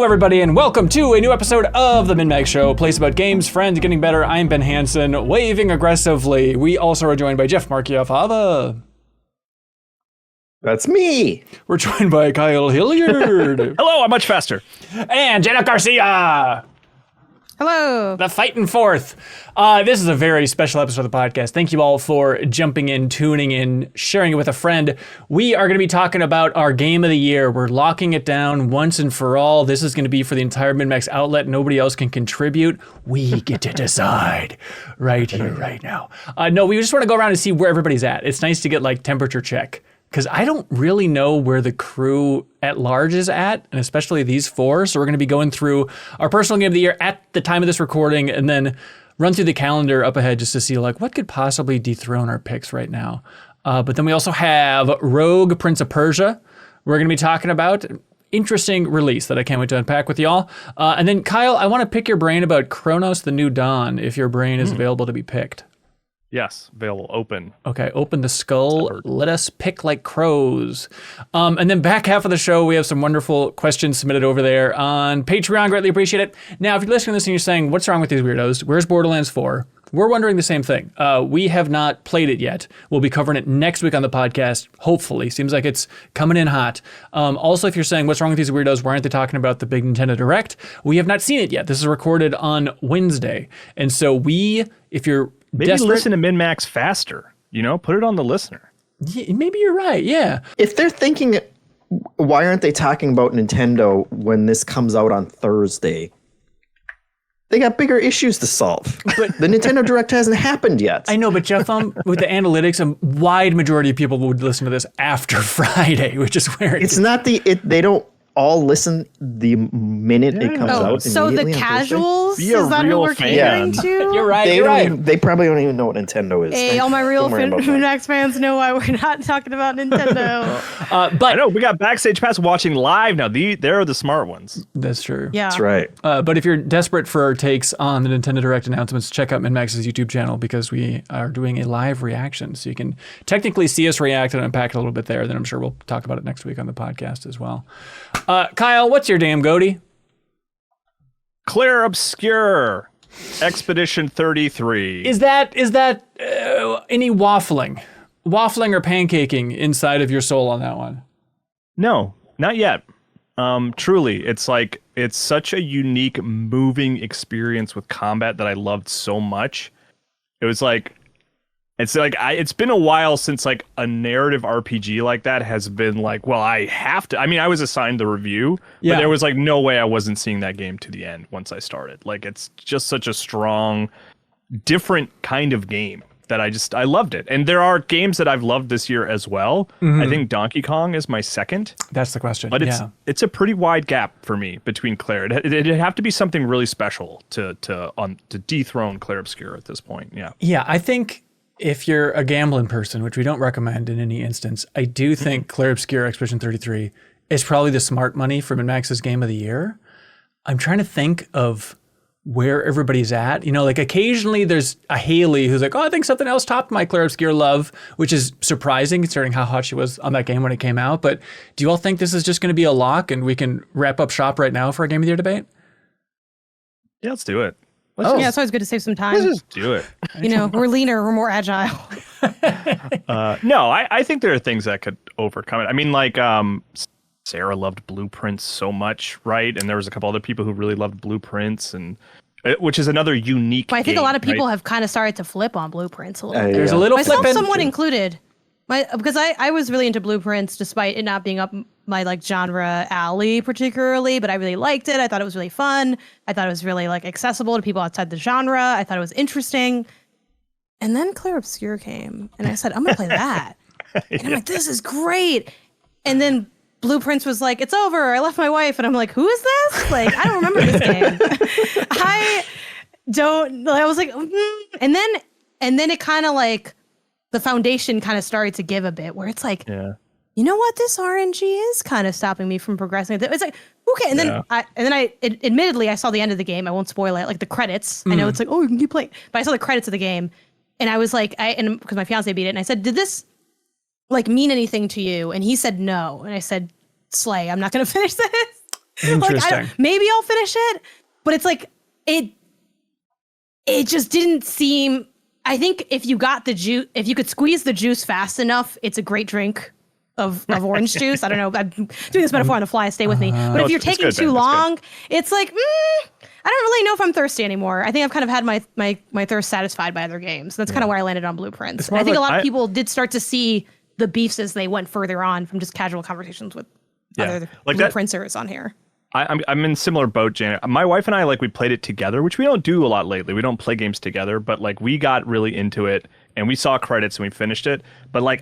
Hello, everybody, and welcome to a new episode of the MinnMax Show, a place about games, friends, getting better. I'm Ben Hansen, waving aggressively. We also are joined by Jeff Markiafava. That's me. We're joined by Kyle Hilliard. Hello, I'm much faster. And Jenna Garcia. Hello. The fighting fourth. This is a very special episode of the podcast. Thank you all for jumping in, tuning in, sharing it with a friend. We are going to be talking about our game of the year. We're locking it down once and for all. This is going to be for the entire MinnMax outlet. Nobody else can contribute. We get to decide right here, right now. No, we just want to go around and see where everybody's at. It's nice to get like temperature check, because I don't really know where the crew at large is at, and especially these four. So we're going to be going through our personal game of the year at the time of this recording, and then run through the calendar up ahead just to see like what could possibly dethrone our picks right now. But then we also have Rogue Prince of Persia. We're going to be talking about interesting release that I can't wait to unpack with y'all. And then Kyle, I want to pick your brain about Cronos: The New Dawn, if your brain is available to be picked. Yes, available, open. Okay, open the skull. Let us pick like crows. And then back half of the show, we have some wonderful questions submitted over there on Patreon. Greatly appreciate it. Now, if you're listening to this and you're saying, what's wrong with these weirdos? Where's Borderlands 4? We're wondering the same thing. We have not played it yet. We'll be covering it next week on the podcast, hopefully. Seems like it's coming in hot. Also, if you're saying, what's wrong with these weirdos? Why aren't they talking about the big Nintendo Direct? We have not seen it yet. This is recorded on Wednesday. And so if you're Maybe desperate, listen to MinnMax faster, put it on the listener. Yeah, maybe you're right, yeah. If they're thinking, why aren't they talking about Nintendo when this comes out on Thursday? They got bigger issues to solve. But the Nintendo Direct hasn't happened yet. I know, but Jeff, with the analytics, a wide majority of people would listen to this after Friday, which is where it's not they don't all listen the minute it comes out. So the casuals, Be a is that who real we're fan. catering to? You're right, They probably don't even know what Nintendo is. Hey, all my real MinnMax fans know why we're not talking about Nintendo. But I know, we got Backstage Pass watching live now. They're the smart ones. that's true. Yeah. That's right. But if you're desperate for our takes on the Nintendo Direct announcements, check out MinnMax's YouTube channel, because we are doing a live reaction. So you can technically see us react and unpack it a little bit there. Then I'm sure we'll talk about it next week on the podcast as well. Kyle, what's your damn GOTY? Clair Obscur Expedition 33. Is that any waffling or pancaking inside of your soul on that one? No, not yet. Truly, it's such a unique, moving experience with combat that I loved so much. It's been a while since like a narrative RPG like that has been like, well, I have to. I mean, I was assigned the review, but there was like no way I wasn't seeing that game to the end once I started. Like, it's just such a strong, different kind of game that I loved it. And there are games that I've loved this year as well. I think Donkey Kong is my second. That's the question. But it's a pretty wide gap for me between Clair. It'd have to be something really special to dethrone Clair Obscur at this point. Yeah. Yeah, I think if you're a gambling person, which we don't recommend in any instance, I do think Clair Obscur Expedition 33 is probably the smart money for MinnMax's game of the year. I'm trying to think of where everybody's at. Like occasionally there's a Haley who's like, oh, I think something else topped my Clair Obscur love, which is surprising considering how hot she was on that game when it came out. But do you all think this is just going to be a lock and we can wrap up shop right now for our game of the year debate? Yeah, let's do it. Yeah, it's always good to save some time. Let's just do it. We're leaner, we're more agile. No, I think there are things that could overcome it. I mean, like, Sarah loved Blueprints so much, right? And there was a couple other people who really loved Blueprints, and which is another unique But I think game, a lot of people right? have kind of started to flip on Blueprints a little bit. There's a little Myself flipping. somewhat included. Because I was really into Blueprints despite it not being up my like genre alley particularly, but I really liked it. I thought it was really fun. I thought it was really like accessible to people outside the genre. I thought it was interesting. And then Clair Obscur came and I said, I'm gonna play that. And I'm like, this is great. And then Blueprints was like, it's over. I left my wife. And I'm like, who is this? Like, I don't remember this game. I was like, and then it kind of like, the foundation kind of started to give a bit where it's like, you know what, this RNG is kind of stopping me from progressing. It's like, okay. And then admittedly, I saw the end of the game. I won't spoil it. Like the credits. I know it's like, oh, you can keep playing. But I saw the credits of the game and I was like, because my fiance beat it. And I said, did this like mean anything to you? And he said, no. And I said, slay, I'm not going to finish this. Interesting. Maybe I'll finish it, but it's like it just didn't seem. I think if you got the juice, if you could squeeze the juice fast enough, it's a great drink of orange juice. I don't know. I'm doing this metaphor on the fly. Stay with me. But if you're taking too long, it's like, I don't really know if I'm thirsty anymore. I think I've kind of had my thirst satisfied by other games. That's kind of where I landed on Blueprints. And I think a lot of people did start to see the beefs as they went further on from just casual conversations with other Blueprintsers on here. I'm in similar boat, Janet. My wife and I, we played it together, which we don't do a lot lately. We don't play games together, but we got really into it and we saw credits and we finished it. But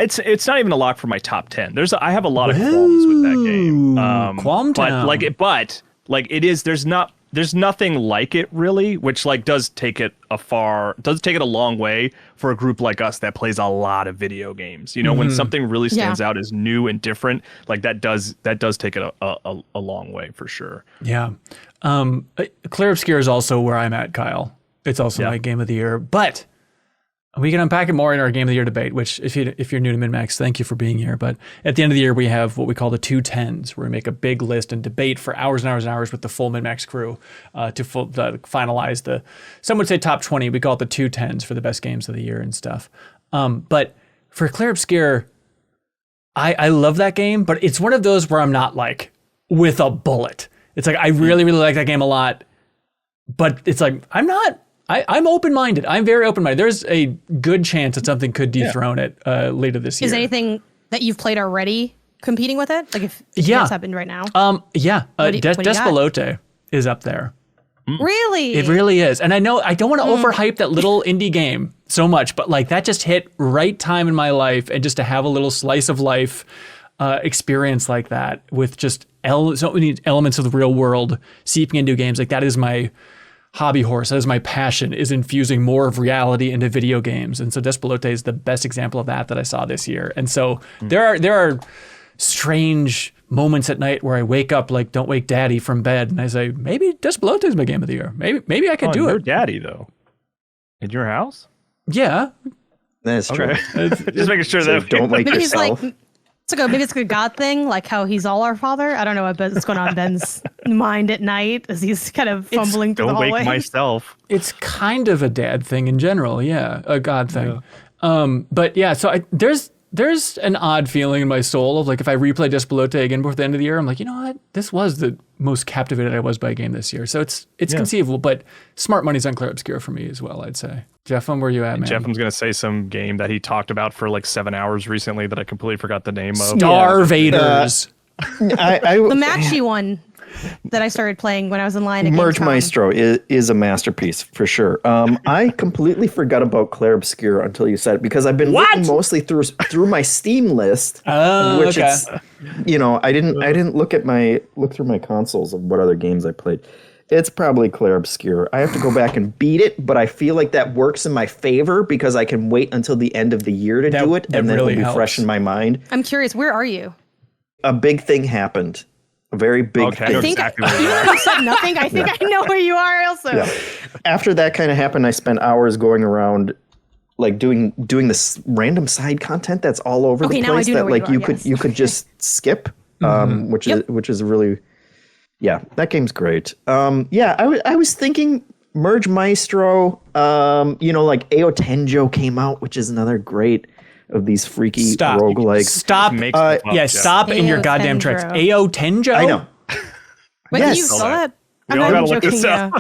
it's not even a lock for my top 10. I have a lot of qualms with that game. Qualm town. But it is, there's nothing like it really, which does take it a long way for a group like us that plays a lot of video games. You know, when something really stands out as new and different, that does take it a long way for sure. Yeah. Clair Obscur is also where I'm at, Kyle. It's also my game of the year, but we can unpack it more in our game of the year debate, which if you're new to MinnMax, thank you for being here. But at the end of the year, we have what we call the 210s, where we make a big list and debate for hours and hours and hours with the full MinnMax crew to finalize some would say top 20. We call it the 210s for the best games of the year and stuff. But for Clair Obscur, I love that game, but it's one of those where I'm not with a bullet. It's I really, really like that game a lot, but it's I'm open-minded. I'm very open-minded. There's a good chance that something could dethrone it later this year. Is anything that you've played already competing with it? If it's happened right now? Despelote is up there. Really? It really is. And I know I don't want to overhype that little indie game so much, but that just hit right time in my life, and just to have a little slice of life experience like that with just so many elements of the real world seeping into games, that is my hobby horse. That is my passion, is infusing more of reality into video games. And so Despelote is the best example of that I saw this year. And so there are strange moments at night where I wake up don't wake daddy from bed, and I say, maybe Despelote is my game of the year. Maybe I could do it. Your daddy though, in your house? Yeah, that's true. Just making sure that don't wake yourself. Maybe it's a God thing, how he's all our father. I don't know what's going on in Ben's mind at night as he's kind of fumbling through the hallway. Don't wake myself. It's kind of a dad thing in general, a God thing. Yeah. But yeah, so there's an odd feeling in my soul of if I replay Despelote again before the end of the year, I'm you know what? This was the most captivated I was by a game this year. So it's conceivable, but smart money's on Clair Obscur for me as well, I'd say. Jeffem, where you at, man? Jeffem's going to say some game that he talked about for 7 hours recently that I completely forgot the name of. Star Vaders. The matchy one that I started playing when I was in line at Merge Maestro is a masterpiece for sure. I completely forgot about Clair Obscur until you said it, because I've been looking mostly through my Steam list, which it's I didn't look through my consoles of what other games I played. It's probably Clair Obscur. I have to go back and beat it, but I feel like that works in my favor because I can wait until the end of the year to do it, and then it'll be fresh in my mind. I'm curious, where are you? A big thing happened. A very big thing. I think even though you said nothing, I think I know where you are also. Yeah. After that kind of happened, I spent hours going around doing this random side content that's all over the place that you could just skip, which is really that game's great. I was thinking Merge Maestro, Aotenjo came out, which is another great of these freaky roguelikes. Stop in your goddamn tracks. Aotenjo? I know. Wait, can you spell that? We all gotta look this up.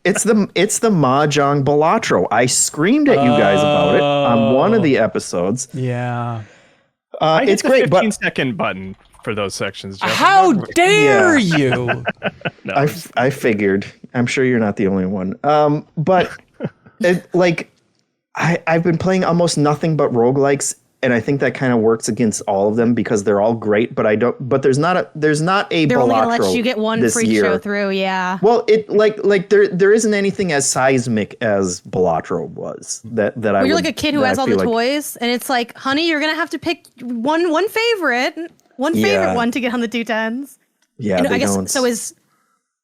It's the Mahjong Balatro. I screamed at you guys about it on one of the episodes. Yeah. It's great, but 15-second button for those sections, Jeff. How dare you? No. I figured. I'm sure you're not the only one. But I've been playing almost nothing but roguelikes, and I think that kind of works against all of them because they're all great. But there's not a They're Balatro only gonna let you get one free show through. Yeah. Well, there isn't anything as seismic as Balatro was. You're like a kid who has all the toys, and it's honey, you're gonna have to pick one favorite one to get on the 210s. Yeah, I guess so.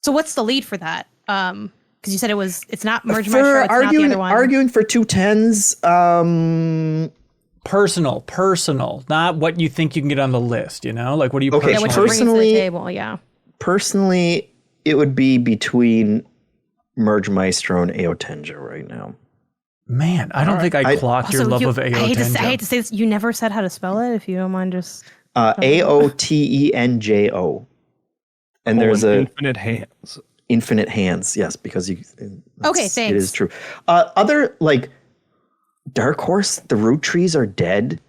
So what's the lead for that? Because you said it's not Merge Maestro, it's not the other one. Arguing for 210s, personal, not what you think you can get on the list, you know? Like, what do you Okay, Yeah, what you bring to the table, yeah. Personally, it would be between Merge Maestro and Aotenjo right now. Man, I don't think I clocked your love of Aotenjo. I hate to say this. You never said how to spell it, if you don't mind just... Aotenjo. And there's a... Infinite hands. Infinite hands, yes, because you... Okay, thanks. It is true. Other, like, Dark Horse, the Roottrees Are Dead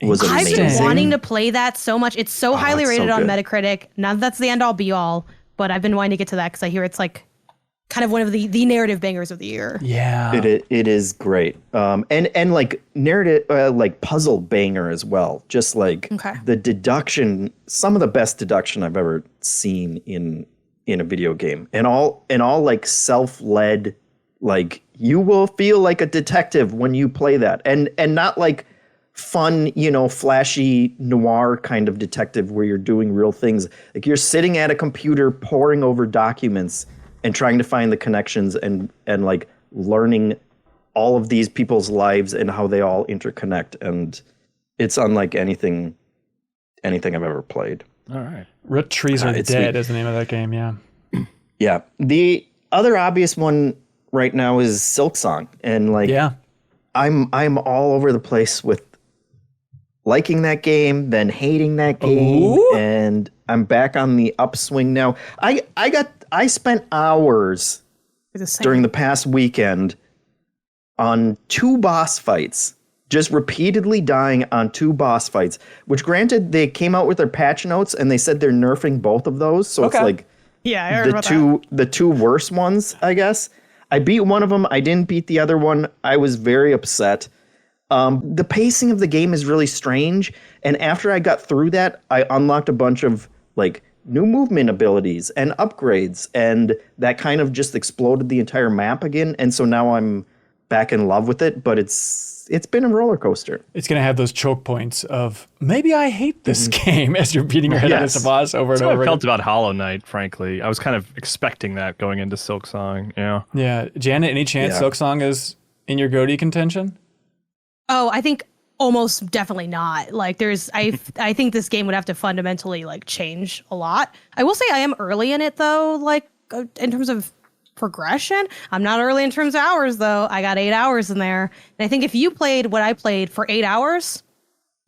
was amazing. I've been wanting to play that so much. It's so highly rated on Metacritic. Not that that's the end-all, be-all, but I've been wanting to get to that because I hear it's, like, kind of one of the narrative bangers of the year. Yeah. It is great. And like narrative, like puzzle banger as well. Just like the deduction, some of the best deduction I've ever seen in a video game. And all like self-led, like you will feel like a detective when you play that. And not like fun, you know, flashy noir kind of detective where you're doing real things. Like you're sitting at a computer poring over documents and trying to find the connections and like learning all of these people's lives and how they all interconnect. And it's unlike anything I've ever played. All right. Roottrees Are Dead is the name of that game, yeah. Yeah. The other obvious one right now is Silksong. And like I'm all over the place with liking that game, then hating that game, and I'm back on the upswing now. I spent hours during the past weekend on 2 boss fights, just repeatedly dying on 2 boss fights, which granted they came out with their patch notes and they said they're nerfing both of those. So it's like the two worst ones, I guess. I beat one of them. I didn't beat the other one. I was very upset. The pacing of the game is really strange. And after I got through that, I unlocked a bunch of like new movement abilities and upgrades, and that kind of just exploded the entire map again. And so now I'm back in love with it, but it's been a roller coaster. It's going to have those choke points of maybe I hate this game as you're beating your head against the boss over and over. That's how I felt about Hollow Knight, frankly. I was kind of expecting that going into Silksong. Yeah. Yeah. Janet, any chance Silksong is in your GOTY contention? Oh, I think almost definitely not. Like I think this game would have to fundamentally like change a lot. I will say I am early in it though, like in terms of progression. I'm not early in terms of hours though. I got 8 hours in there. And I think if you played what I played for 8 hours,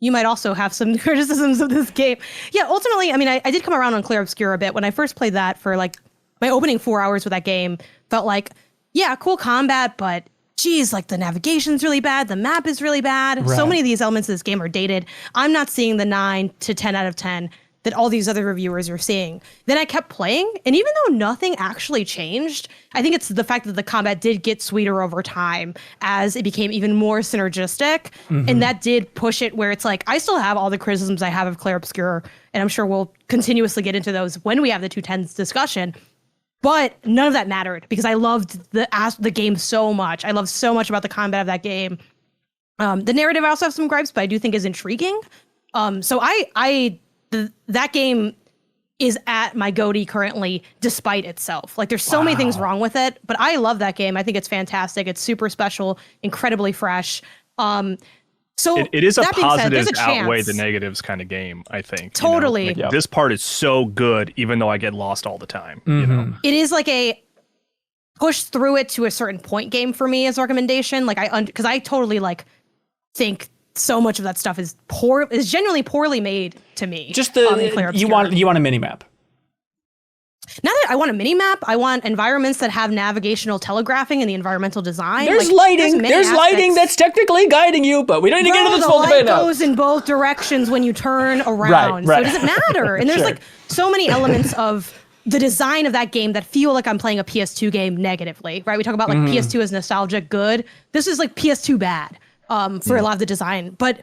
you might also have some criticisms of this game. Yeah, ultimately, I mean, I did come around on Clair Obscur a bit. When I first played that for like my opening 4 hours with that game, felt like, yeah, cool combat, but geez, like the navigation's really bad. The map is really bad. Right. So many of these elements of this game are dated. I'm not seeing the 9 to 10 out of 10 that all these other reviewers are seeing. Then I kept playing, and even though nothing actually changed, I think it's the fact that the combat did get sweeter over time as it became even more synergistic, and that did push it where it's like, I still have all the criticisms I have of Clair Obscur, and I'm sure we'll continuously get into those when we have the 210s discussion. But none of that mattered because I loved the game so much. I love so much about the combat of that game. The narrative I also have some gripes, but I do think is intriguing. So that game is at my GOTY currently, despite itself. Like there's so many things wrong with it, but I love that game. I think it's fantastic. It's super special, incredibly fresh. So it is a positive outweigh the negatives kind of game, I think. Totally. You know? Like, this part is so good, even though I get lost all the time. You know? It is like a push through it to a certain point game for me as a recommendation. Like because I totally like think so much of that stuff is genuinely poorly made to me. Just you want a mini map. Not that I want a mini map, I want environments that have navigational telegraphing and the environmental design. There's lighting. There's lighting that's technically guiding you, but we don't need to get into this full debate now. The light goes in both directions when you turn around, so it doesn't matter. And there's like so many elements of the design of that game that feel like I'm playing a PS2 game negatively, right? We talk about like PS2 as nostalgic good. This is like PS2 bad for a lot of the design, but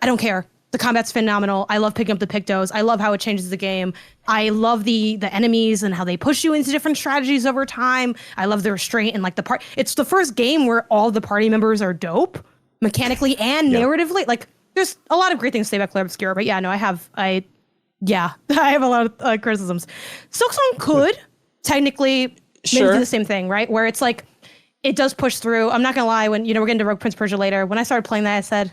I don't care. The combat's phenomenal. I love picking up the Pictos. I love how it changes the game. I love the enemies and how they push you into different strategies over time. I love the restraint and like it's the first game where all the party members are dope mechanically and narratively. Like there's a lot of great things to say about Clair Obscur, but yeah, no, I have a lot of criticisms. Silksong could technically maybe do the same thing, right? Where it's like, it does push through. I'm not gonna lie, when we're getting to Rogue Prince Persia later, when I started playing that, I said,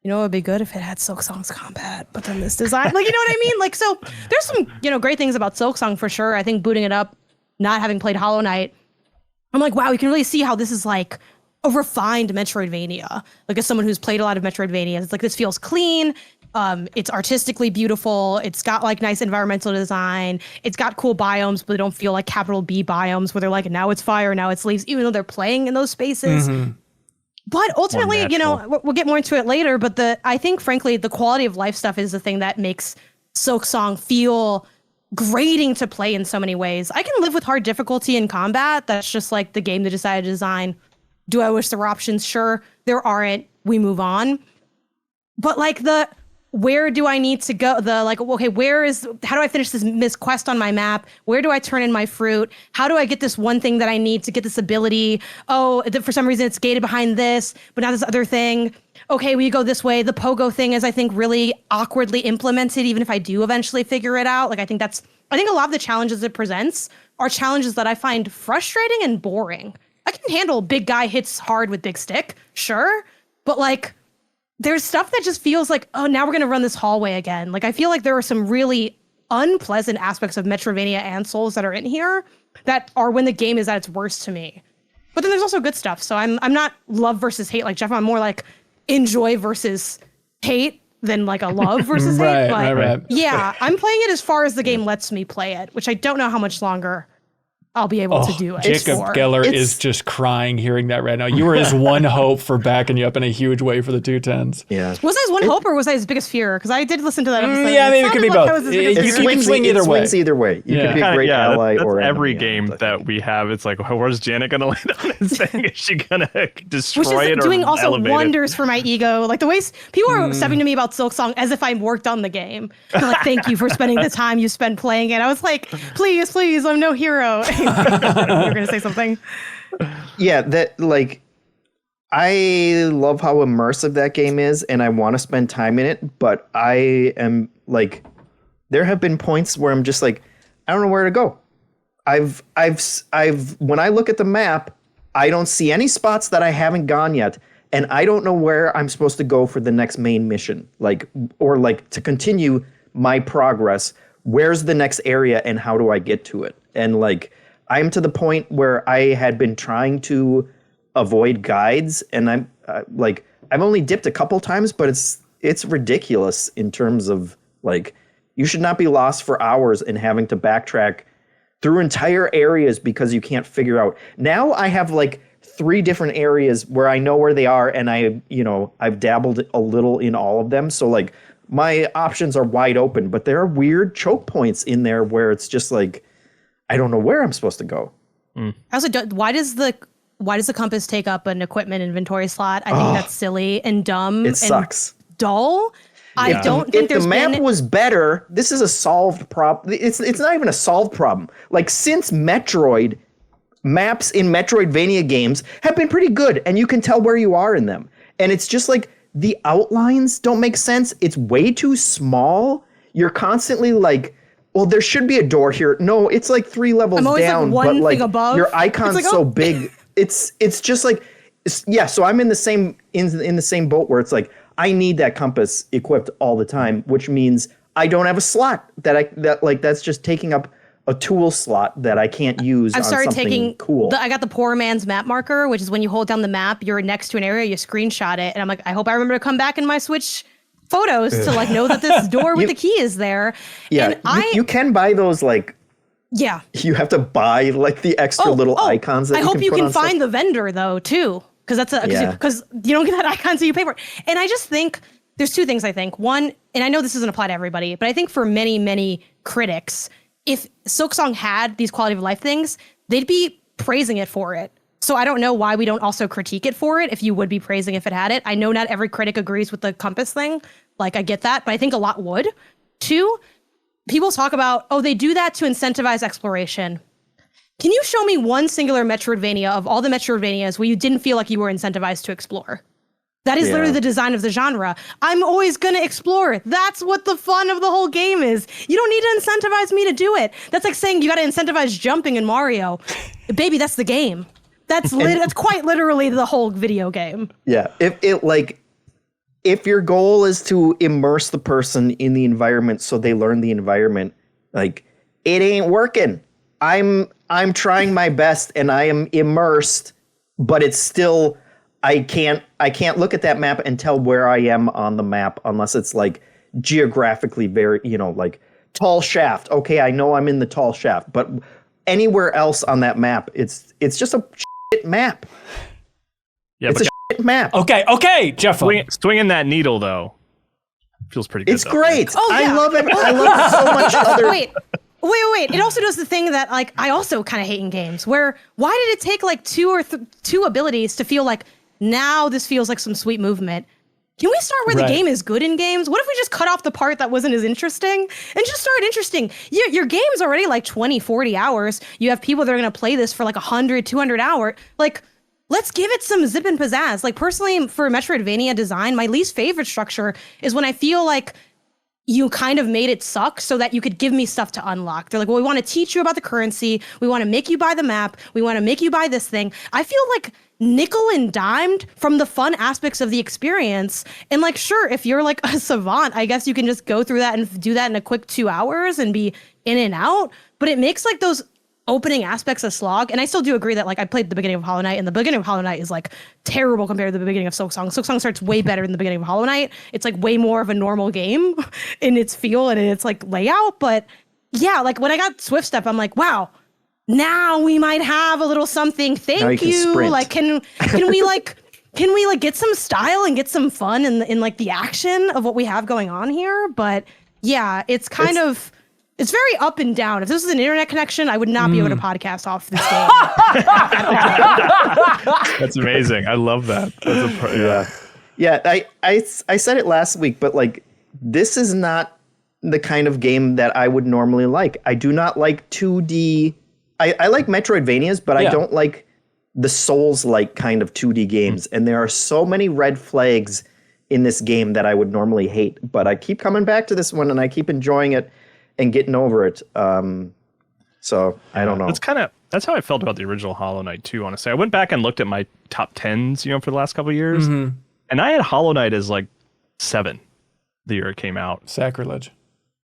you know, it would be good if it had Silksong's combat, but then this design, like, you know what I mean? Like, so there's some, you know, great things about Silksong for sure. I think booting it up, not having played Hollow Knight, I'm like, wow, you can really see how this is like a refined Metroidvania. Like, as someone who's played a lot of Metroidvanias, it's like, this feels clean. It's artistically beautiful. It's got like nice environmental design. It's got cool biomes, but they don't feel like capital B biomes where they're like, now it's fire, now it's leaves, even though they're playing in those spaces. But ultimately, you know, we'll get more into it later, but I think, frankly, the quality of life stuff is the thing that makes Silksong feel grating to play in so many ways. I can live with hard difficulty in combat. That's just like the game they decided to design. Do I wish there were options? Sure. There aren't. We move on. But like where do I need to go? Like, okay, how do I finish this quest on my map? Where do I turn in my fruit? How do I get this one thing that I need to get this ability? Oh, for some reason it's gated behind this, but now this other thing. Okay, we go this way. The pogo thing is, I think, really awkwardly implemented, even if I do eventually figure it out. Like, I think a lot of the challenges it presents are challenges that I find frustrating and boring. I can handle big guy hits hard with big stick, sure. But like, there's stuff that just feels like, oh, now we're going to run this hallway again. Like, I feel like there are some really unpleasant aspects of Metroidvania and Souls that are in here that are when the game is at its worst to me. But then there's also good stuff. So I'm not love versus hate like Jeff. I'm more like enjoy versus hate than like a love versus hate. But right. yeah, I'm playing it as far as the game lets me play it, which I don't know how much longer I'll be able to do it. Jacob Geller is just crying hearing that right now. You were his one hope for backing you up in a huge way for the 210s. Yeah. Was I his one hope or was I his biggest fear? Because I did listen to that episode. Yeah, maybe it could be both. You can swing either way. It swings either way. You could be a great ally that's or every enemy, game that we have. It's like, where's Janet going to land on this thing? Is she going to destroy Which is it or doing also elevate wonders for my ego. Like the ways people are stepping to me about Silksong as if I worked on the game. They're like, thank you for spending the time you spent playing it. I was like, please, I'm no hero. You're going to say something? Yeah, that like I love how immersive that game is and I want to spend time in it, but I am like there have been points where I'm just like I don't know where to go. I've when I look at the map, I don't see any spots that I haven't gone yet, and I don't know where I'm supposed to go for the next main mission, like or like to continue my progress. Where's the next area and how do I get to it? And like I'm to the point where I had been trying to avoid guides, and I've only dipped a couple times, but it's ridiculous in terms of like you should not be lost for hours and having to backtrack through entire areas because you can't figure out. Now I have like 3 different areas where I know where they are, and I've dabbled a little in all of them, so like my options are wide open. But there are weird choke points in there where it's just like I don't know where I'm supposed to go. Also, why does the compass take up an equipment inventory slot? I think that's silly and dumb. It sucks. Dull. I don't think if the map was better, this is a solved problem. It's not even a solved problem. Like since Metroid, maps in Metroidvania games have been pretty good, and you can tell where you are in them. And it's just like the outlines don't make sense. It's way too small. You're constantly like, well, there should be a door here. No, it's like 3 levels down, like but like thing above. Your icon's like, so big. It's just like, yeah. So I'm in the same in the same boat where it's like I need that compass equipped all the time, which means I don't have a slot that's just taking up a tool slot that I can't use. I've started taking cool. I got the poor man's map marker, which is when you hold down the map, you're next to an area, you screenshot it, and I'm like, I hope I remember to come back in my Switch photos to like know that this door with the key is there. Yeah, and you can buy those like. Yeah. You have to buy like the extra little icons. That I hope you can find stuff. the vendor though too, because because you don't get that icon, so you pay for it. And I just think there's 2 things. I think one, and I know this doesn't apply to everybody, but I think for many critics, if Silksong had these quality of life things, they'd be praising it for it. So I don't know why we don't also critique it for it if you would be praising if it had it. I know not every critic agrees with the compass thing. Like, I get that, but I think a lot would. 2, people talk about, they do that to incentivize exploration. Can you show me one singular Metroidvania of all the Metroidvanias where you didn't feel like you were incentivized to explore? That is literally the design of the genre. I'm always going to explore. That's what the fun of the whole game is. You don't need to incentivize me to do it. That's like saying you got to incentivize jumping in Mario. Baby, that's the game. That's quite literally the whole video game. Yeah, if it like if your goal is to immerse the person in the environment so they learn the environment, like, it ain't working. I'm trying my best and I am immersed, but it's still, I can't look at that map and tell where I am on the map unless it's like geographically very, like tall shaft. Okay, I know I'm in the tall shaft, but anywhere else on that map, it's just a shit map. Yeah, it's a shit map. Okay, Jeff. Swinging that needle though feels pretty good. It's great. Oh, yeah. I love it. I love so much other. Wait. It also does the thing that like I also kind of hate in games where why did it take like two abilities to feel like now this feels like some sweet movement? Can we start where the game is good in games? What if we just cut off the part that wasn't as interesting and just start interesting? Your game's already like 20, 40 hours. You have people that are going to play this for like 100, 200 hours. Like, let's give it some zip and pizzazz. Like personally for Metroidvania design, my least favorite structure is when I feel like you kind of made it suck so that you could give me stuff to unlock. They're like, well, we want to teach you about the currency. We want to make you buy the map. We want to make you buy this thing. I feel like nickel and dimed from the fun aspects of the experience. And like, sure, if you're like a savant, I guess you can just go through that and do that in a quick 2 hours and be in and out. But it makes like those opening aspects of slog. And I still do agree that like I played the beginning of Hollow Knight and the beginning of Hollow Knight is like terrible compared to the beginning of Silksong. Silksong starts way better than the beginning of Hollow Knight. It's like way more of a normal game in its feel and in its like layout. But yeah, like when I got Swift Step, I'm like, wow, now we might have a little something. Thank you. Like, can we like get some style and get some fun in like the action of what we have going on here? But yeah, it's very up and down. If this was an internet connection, I would not be able to podcast off this game. That's amazing. I love that. Yeah. I said it last week, but like this is not the kind of game that I would normally like. I do not like 2D. I like Metroidvanias, but I don't like the Souls-like kind of 2D games. And there are so many red flags in this game that I would normally hate. But I keep coming back to this one and I keep enjoying it and getting over it. So I don't know. That's how I felt about the original Hollow Knight too, honestly. I went back and looked at my top 10s, for the last couple of years. Mm-hmm. And I had Hollow Knight as like 7 the year it came out. Sacrilege.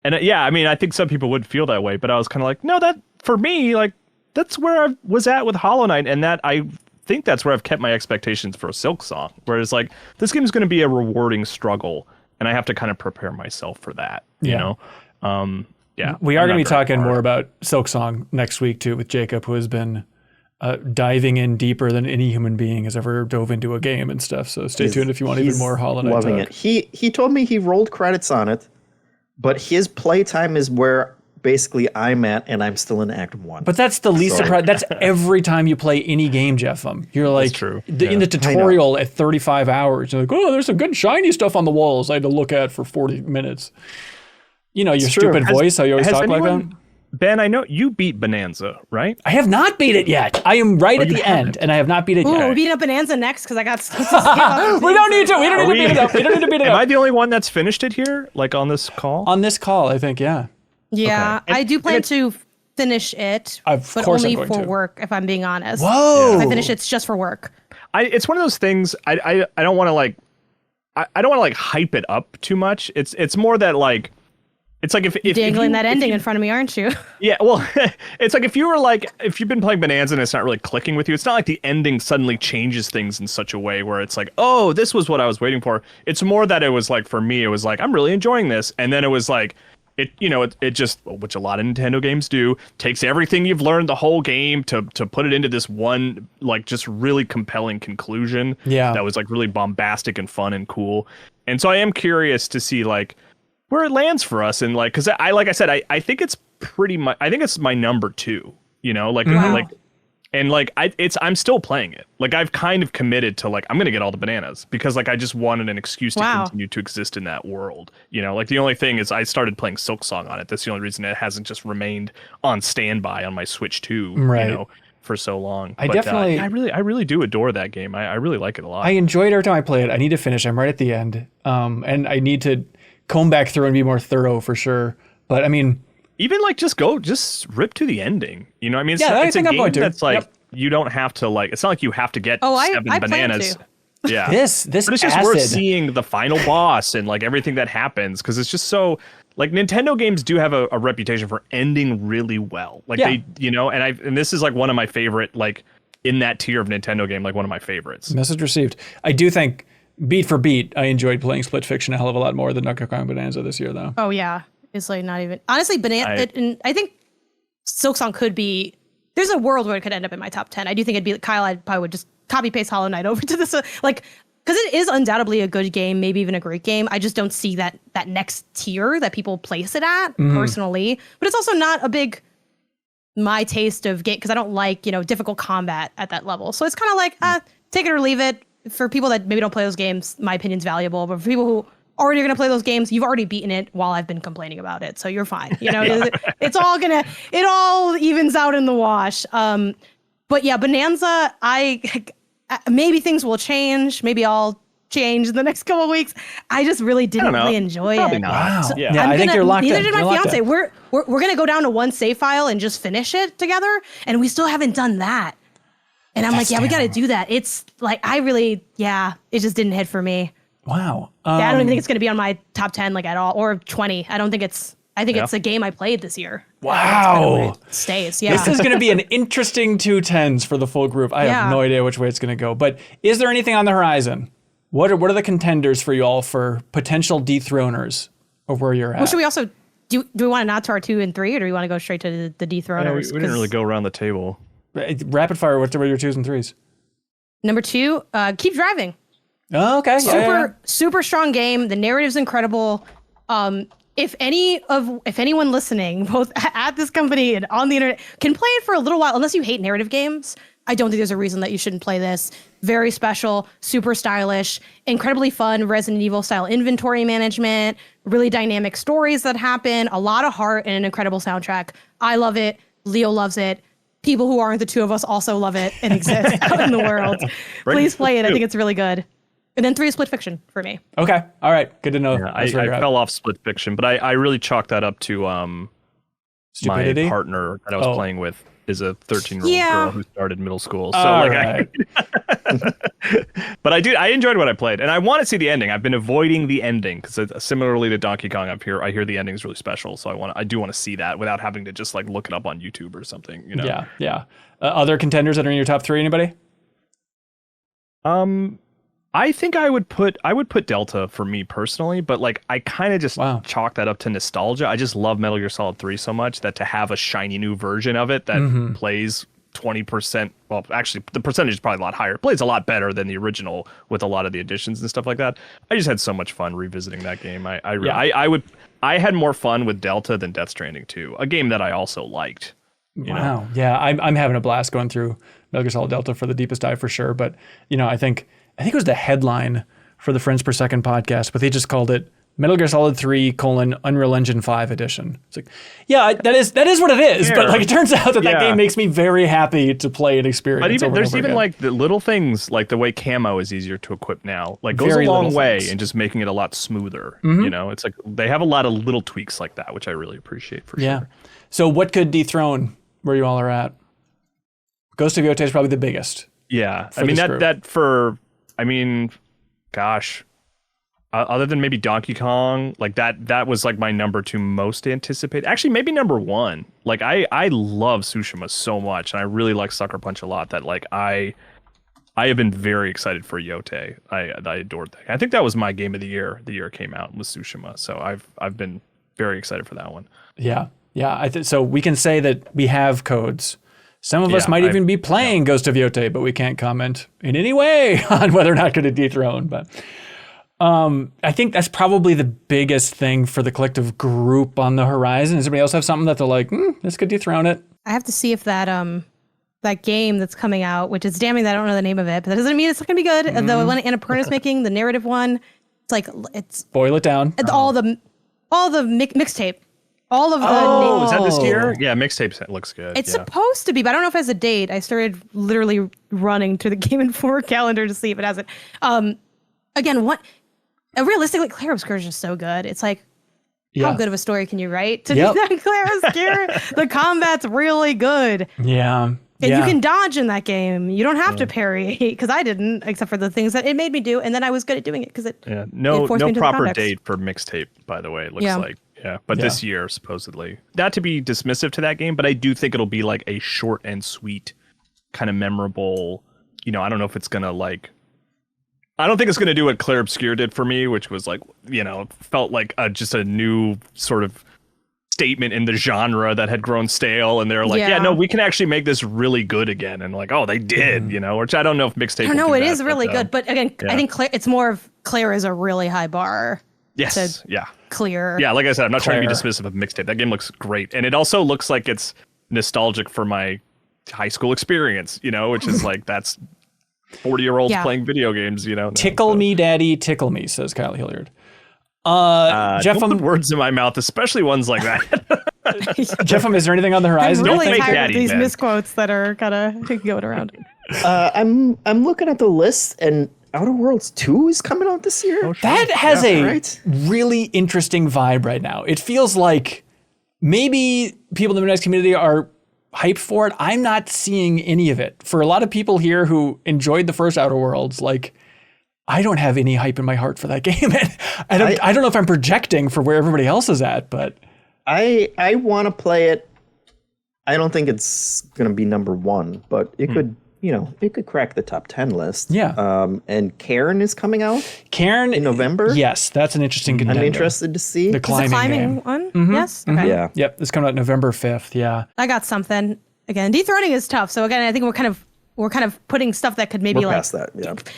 And I think some people would feel that way, but I was kind of like, no, that for me, like that's where I was at with Hollow Knight, and that I think that's where I've kept my expectations for Silksong. Whereas like this game is going to be a rewarding struggle, and I have to kind of prepare myself for that. You know. We are going to be talking more about Silksong next week too with Jacob, who has been diving in deeper than any human being has ever dove into a game and stuff. So stay tuned if you want even more Hollow Knight loving talk. It. He told me he rolled credits on it, but his playtime is where basically I'm at, and I'm still in Act 1. But that's the least surprise. That's every time you play any game, Jeff. You're like, true. In the tutorial at 35 hours, you're like, oh, there's some good shiny stuff on the walls I had to look at for 40 minutes. Your stupid voice, how you always talk like that. Ben, I know you beat Bananza, right? I have not beat it yet. I am right at the end, and I have not beat it yet. We're beating up Bananza next because I got stuff to say about We don't need to. We don't need to beat it up. We don't need to beat it up. Am I the only one that's finished it here, like on this call? On this call, I think, yeah. Yeah, okay. I do plan to finish it, but only for work, if I'm being honest. Whoa! If I finish it, it's just for work. It's one of those things. I don't want to like. I don't want to like hype it up too much. It's more that like. It's like if dangling that ending in front of me, aren't you? Yeah, well, it's like if you've been playing Bananza and it's not really clicking with you, it's not like the ending suddenly changes things in such a way where it's like, oh, this was what I was waiting for. It's more that it was like, for me, it was like, I'm really enjoying this. And then it was like, it just, which a lot of Nintendo games do, takes everything you've learned the whole game to put it into this one, like, just really compelling conclusion. Yeah. That was like really bombastic and fun and cool. And so I am curious to see like, where it lands for us, and like, because I think it's pretty much. I think it's my number 2. I'm still playing it. Like I've kind of committed to like I'm gonna get all the bananas because like I just wanted an excuse to continue to exist in that world. Like the only thing is I started playing Silksong on it. That's the only reason it hasn't just remained on standby on my Switch 2. Right. For so long. I really do adore that game. I really like it a lot. I enjoy it every time I play it. I need to finish. I'm right at the end, and I need to comb back through and be more thorough for sure. But I mean, even like just rip to the ending. I mean, it's I a think I'm game going to. That's like you don't have to like. It's not like you have to get 7 bananas. Yeah. This but it's just acid. worth seeing the final boss and like everything that happens, because it's just so like Nintendo games do have a reputation for ending really well. Like they, you know, and this is like one of my favorite, like in that tier of Nintendo game, like one of my favorites. Message received. I do think beat for beat, I enjoyed playing Split Fiction a hell of a lot more than Donkey Kong Bonanza this year, though. Oh yeah, it's like not even honestly Bonanza. I think Silksong could be. There's a world where it could end up in my top 10. I do think it'd be Kyle. I probably would just copy paste Hollow Knight over to this, like, because it is undoubtedly a good game, maybe even a great game. I just don't see that next tier that people place it at personally. But it's also not a big my taste of game because I don't like difficult combat at that level. So it's kind of like take it or leave it. For people that maybe don't play those games, my opinion's valuable. But for people who already are going to play those games, you've already beaten it while I've been complaining about it. So you're fine. It all evens out in the wash. But yeah, Bonanza, maybe things will change. Maybe I'll change in the next couple of weeks. I just really didn't really enjoy Probably it. not. Wow. So I think you're locked in. Neither did my You're locked fiance. in. We're going to go down to one save file and just finish it together. And we still haven't done that. And I'm like, we got to do that. It's like, it just didn't hit for me. Wow. I don't even think it's going to be on my top 10 like at all, or 20. I think it's a game I played this year. Wow. It stays. Yeah. This is going to be an interesting 2 10s for the full group. I have no idea which way it's going to go. But is there anything on the horizon? What are the contenders for you all for potential dethroners of where you're at? Well, should we also, do we want to nod to our 2 and 3, or do we want to go straight to the dethroners? We didn't really go around the table. Rapid fire, what were your 2s and 3s? Number 2, Keep Driving. Oh, okay. Super strong game. The narrative's incredible. If anyone listening, both at this company and on the internet, can play it for a little while, unless you hate narrative games, I don't think there's a reason that you shouldn't play this. Very special, super stylish, incredibly fun Resident Evil style inventory management, really dynamic stories that happen, a lot of heart, and an incredible soundtrack. I love it. Leo loves it. People who aren't the two of us also love it and exist out in the world. Please play it. I think it's really good. And then 3 is Split Fiction for me. Okay. All right. Good to know. Yeah, I fell off Split Fiction, but I really chalked that up to Stupidity? my partner that I was playing with is a 13-year-old girl who started middle school. So but I enjoyed what I played, and I want to see the ending. I've been avoiding the ending because similarly to Donkey Kong, I hear the ending is really special. So I do want to see that without having to just like look it up on YouTube or something. Yeah. Other contenders that are in your top 3? Anybody? I think I would put Delta for me personally, but like I kind of just chalk that up to nostalgia. I just love Metal Gear Solid 3 so much that to have a shiny new version of it that plays 20%, well, actually the percentage is probably a lot higher. It plays a lot better than the original with a lot of the additions and stuff like that. I just had so much fun revisiting that game. I had more fun with Delta than Death Stranding 2, a game that I also liked. You know? Yeah, I'm having a blast going through Metal Gear Solid Delta for the deepest dive for sure. But I think it was the headline for the Friends Per Second podcast, but they just called it Metal Gear Solid 3: Unreal Engine 5 edition. It's like, that is what it is. But like, it turns out that game makes me very happy to play and experience. But there's even like the little things, like the way camo is easier to equip now, like goes a long way in just making it a lot smoother. It's like they have a lot of little tweaks like that, which I really appreciate for sure. So what could dethrone where you all are at? Ghost of Yōtei is probably the biggest. Yeah, gosh, other than maybe Donkey Kong, like that was like my number 2 most anticipated. Actually, maybe number 1. Like I love Tsushima so much, and I really like Sucker Punch a lot. That like I have been very excited for Yōtei. I adored that. I think that was my game of the year. The year it came out was Tsushima, so I've been very excited for that one. Yeah. So we can say that we have codes. Some of us might even be playing Ghost of Yōtei, but we can't comment in any way on whether or not going to dethrone. But I think that's probably the biggest thing for the collective group on the horizon. Does anybody else have something that they're like, this could dethrone it? I have to see if that game that's coming out, which is damning that I don't know the name of it, but that doesn't mean it's not going to be good. The one Annapurna's making, the narrative one, it's boil it down. All the mixtape. All of the is that this year? Yeah, Mixtape looks good. It's supposed to be, but I don't know if it has a date. I started literally running to the Game Informer calendar to see if it has it. Again, realistically, Clair Obscur is just so good. It's like, how good of a story can you write to do that, Clair Obscur? The combat's really good. Yeah. And you can dodge in that game. You don't have to parry, because I didn't, except for the things that it made me do, and then I was good at doing it because it. Yeah, it no forced me into the proper context. date for Mixtape, by the way. It looks like but this year supposedly. Not to be dismissive to that game, but I do think it'll be like a short and sweet, kind of memorable. You know, I don't know if it's gonna like. I don't think it's gonna do what Clair Obscur did for me, which was like, you know, felt like just a new sort of statement in the genre that had grown stale, and they're like, yeah, no, we can actually make this really good again, and like, oh, they did, you know, which I don't know if Mixtape. I don't know, it is really good, but again, I think Clair, it's more of Clair is a really high bar. Yes, clear. Yeah, like I said, I'm not trying to be dismissive of Mixtape. That game looks great, and it also looks like it's nostalgic for my high school experience, you know, which is like that's 40-year-olds playing video games, you know. Tickle me, daddy, tickle me, says Kyle Hilliard. Jeff, don't put words in my mouth, especially ones like that. Jeff, is there anything on the horizon? I'm really Don't make tired daddy, of these man. misquotes that are kind of going around. I'm looking at the list, and Outer Worlds 2 is coming out this year. That has a really interesting vibe right now. It feels like maybe people in the MinnMax community are hyped for it. I'm not seeing any of it. For a lot of people here who enjoyed the first Outer Worlds, like, I don't have any hype in my heart for that game. I don't know if I'm projecting for where everybody else is at, but I want to play it. I don't think it's going to be number one, but it could, you know, it could crack the top 10 list. Yeah. And Karen is coming out. Karen in November. Yes, that's an interesting contender. I'm interested to see the climbing one. Mm-hmm. Yes. Okay. Yeah. Yep. It's coming out November 5th. Yeah. I got something. Again, dethroning is tough. So again, I think we're kind of putting stuff that could maybe past that,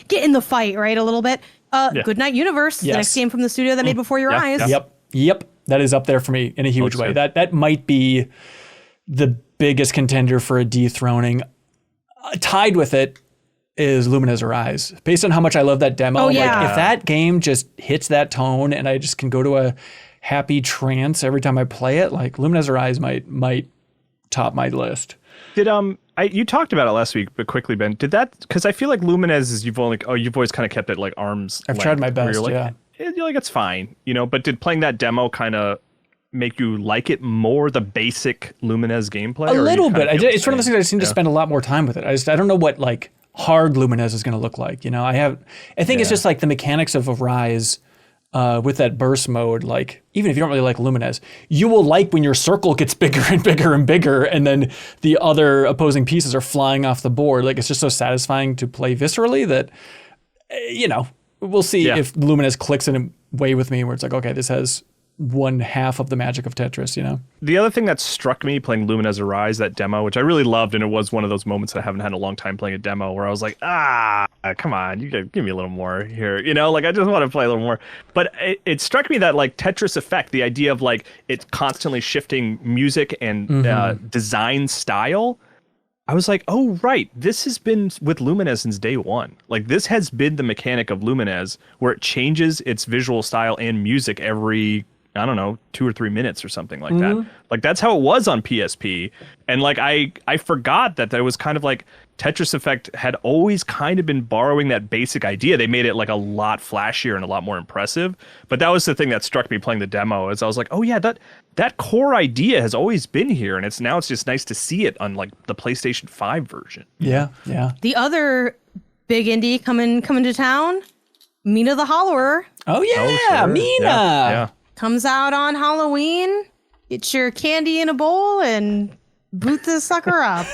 get in the fight, right, a little bit. Goodnight Universe, the next game from the studio that made Before Your Eyes. Yep. That is up there for me in a huge way. That might be the biggest contender for a dethroning. Tied with it is Lumines Are Rise. Based on how much I love that demo, like if that game just hits that tone and I just can go to a happy trance every time I play it, like Lumines Are Rise might top my list. Did you talked about it last week, but quickly, Ben, did that, because I feel like Lumines is you've always kind of kept it like arm's I've length, tried my best, you're like, yeah. You're like, it's fine, you know, but did playing that demo kind of make you like it more, the basic Lumines gameplay? A little bit. It's one of those things I seem to spend a lot more time with it. I don't know what like hard Lumines is going to look like, you know. I think it's just like the mechanics of Rise with that burst mode, like even if you don't really like Lumines, you will like when your circle gets bigger and bigger and bigger, and then the other opposing pieces are flying off the board. Like it's just so satisfying to play viscerally that, you know, we'll see if Lumines clicks in a way with me where it's like, okay, this has one half of the magic of Tetris, you know? The other thing that struck me playing Lumines Are Rise, that demo, which I really loved, and it was one of those moments that I haven't had in a long time playing a demo where I was like, come on, you gotta give me a little more here, you know? Like, I just want to play a little more. But it struck me that, like, Tetris effect, the idea of, like, it constantly shifting music and design style, I was like, oh, right, this has been with Lumines since day one. Like, this has been the mechanic of Lumines, where it changes its visual style and music every, I don't know, 2 or 3 minutes or something like that. Like, that's how it was on PSP. And like, I forgot that there was kind of like Tetris Effect had always kind of been borrowing that basic idea. They made it like a lot flashier and a lot more impressive. But that was the thing that struck me playing the demo, is I was like, oh yeah, that core idea has always been here. And it's just nice to see it on like the PlayStation 5 version. Yeah. The other big indie coming to town, Mina the Hollower. Oh yeah, Mina. Yeah. Comes out on Halloween. Get your candy in a bowl and boot this sucker up.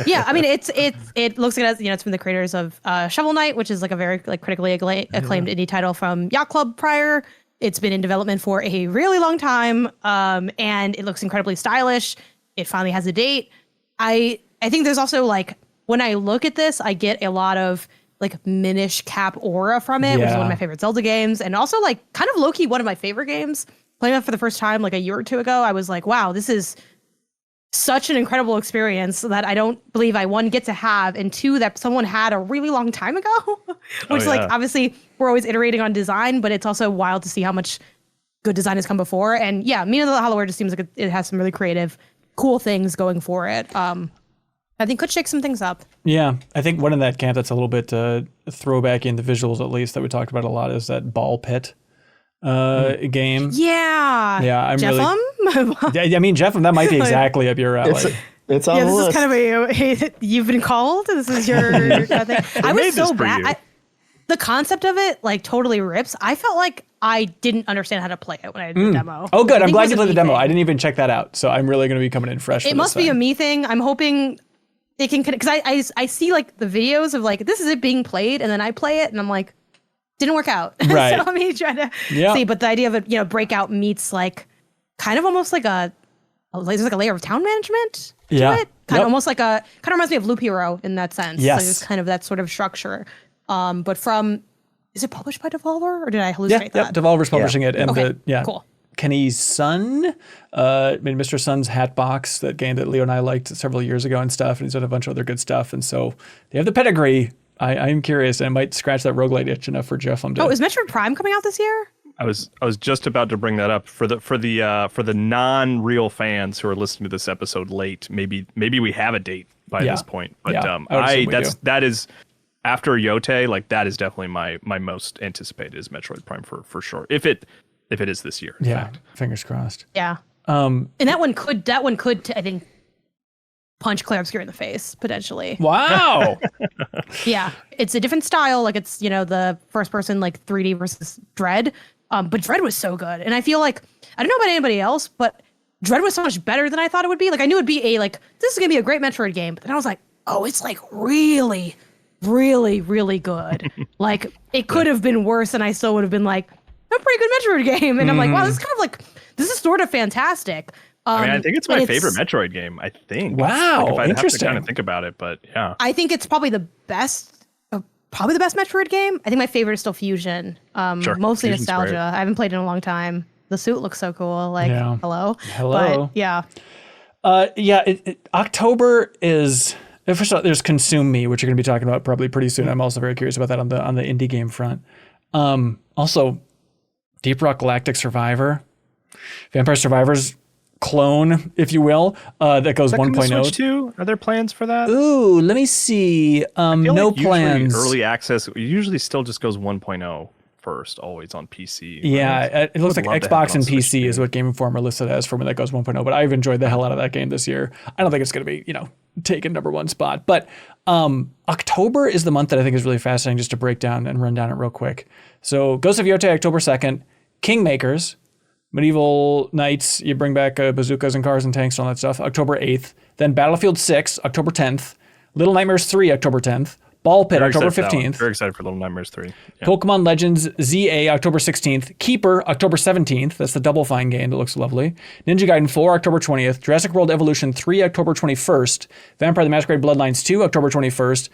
Yeah, I mean it looks like it has, you know, it's from the creators of Shovel Knight, which is like a very like critically acclaimed indie title from Yacht Club prior. It's been in development for a really long time, and it looks incredibly stylish. It finally has a date. I think there's also like, when I look at this, I get a lot of like Minish Cap aura from it, which is one of my favorite Zelda games, and also like kind of low-key one of my favorite games. Playing it for the first time like a year or two ago, I was like, wow, this is such an incredible experience that I don't believe I, one, get to have, and two, that someone had a really long time ago. Which like, obviously we're always iterating on design, but it's also wild to see how much good design has come before. And yeah, Mina the Hollower just seems like it has some really creative, cool things going for it. I think could shake some things up. Yeah, I think one in that camp that's a little bit throwback in the visuals, at least, that we talked about a lot, is that Ball Pit game. Yeah. I'm Jeffem? really... I mean, Jeffem, that might be exactly up your alley. It's on the this list. is kind of you've been called. This is your kind of thing. I was so bad. The concept of it like totally rips. I felt like I didn't understand how to play it when I did the demo. Oh, good. I'm glad you played the demo. I didn't even check that out. So I'm really going to be coming in fresh. It must be a me thing. I'm hoping it can, because I see like the videos of like, this is it being played, and then I play it and I'm like, didn't work out. Right. So let me try to see. But the idea of it, Breakout meets like kind of almost like there's like a layer of town management to it. Kind of almost like kind of reminds me of Loop Hero in that sense. Yes. So there's kind of that sort of structure. But is it published by Devolver, or did I hallucinate that? Yeah, Devolver's publishing it. And cool. Kenny Sun made Mr. Sun's Hatbox, that game that Leo and I liked several years ago and stuff, and he's done a bunch of other good stuff. And so they have the pedigree. I'm curious, and it might scratch that roguelite itch enough for Jeff. Is Metroid Prime coming out this year? I was just about to bring that up for the non-real fans who are listening to this episode late. Maybe we have a date by this point, but that is after Yōtei. Like that is definitely my most anticipated is Metroid Prime for sure. If it is this year, in fact. Fingers crossed. Yeah. And that one could I think punch Clair Obscur in the face potentially. Wow. Yeah, it's a different style. Like it's the first person like 3D versus Dread. But Dread was so good, and I feel like I don't know about anybody else, but Dread was so much better than I thought it would be. Like I knew it'd be this is gonna be a great Metroid game, but then I was like, oh, it's like really, really, really good. Like it could have been worse, and I still would have been like a pretty good Metroid game. And I'm like, wow, this is sort of fantastic. I think it's my favorite Metroid game. I think. Wow, if I interesting. have to kind of think about it, but yeah. I think it's probably the best Metroid game. I think my favorite is still Fusion. Sure. Mostly Fusion's nostalgia. great. I haven't played in a long time. The suit looks so cool. Like, hello. Hello. But, yeah. October is. First of all, there's Consume Me, which you're going to be talking about probably pretty soon. I'm also very curious about that on the indie game front. Also, Deep Rock Galactic Survivor, Vampire Survivors clone, if you will, that goes 1.0 too. Are there plans for that? Ooh, let me see. No plans. Early access usually still just goes 1.0 first, always on PC. Yeah, it looks like Xbox and PC is what Game Informer listed as for when that goes 1.0. But I've enjoyed the hell out of that game this year. I don't think it's going to be taking number one spot. But October is the month that I think is really fascinating, just to break down and run down it real quick. So Ghost of Yōtei, October 2nd. Kingmakers, Medieval Knights, you bring back bazookas and cars and tanks and all that stuff, October 8th. Then Battlefield 6, October 10th. Little Nightmares 3, October 10th. Ball Pit, October 15th. Very excited for Little Nightmares 3. Yeah. Pokemon Legends ZA, October 16th. Keeper, October 17th. That's the Double Fine game that looks lovely. Ninja Gaiden 4, October 20th. Jurassic World Evolution 3, October 21st. Vampire the Masquerade Bloodlines 2, October 21st.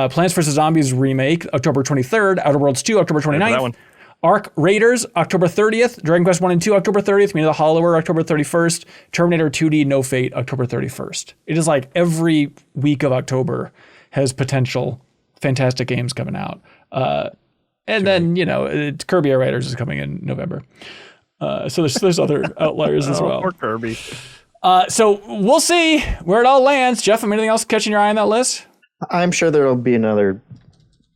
Plants vs. Zombies Remake, October 23rd. Outer Worlds 2, October 29th. That one. Ark Raiders, October 30th. Dragon Quest 1 and 2, October 30th. Meet the Hollower, October 31st. Terminator 2D No Fate, October 31st. It is like every week of October has potential fantastic games coming out. And then, Kirby Air Raiders is coming in November. So there's other outliers as well. Poor Kirby. So we'll see where it all lands. Jeff, anything else catching your eye on that list? I'm sure there'll be another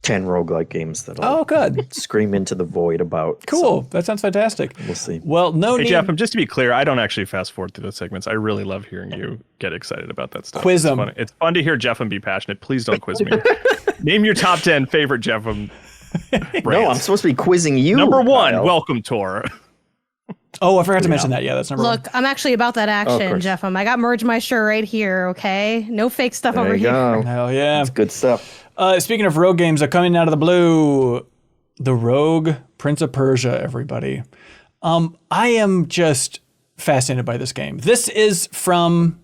10 roguelike games that'll good. scream into the void about. Cool. That sounds fantastic. We'll see. Well, Hey, Jeff, just to be clear, I don't actually fast forward through those segments. I really love hearing you get excited about that stuff. Quiz them. It's fun to hear Jeff and be passionate. Please don't quiz me. Name your top 10 favorite Jeff brands. No, I'm supposed to be quizzing you. Number 1, Kyle. Welcome Tour. Oh, I forgot to mention that. Yeah, that's number 1. Look, I'm actually about that action, Jeff. I got Merge Meister right here, okay? No fake stuff There over you here. go. Hell yeah. That's good stuff. Speaking of rogue games that are coming out of the blue, the Rogue Prince of Persia, everybody. I am just fascinated by this game. This is from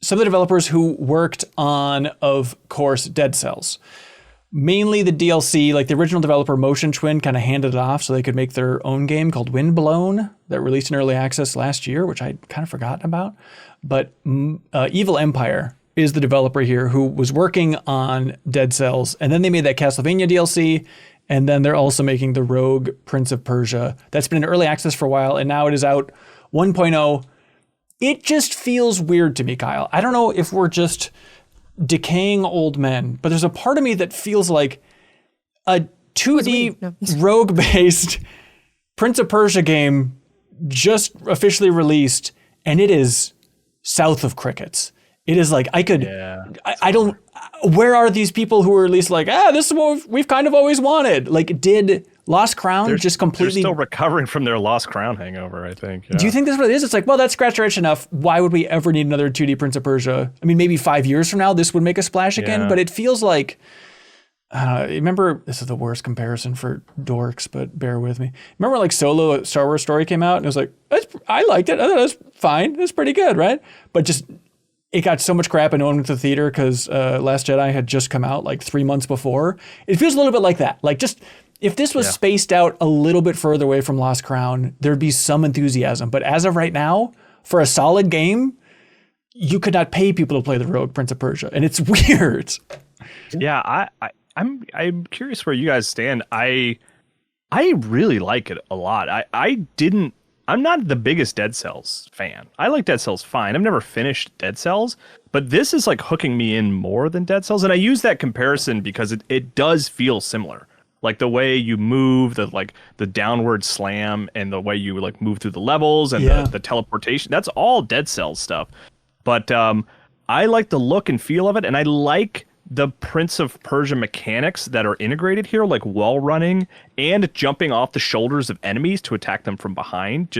some of the developers who worked on, of course, Dead Cells. Mainly the DLC, like the original developer Motion Twin kind of handed it off so they could make their own game called Windblown that released in early access last year, which I'd kind of forgotten about. But Evil Empire is the developer here who was working on Dead Cells, and then they made that Castlevania DLC, and then they're also making the Rogue Prince of Persia. That's been in early access for a while, and now it is out 1.0. It just feels weird to me, Kyle. I don't know if we're just decaying old men, but there's a part of me that feels like a 2D rogue-based Prince of Persia game just officially released, and it is south of crickets. It is like I don't. Where are these people who are at least like, this is what we've kind of always wanted? Like, did Lost Crown just completely? They're still recovering from their Lost Crown hangover, I think. Yeah. Do you think that's what it is? It's like, well, that's scratch itch enough. Why would we ever need another 2D Prince of Persia? I mean, maybe 5 years from now, this would make a splash again. But it feels like. Remember, this is the worst comparison for dorks, but bear with me. Remember, like Solo, a Star Wars story came out, and it was like, I liked it. I thought it was fine. It was pretty good, right? But just. It got so much crap and no one went to the theater because Last Jedi had just come out like 3 months before. It feels a little bit like that. Like just if this was spaced out a little bit further away from Lost Crown, there'd be some enthusiasm. But as of right now, for a solid game, you could not pay people to play the Rogue Prince of Persia. And it's weird. Yeah, I'm curious where you guys stand. I really like it a lot. I'm not the biggest Dead Cells fan. I like Dead Cells fine. I've never finished Dead Cells, but this is like hooking me in more than Dead Cells. And I use that comparison because it does feel similar. Like the way you move, the downward slam, and the way you like move through the levels and the teleportation. That's all Dead Cells stuff. But I like the look and feel of it, and I like the Prince of Persia mechanics that are integrated here, like wall running and jumping off the shoulders of enemies to attack them from behind,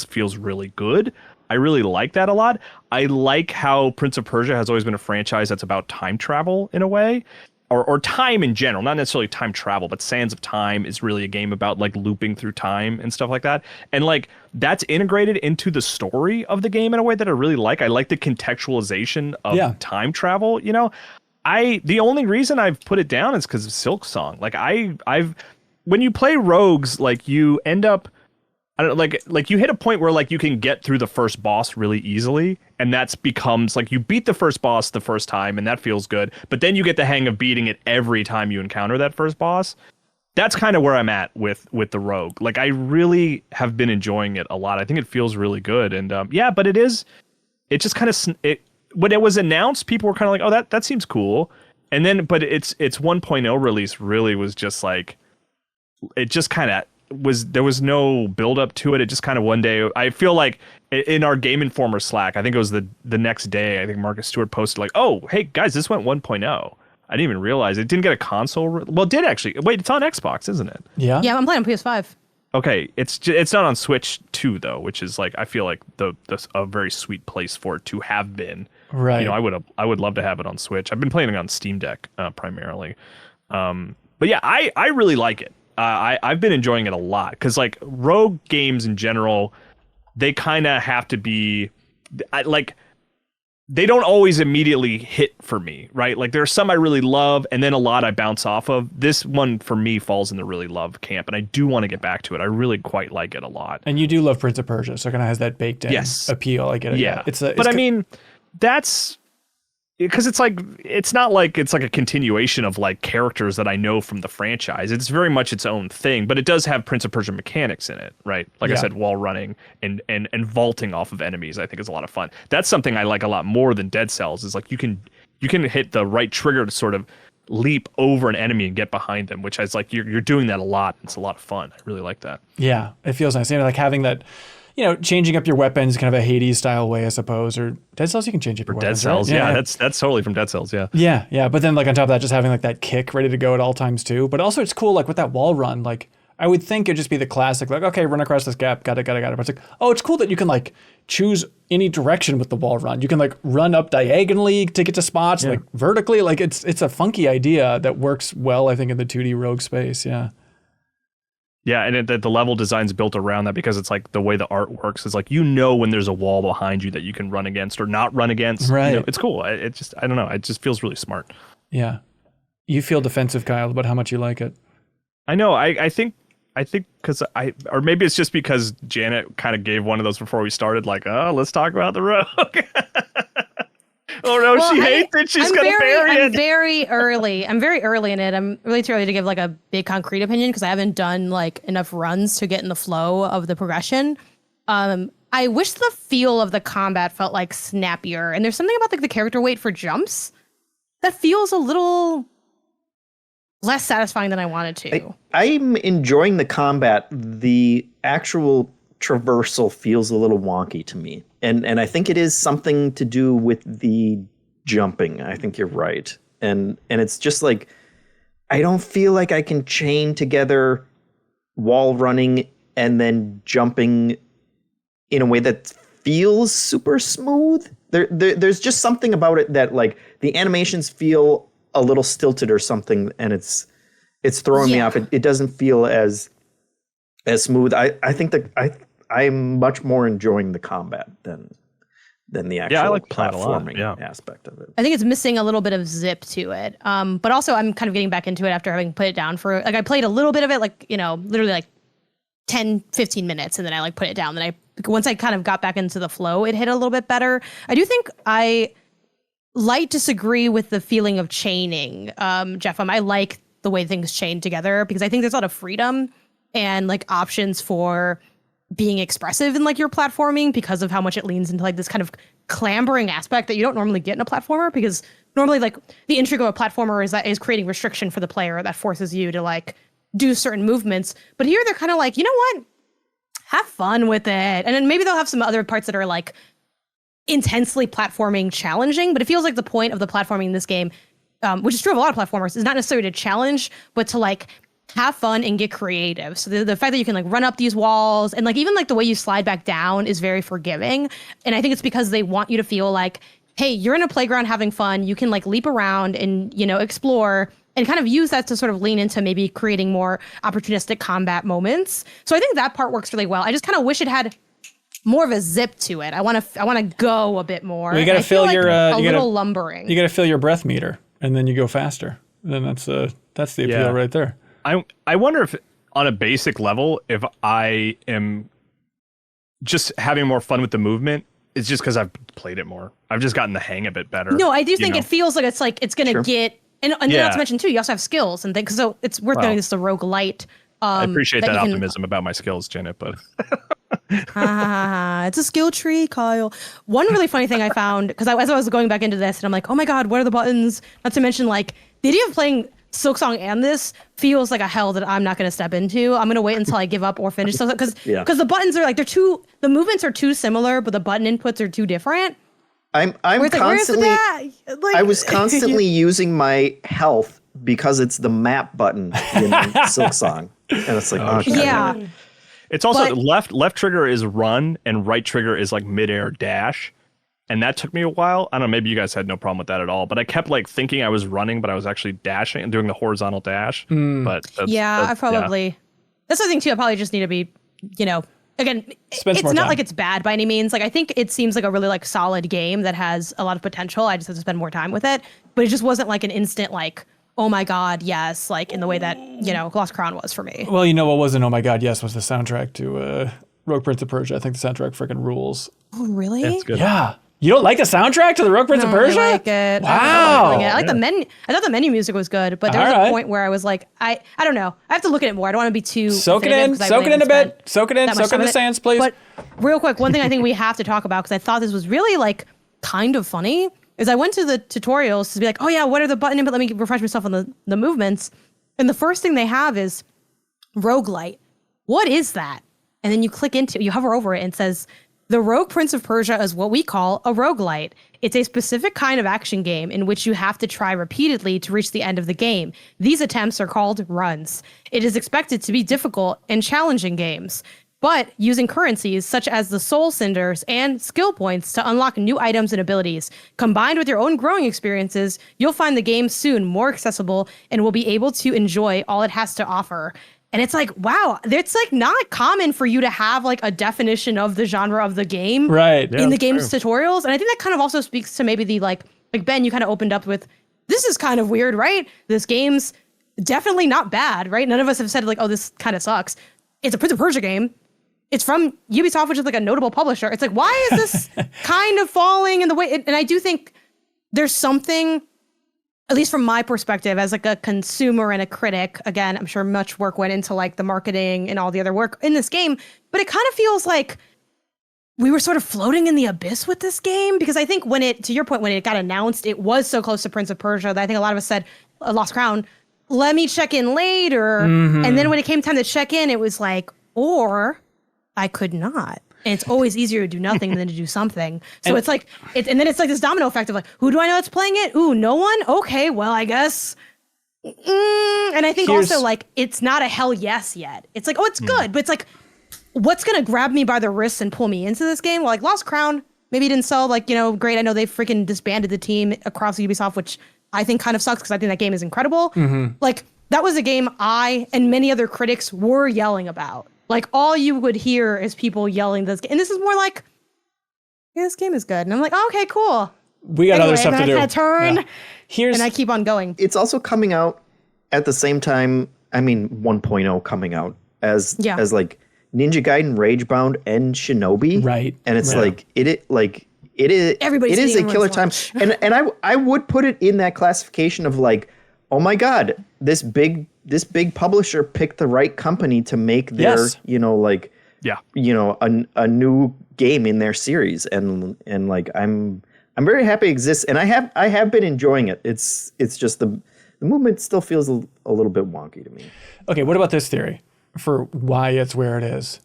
feels really good. I really like that a lot. I like how Prince of Persia has always been a franchise that's about time travel in a way, or time in general, not necessarily time travel, but Sands of Time is really a game about like looping through time and stuff like that. And like that's integrated into the story of the game in a way that I really like. I like the contextualization of time travel, you know. The only reason I've put it down is because of Silksong. Like when you play rogues, like you end up, I don't know, like you hit a point where like you can get through the first boss really easily, and that's becomes like you beat the first boss the first time, and that feels good. But then you get the hang of beating it every time you encounter that first boss. That's kind of where I'm at with the rogue. Like I really have been enjoying it a lot. I think it feels really good, and but it just kind of when it was announced, people were kind of like, oh, that seems cool. And then, but its 1.0 release really was just like, it just kind of there was no build up to it. It just kind of one day, I feel like in our Game Informer Slack, I think it was the next day, I think Marcus Stewart posted like, oh, hey guys, this went 1.0. I didn't even realize it didn't get a console. Well, it did actually. Wait, it's on Xbox, isn't it? Yeah, I'm playing on PS5. Okay, it's not on Switch 2 though, which is like I feel like a very sweet place for it to have been. Right. You know, I would love to have it on Switch. I've been playing it on Steam Deck primarily. But yeah, I really like it. I've been enjoying it a lot because like rogue games in general, they kind of have to be they don't always immediately hit for me, right? Like there are some I really love and then a lot I bounce off of. This one for me falls in the really love camp, and I do want to get back to it. I really quite like it a lot. And you do love Prince of Persia, so it kind of has that baked in appeal. I get it. Yeah. But I mean, that's because it's not like it's like a continuation of like characters that I know from the franchise. It's very much its own thing, but it does have Prince of Persia mechanics in it, right? Like I said, wall running and vaulting off of enemies, I think is a lot of fun. That's something I like a lot more than Dead Cells, is like you can hit the right trigger to sort of leap over an enemy and get behind them, which is like you're doing that a lot. It's a lot of fun. I really like that. Yeah, it feels nice. You know, like having that, you know, changing up your weapons kind of a Hades style way, I suppose. Or Dead Cells, you can change up your weapons. Dead Cells, right? yeah, that's totally from Dead Cells, yeah. Yeah. But then like on top of that, just having like that kick ready to go at all times too. But also it's cool, like with that wall run, like I would think it'd just be the classic, like, okay, run across this gap, got it. But it's like, oh, it's cool that you can like choose any direction with the wall run. You can like run up diagonally to get to spots, like vertically. Like it's a funky idea that works well, I think, in the 2D rogue space. Yeah. Yeah, and the level design's built around that because it's like the way the art works is like, you know, when there's a wall behind you that you can run against or not run against. Right. You know, it's cool. I don't know. It just feels really smart. Yeah. You feel defensive, Kyle, about how much you like it. I know. I think because or maybe it's just because Janet kind of gave one of those before we started, like, oh, let's talk about the rogue. Oh no, well, she hates it. She's gonna bury it. I'm very early in it. I'm really too early to give like a big concrete opinion because I haven't done like enough runs to get in the flow of the progression. I wish the feel of the combat felt like snappier, and there's something about like the character weight for jumps that feels a little less satisfying than I wanted to. I'm enjoying the combat. The actual traversal feels a little wonky to me. And I think it is something to do with the jumping. I think you're right. And it's just like, I don't feel like I can chain together wall running and then jumping in a way that feels super smooth. There's just something about it that like the animations feel a little stilted or something, and it's throwing me off. It doesn't feel as smooth. I think that I'm much more enjoying the combat than the actual I like platforming aspect of it. I think it's missing a little bit of zip to it. But also I'm kind of getting back into it after having put it down for, like, I played a little bit of it, like, you know, literally like 10, 15 minutes. And then I like put it down. Then once I kind of got back into the flow, it hit a little bit better. I do think I light disagree with the feeling of chaining. Jeff, I like the way things chain together because I think there's a lot of freedom and like options for being expressive in like your platforming because of how much it leans into like this kind of clambering aspect that you don't normally get in a platformer, because normally like the intrigue of a platformer is creating restriction for the player that forces you to like do certain movements. But here they're kind of like, you know what? Have fun with it. And then maybe they'll have some other parts that are like intensely platforming challenging, but it feels like the point of the platforming in this game, which is true of a lot of platformers, is not necessarily to challenge, but to like have fun and get creative. So the fact that you can like run up these walls and like even like the way you slide back down is very forgiving. And I think it's because they want you to feel like, hey, you're in a playground having fun. You can like leap around and, you know, explore and kind of use that to sort of lean into maybe creating more opportunistic combat moments. So I think that part works really well. I just kind of wish it had more of a zip to it. I want to go a bit more. Well, you got to fill your little lumbering. You got to fill your breath meter, and then you go faster. And then that's the appeal right there. I wonder if on a basic level, if I am just having more fun with the movement, it's just because I've played it more. I've just gotten the hang of it better. No, I do think it feels like it's going to get, and not to mention too, you also have skills and things. So it's worth doing this, the roguelite. I appreciate that optimism about my skills, Janet, but it's a skill tree, Kyle. One really funny thing I found, because as I was going back into this and I'm like, oh my God, what are the buttons? Not to mention like the idea of playing Silksong and this feels like a hell that I'm not going to step into. I'm going to wait until I give up or finish because the buttons are like, the movements are too similar, but the button inputs are too different. I'm constantly, I was constantly using my health because it's the map button in Silksong. And it's like, okay. It's also left trigger is run and right trigger is like midair dash. And that took me a while. I don't know, maybe you guys had no problem with that at all. But I kept like thinking I was running, but I was actually dashing and doing the horizontal dash. But that's the thing too. I probably just need to be, you know, again, it's not like it's bad by any means. Like I think it seems like a really like solid game that has a lot of potential. I just have to spend more time with it. But it just wasn't like an instant like, oh my God, yes, like in the way that, you know, Lost Crown was for me. Well, you know what wasn't oh my God, yes, was the soundtrack to Rogue Prince of Persia. I think the soundtrack freaking rules. Oh, really? It's good. Yeah. You don't like the soundtrack to the Rogue Prince of Persia? I like it. Wow. I like the menu. I thought the menu music was good, but there was a point where I was like, I don't know. I have to look at it more. I don't want to be too soak it in a bit. Soak it in the sands, please. But real quick, one thing I think we have to talk about, because I thought this was really like kind of funny, is I went to the tutorials to be like, oh yeah, what are the button input? Let me refresh myself on the movements. And the first thing they have is roguelite. What is that? And then you hover over it and it says, the Rogue Prince of Persia is what we call a roguelite. It's a specific kind of action game in which you have to try repeatedly to reach the end of the game. These attempts are called runs. It is expected to be difficult and challenging games, but using currencies such as the soul cinders and skill points to unlock new items and abilities, combined with your own growing experiences, you'll find the game soon more accessible and will be able to enjoy all it has to offer. And it's like, wow, it's like not common for you to have like a definition of the genre of the game in the game's tutorials. And I think that kind of also speaks to maybe the like Ben, you kind of opened up with, this is kind of weird, right? This game's definitely not bad, right? None of us have said like, oh, this kind of sucks. It's a Prince of Persia game. It's from Ubisoft, which is like a notable publisher. It's like, why is this kind of falling in the way? And I do think there's something, at least from my perspective as like a consumer and a critic, again, I'm sure much work went into like the marketing and all the other work in this game, but it kind of feels like we were sort of floating in the abyss with this game, because I think to your point, when it got announced, it was so close to Prince of Persia that I think a lot of us said, Lost Crown, let me check in later. Mm-hmm. And then when it came time to check in, it was like, or I could not. And it's always easier to do nothing than to do something. So it's like, and then it's like this domino effect of like, who do I know that's playing it? Ooh, no one? Okay, well, I guess. And I think also like, it's not a hell yes yet. It's like, oh, it's good. But it's like, what's going to grab me by the wrists and pull me into this game? Well, like Lost Crown, maybe didn't sell like, great. I know they freaking disbanded the team across Ubisoft, which I think kind of sucks because I think that game is incredible. Like, that was a game I and many other critics were yelling about. Like, all you would hear is people yelling this game. And this is more like, yeah, this game is good. And I'm like, oh, okay, cool. We got other stuff to do. Turn. Yeah. And I keep on going. It's also coming out at the same time, 1.0 coming out as like Ninja Gaiden, Ragebound, and Shinobi. Right. And it's like, it is a killer time. And I would put it in that classification of like, oh my God, this big publisher picked the right company to make their, a new game in their series. And like, I'm very happy it exists. And I have been enjoying it. It's just the movement still feels a little bit wonky to me. Okay. What about this theory for why it's where it is?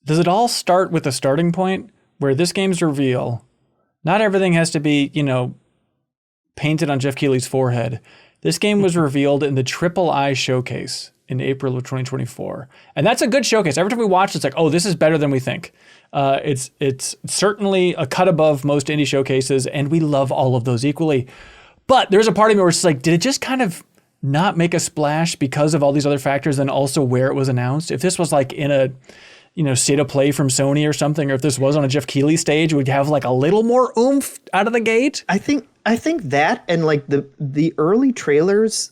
Does it all start with a starting point where this game's reveal, not everything has to be, painted on Jeff Keighley's forehead. This game was revealed in the Triple I showcase in April of 2024. And that's a good showcase. Every time we watch, it's like, oh, this is better than we think. It's certainly a cut above most indie showcases, and we love all of those equally. But there's a part of me where it's like, did it just kind of not make a splash because of all these other factors and also where it was announced? If this was like in a state of play from Sony or something, or if this was on a Jeff Keighley stage, we'd have like a little more oomph out of the gate. I think that, and like the early trailers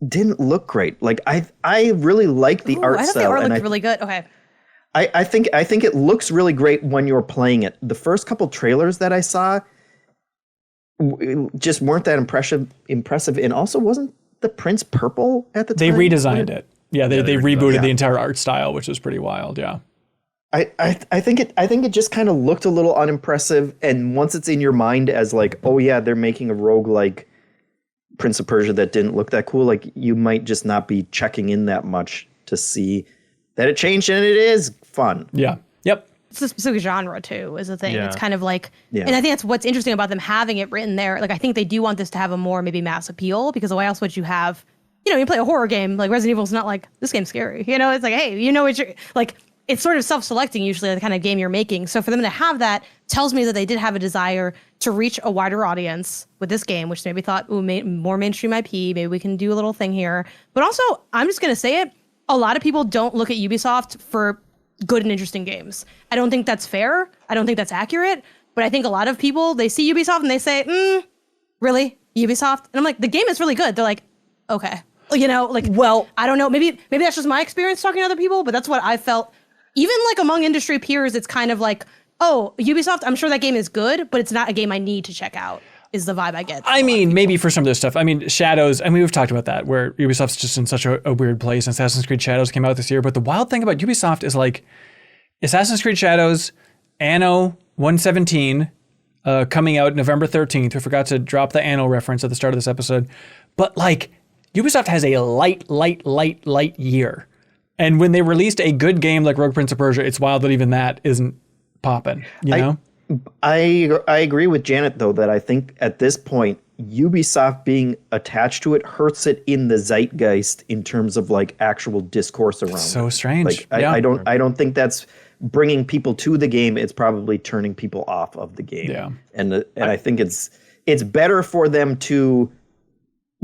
didn't look great. Like I really like the art style. The art looked really good. Okay. I think it looks really great when you're playing it. The first couple trailers that I saw just weren't that impressive, and also wasn't the Prince purple at the time. They redesigned it. Yeah, they rebooted the entire art style, which was pretty wild. Yeah. I think it just kind of looked a little unimpressive, and once it's in your mind as like, oh yeah, they're making a roguelike Prince of Persia that didn't look that cool, like you might just not be checking in that much to see that it changed, and it is fun. Yeah. Yep. It's a specific genre too, is the thing. Yeah. It's kind of like, and I think that's what's interesting about them having it written there. Like, I think they do want this to have a more maybe mass appeal, because why else would you have, you play a horror game, like Resident Evil's not like, this game's scary. It's like, hey, what you're like, it's sort of self-selecting usually the kind of game you're making. So for them to have that tells me that they did have a desire to reach a wider audience with this game, which maybe thought, ooh, more mainstream IP, maybe we can do a little thing here. But also, I'm just going to say it, a lot of people don't look at Ubisoft for good and interesting games. I don't think that's fair. I don't think that's accurate. But I think a lot of people, they see Ubisoft and they say, really? Ubisoft? And I'm like, the game is really good. They're like, okay. Well, I don't know. Maybe that's just my experience talking to other people, but that's what I felt. Even like among industry peers, it's kind of like, oh, Ubisoft, I'm sure that game is good, but it's not a game I need to check out, is the vibe I get. Maybe for some of this stuff. Shadows, we've talked about that, where Ubisoft's just in such a weird place. Assassin's Creed Shadows came out this year, but the wild thing about Ubisoft is like Assassin's Creed Shadows, Anno 117, coming out November 13th. We forgot to drop the Anno reference at the start of this episode. But like, Ubisoft has a light year. And when they released a good game like Rogue Prince of Persia, it's wild that even that isn't popping, I agree with Janet, though, that I think at this point, Ubisoft being attached to it hurts it in the zeitgeist in terms of like actual discourse around it. So strange. Like, I don't think that's bringing people to the game. It's probably turning people off of the game. Yeah. And I think it's better for them to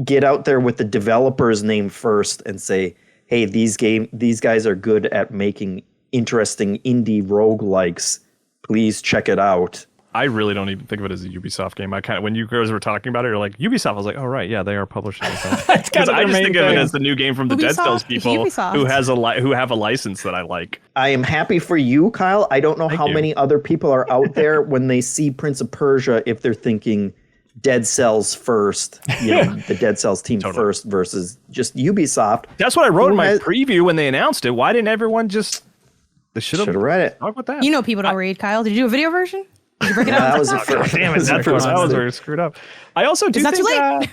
get out there with the developer's name first and say, hey, these guys are good at making interesting indie roguelikes. Please check it out. I really don't even think of it as a Ubisoft game. I kind of, when you guys were talking about it, you're like, Ubisoft. I was like, oh right, yeah, they are publishing this. Because I just think of it as the new game from the Dead Cells people who have a license that I like. I am happy for you, Kyle. I don't know how many other people are out there when they see Prince of Persia, if they're thinking Dead Cells first, the Dead Cells team first versus just Ubisoft. That's what I wrote in my preview when they announced it. Why didn't everyone just? They should have read it. Talk about that. People don't read, Kyle. Did you do a video version? Did you break it out? That was the first. Damn it! That was very screwed up. I also do think.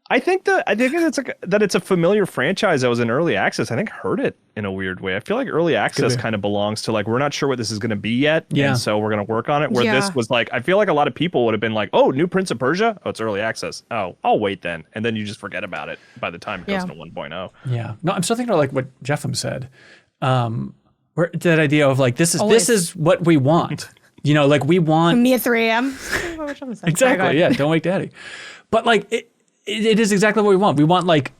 I think that it's a familiar franchise that was in early access. I think hurt it in a weird way. I feel like early access kind of belongs to like, we're not sure what this is going to be yet, and so we're going to work on it. Where this was like, I feel like a lot of people would have been like, oh, new Prince of Persia, oh, it's early access. Oh, I'll wait then, and then you just forget about it by the time it goes into 1.0. Yeah, no, I'm still thinking about like what Jeffem said, where that idea of like this is what we want. You know, like we want me at 3 a.m. Exactly. Yeah, don't wake daddy. But like it is exactly what we want. We want like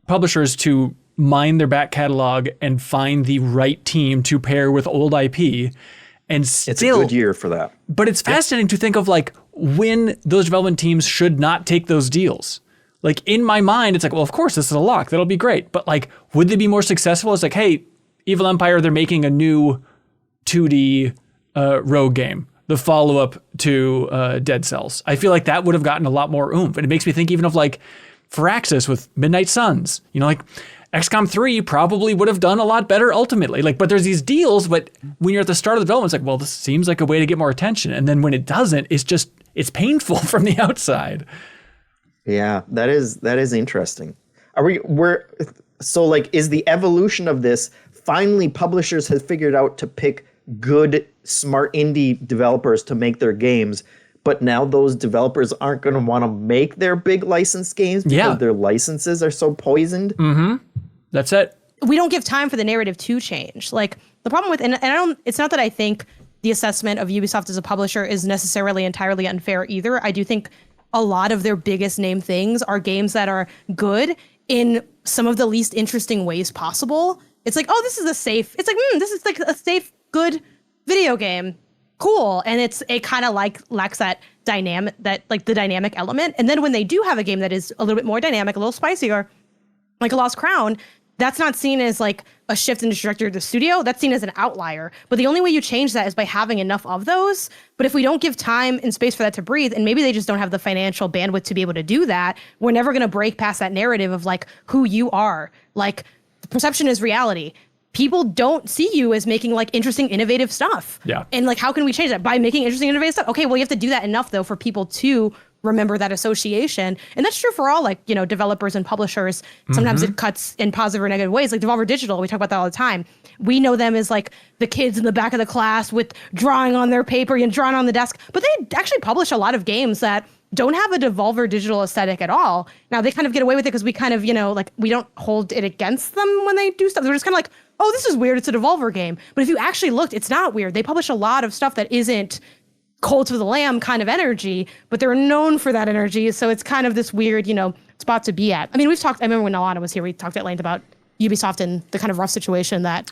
publishers to mine their back catalog and find the right team to pair with old IP. And still, it's a good year for that. But it's fascinating to think of like when those development teams should not take those deals. Like in my mind, it's like, well, of course, this is a lock. That'll be great. But like, would they be more successful? It's like, hey, Evil Empire, they're making a new 2D rogue game. The follow-up to Dead Cells. I feel like that would have gotten a lot more oomph. And it makes me think even of like Firaxis with Midnight Suns. You know, like XCOM 3 probably would have done a lot better ultimately. Like, but there's these deals, but when you're at the start of the development, it's like, well, this seems like a way to get more attention. And then when it doesn't, it's painful from the outside. Yeah, that is interesting. So like, is the evolution of this finally publishers have figured out to pick good, smart indie developers to make their games, but now those developers aren't going to want to make their big licensed games because their licenses are so poisoned? Mm-hmm. That's it. We don't give time for the narrative to change. Like the problem with, and I don't, it's not that I think the assessment of Ubisoft as a publisher is necessarily entirely unfair either. I do think a lot of their biggest name things are games that are good in some of the least interesting ways possible. It's like, oh, this is a safe, it's like, this is like a safe, good video game. Cool. And it kind of like lacks that dynamic, that like the dynamic element. And then when they do have a game that is a little bit more dynamic, a little spicier, like a Lost Crown, that's not seen as like a shift in the trajectory of the studio. That's seen as an outlier. But the only way you change that is by having enough of those. But if we don't give time and space for that to breathe, and maybe they just don't have the financial bandwidth to be able to do that, we're never going to break past that narrative of like who you are. Like perception is reality. People don't see you as making like interesting, innovative stuff. Yeah. And like, how can we change that? By making interesting, innovative stuff. Okay, well, you have to do that enough though for people to remember that association. And that's true for all like, you know, developers and publishers. Sometimes it cuts in positive or negative ways. Like Devolver Digital, we talk about that all the time. We know them as like the kids in the back of the class with drawing on their paper and drawing on the desk, but they actually publish a lot of games that don't have a Devolver Digital aesthetic at all. Now they kind of get away with it because we kind of, you know, like we don't hold it against them when they do stuff. They're just kind of like, oh, this is weird. It's a Devolver game. But if you actually looked, it's not weird. They publish a lot of stuff that isn't Cult of the Lamb kind of energy, but they're known for that energy. So it's kind of this weird, you know, spot to be at. I mean, I remember when Alana was here, we talked at length about Ubisoft and the kind of rough situation that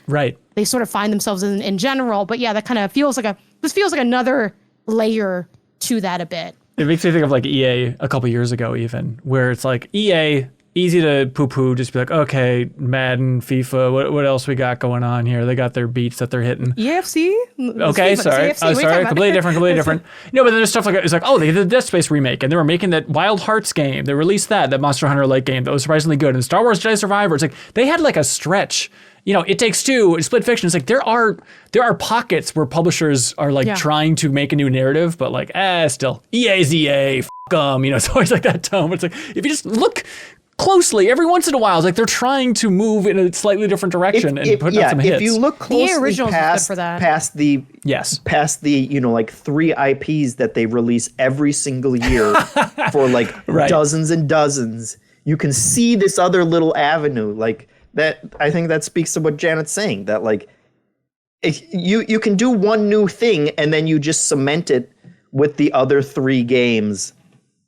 they sort of find themselves in general. But yeah, that kind of feels like this feels like another layer to that a bit. It makes me think of like EA a couple years ago even, where it's like EA, easy to poo-poo, just be like, okay, Madden, FIFA, what else we got going on here? They got their beats that they're hitting. EFC? Okay, sorry. Completely different. No, but then there's stuff like, it's like, oh, they did the Dead Space remake, and they were making that Wild Hearts game. They released that Monster Hunter-like game that was surprisingly good. And Star Wars Jedi Survivor, it's like, they had like a stretch. You know, It Takes Two, Split Fiction. It's like there are pockets where publishers are like trying to make a new narrative, but like, still, EA's EA, f them. You know, it's always like that tone. But it's like, if you just look closely, every once in a while, it's like they're trying to move in a slightly different direction and put out some hits. If you look closely past the you know, like 3 IPs that they release every single year for like dozens and dozens, you can see this other little avenue. Like that, I think that speaks to what Janet's saying, that like if you can do one new thing and then you just cement it with the other 3 games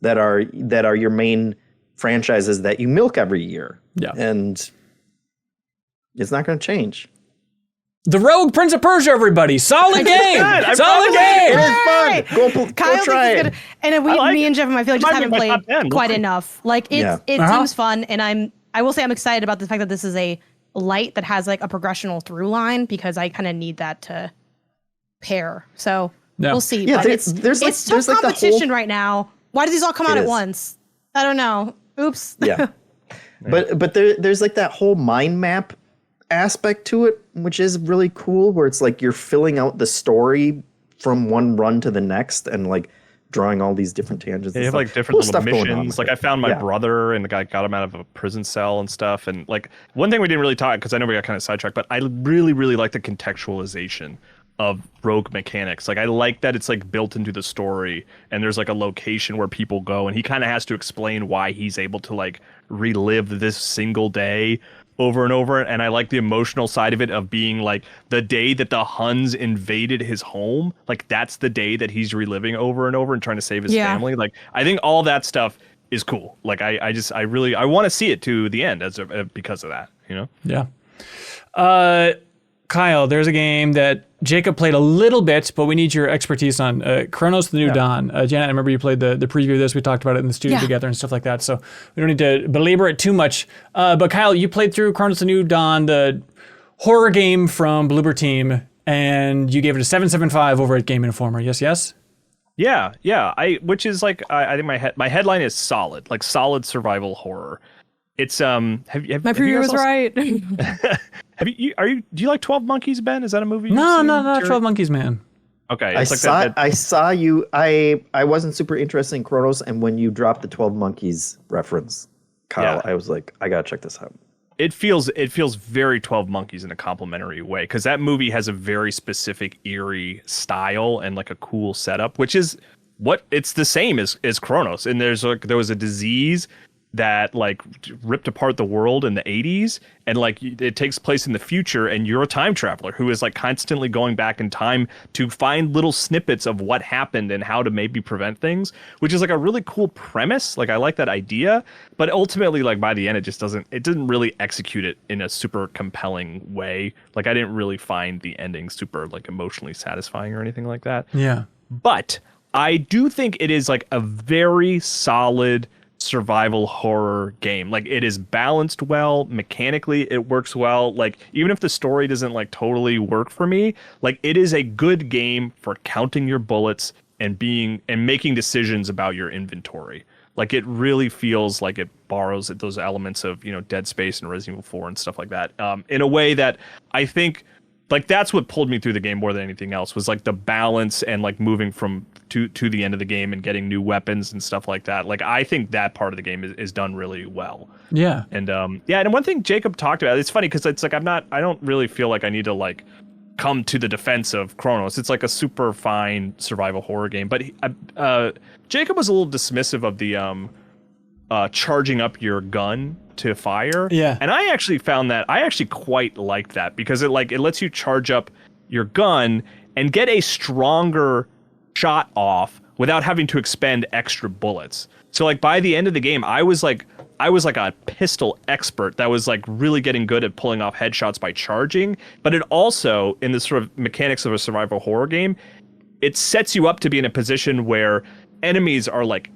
that are your main franchises that you milk every year. Yeah. And it's not going to change. The Rogue Prince of Persia, everybody. Solid game. Solid game. It was fun. Go try it. And me and Jeff, I feel like just haven't played quite enough. Like it seems fun. And I will say I'm excited about the fact that this is a light that has like a progressional through line, because I kind of need that to pair. So we'll see. Yeah, but it's tough competition right now. Why do these all come out at once? I don't know. Oops. Yeah. But there's like that whole mind map aspect to it, which is really cool, where it's like you're filling out the story from one run to the next, and like drawing all these different tangents. They have like different little missions. Like I found my brother and the guy got him out of a prison cell and stuff. And like one thing we didn't really talk, because I know we got kind of sidetracked, but I really, really like the contextualization of rogue mechanics. Like I like that it's like built into the story and there's like a location where people go and he kind of has to explain why he's able to like relive this single day over and over. And I like the emotional side of it, of being like the day that the Huns invaded his home, like that's the day that he's reliving over and over and trying to save his family. Like I think all that stuff is cool. Like I want to see it to the end because of that, you know? Yeah. Kyle, there's a game that Jacob played a little bit, but we need your expertise on Cronos: The New Dawn. Janet, I remember you played the preview of this. We talked about it in the studio together and stuff like that, so we don't need to belabor it too much. But Kyle, you played through Cronos: The New Dawn, the horror game from Bloober Team, and you gave it a 7.75 over at Game Informer. Yes? Yeah. Which is like, I think my headline is solid, like solid survival horror. It's my preview was right. Do you like 12 Monkeys, Ben? Is that a movie? No, not 12 Monkeys, man. Okay. I saw you. I wasn't super interested in Cronos, and when you dropped the 12 Monkeys reference, Kyle, I was like, I gotta check this out. It feels very 12 Monkeys in a complimentary way, because that movie has a very specific eerie style and like a cool setup, which is what it's the same as Cronos. And there was a disease that like ripped apart the world in the 80s, and like it takes place in the future, and you're a time traveler who is like constantly going back in time to find little snippets of what happened and how to maybe prevent things, which is like a really cool premise. Like I like that idea, but ultimately like by the end it didn't really execute it in a super compelling way. Like I didn't really find the ending super like emotionally satisfying or anything like that. Yeah. But I do think it is like a very solid survival horror game. Like it is balanced well, mechanically it works well. Like even if the story doesn't like totally work for me, like it is a good game for counting your bullets and making decisions about your inventory. Like it really feels like it borrows those elements of, you know, Dead Space and Resident Evil 4 and stuff like that, in a way that I think like that's what pulled me through the game more than anything else, was like the balance and like moving from to the end of the game and getting new weapons and stuff like that. Like I think that part of the game is done really well. Yeah. And and one thing Jacob talked about, it's funny because it's like I don't really feel like I need to like come to the defense of Cronos. It's like a super fine survival horror game, but Jacob was a little dismissive of the charging up your gun to fire. Yeah. And I actually found that I actually quite liked that, because it lets you charge up your gun and get a stronger shot off without having to expend extra bullets. So like by the end of the game, I was like a pistol expert that was like really getting good at pulling off headshots by charging. But it also, in the sort of mechanics of a survival horror game, it sets you up to be in a position where enemies are like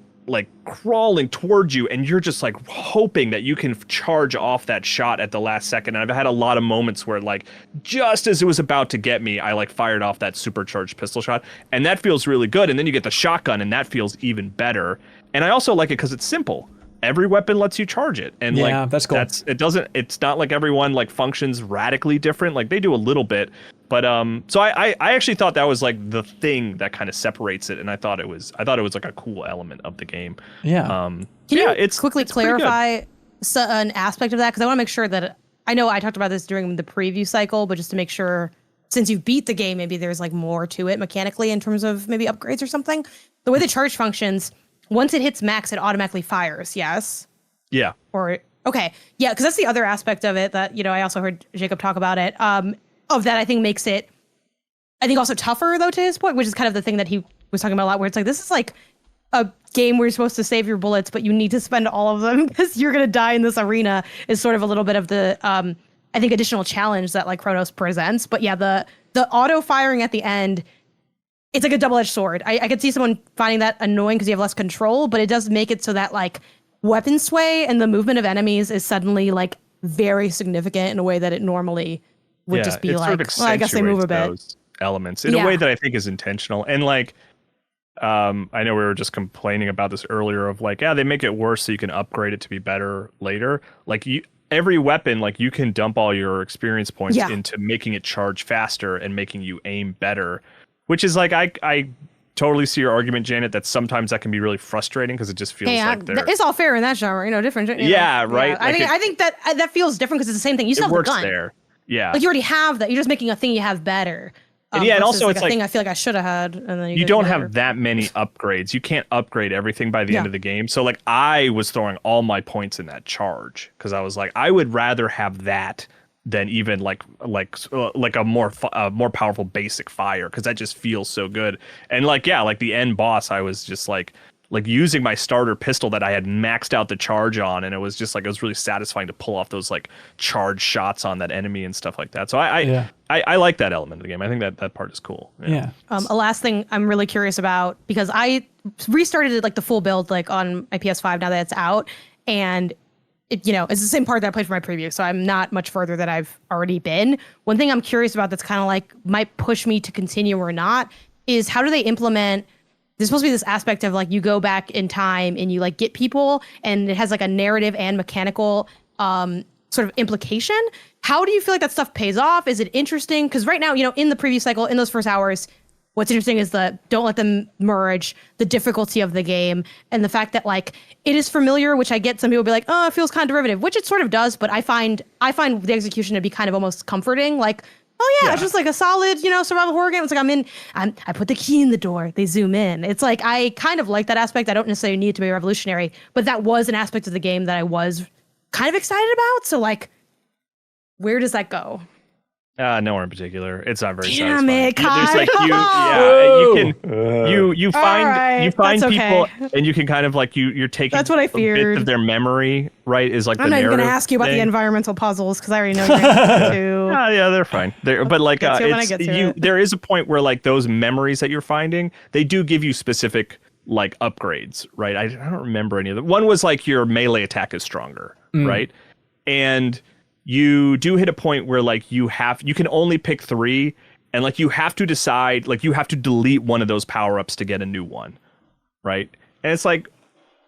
crawling towards you, and you're just like hoping that you can charge off that shot at the last second. And I've had a lot of moments where like just as it was about to get me, I like fired off that supercharged pistol shot, and that feels really good. And then you get the shotgun, and that feels even better. And I also like it because it's simple. Every weapon lets you charge it, and like that's cool. It's not like everyone like functions radically different. Like they do a little bit, but so I actually thought that was like the thing that kind of separates it, and I thought it was like a cool element of the game. Yeah. Can you quickly clarify an aspect of that, because I want to make sure that I know I talked about this during the preview cycle, but just to make sure, since you beat the game, maybe there's like more to it mechanically in terms of maybe upgrades or something. The way the charge functions, once it hits max, it automatically fires. Yes. Yeah. Or okay. Yeah, because that's the other aspect of it that, you know, I also heard Jacob talk about it. Of that, I think makes it, I think also tougher though, to his point, which is kind of the thing that he was talking about a lot, where it's like, this is like a game where you're supposed to save your bullets, but you need to spend all of them because you're going to die in this arena, is sort of a little bit of the, I think, additional challenge that like Cronos presents. But yeah, the auto firing at the end, it's like a double-edged sword. I could see someone finding that annoying because you have less control, but it does make it so that like weapon sway and the movement of enemies is suddenly like very significant in a way that it normally would just be like, well, I guess they move a bit. Those elements in a way that I think is intentional. And like, I know we were just complaining about this earlier of like, they make it worse so you can upgrade it to be better later. Like every weapon, like you can dump all your experience points into making it charge faster and making you aim better, which is like, I totally see your argument, Janet, that sometimes that can be really frustrating because it just feels like they're... It's all fair in that genre, different. Yeah, right. Yeah. I think that feels different because it's the same thing. You still have the gun. There. Yeah. Like you already have that. You're just making a thing you have better. And also it's a thing I feel like I should have had, and then you don't have that many upgrades. You can't upgrade everything by the end of the game. So like I was throwing all my points in that charge because I was like, I would rather have that than even like a more powerful basic fire because that just feels so good. And like the end boss, I was just like using my starter pistol that I had maxed out the charge on, and it was just like it was really satisfying to pull off those like charge shots on that enemy and stuff like that. So I like that element of the game. I think that part is cool. Yeah. A last thing I'm really curious about, because I restarted it like the full build like on my PS5 now that it's out, and it's the same part that I played for my preview, so I'm not much further than I've already been. One thing I'm curious about that's kind of like might push me to continue or not is how do they implement. There's supposed to be this aspect of like you go back in time and you like get people, and it has like a narrative and mechanical sort of implication. How do you feel like that stuff pays off? Is it interesting? Because right now, in the preview cycle, in those first hours, what's interesting is don't let them merge the difficulty of the game and the fact that like it is familiar, which I get some people be like, oh, it feels kind of derivative, which it sort of does, but I find the execution to be kind of almost comforting. Like, oh yeah, it's just like a solid, survival horror game. It's like I put the key in the door, they zoom in. It's like I kind of like that aspect. I don't necessarily need it to be revolutionary, but that was an aspect of the game that I was kind of excited about. So like, where does that go? Nowhere in particular. It's not very Damn satisfying. it, Kai. There's like you find people and you can kind of like you're taking that's what I feared. bits of their memory, right? Is like I'm not even going to ask you about the environmental puzzles because I already know you're going to. Yeah, they're fine. But like there is a point where like those memories that you're finding, they do give you specific like upgrades, right? I don't remember any of them. One was like your melee attack is stronger, right? And you do hit a point where like you can only pick 3, and like you have to decide, like you have to delete one of those power-ups to get a new one, right? And it's like,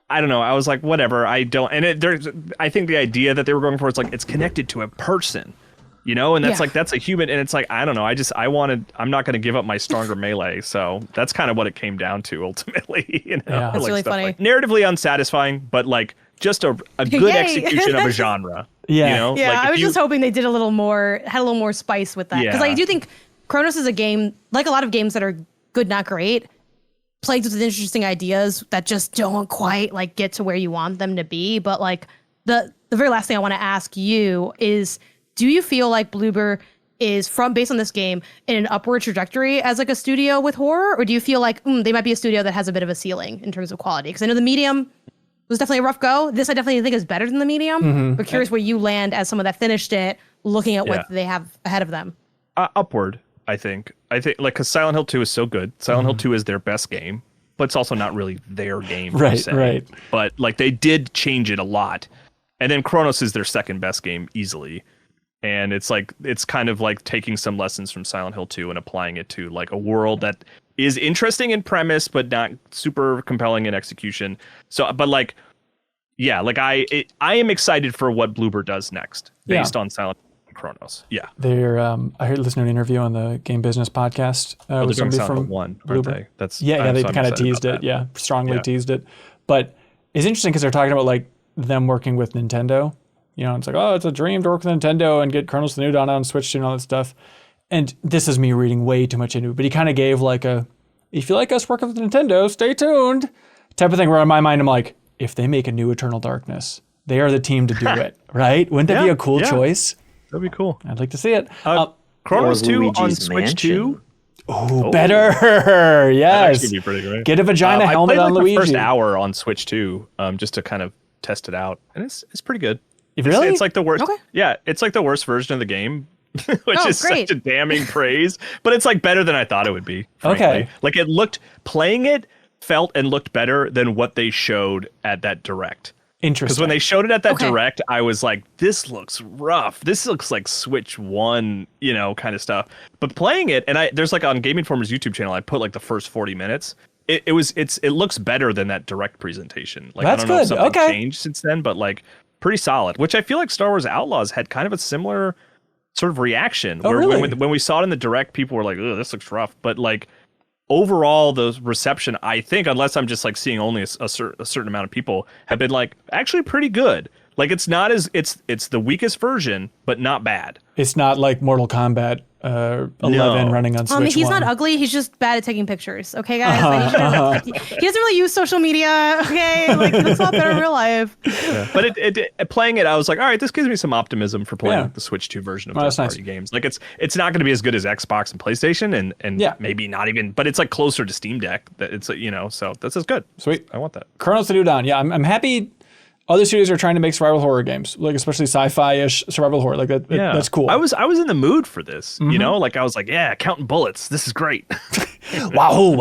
I don't know, I was like, whatever, I don't, and I think the idea that they were going for is like it's connected to a person, and that's like that's a human, and it's like I don't know, I'm not going to give up my stronger melee, so that's kind of what it came down to ultimately. That's like really funny. Like, narratively unsatisfying, but like just a good execution of a genre. Yeah, like I was just hoping they had a little more spice with that, because I do think Cronos is a game, like a lot of games that are good, not great, plagued with interesting ideas that just don't quite like get to where you want them to be. But like the very last thing I want to ask you is, do you feel like Bloober is based on this game in an upward trajectory as like a studio with horror, or do you feel like they might be a studio that has a bit of a ceiling in terms of quality? Because I know the Medium was definitely a rough go. This I definitely think is better than the Medium. But curious where you land as someone that finished it, looking at what they have ahead of them. Upward, I think like because Silent Hill 2 is so good. Silent Hill 2 is their best game, but it's also not really their game. Right. But like they did change it a lot, and then Cronos is their second best game easily. And it's like it's kind of like taking some lessons from Silent Hill 2 and applying it to like a world that is interesting in premise but not super compelling in execution. So, but like, yeah, like I am excited for what Bloober does next based on Silent Hill and Cronos. Yeah, they're I listened to an interview on the Game Business podcast with somebody from One, aren't they? That's they kind of teased it. Yeah, strongly teased it. But it's interesting because they're talking about like them working with Nintendo. It's like, oh, it's a dream to work with Nintendo and get Cronos the New Dawn on Switch 2 and all that stuff. And this is me reading way too much into it, but he kind of gave like if you like us working with Nintendo, stay tuned type of thing, where in my mind, I'm like, if they make a new Eternal Darkness, they are the team to do it, right? Wouldn't that be a cool choice? That'd be cool. I'd like to see it. Cronos 2 on Switch 2. Oh, better. Yes. That'd be pretty great. Get a vagina helmet on Luigi. I played the first hour on Switch 2 just to kind of test it out. And it's pretty good. Really? It's like the worst. Okay. Yeah, it's like the worst version of the game, which is great. such a damning praise. But it's like better than I thought it would be. Frankly. Okay. Like playing it felt and looked better than what they showed at that direct. Interesting. Because when they showed it at that direct, I was like, this looks rough. This looks like Switch 1, kind of stuff. But playing it, and there's like on Game Informer's YouTube channel, I put like the first 40 minutes. It looks better than that direct presentation. Like That's I don't know if good. something changed since then, but like pretty solid, which I feel like Star Wars Outlaws had kind of a similar sort of reaction. Oh, where really? when we saw it in the direct, people were like, "Oh, this looks rough," but like overall, the reception, I think, unless I'm just like seeing only a certain amount of people, have been like actually pretty good. Like it's not as it's the weakest version, but not bad. It's not like Mortal Kombat 11 running on Switch. He's not ugly. He's just bad at taking pictures. Okay, guys. He doesn't really use social media. Okay, like that's not better in real life. Yeah. But playing it, I was like, all right, this gives me some optimism for playing the Switch 2 version of third party games. Like it's not going to be as good as Xbox and PlayStation, and maybe not even, but it's like closer to Steam Deck. That it's so this is good. Sweet. I want that. Chronos the New Dawn. Yeah, I'm happy. Other studios are trying to make survival horror games, like especially sci-fi-ish survival horror. Like that, that's cool. I was in the mood for this, like I was like, yeah, counting bullets. This is great. Wahoo.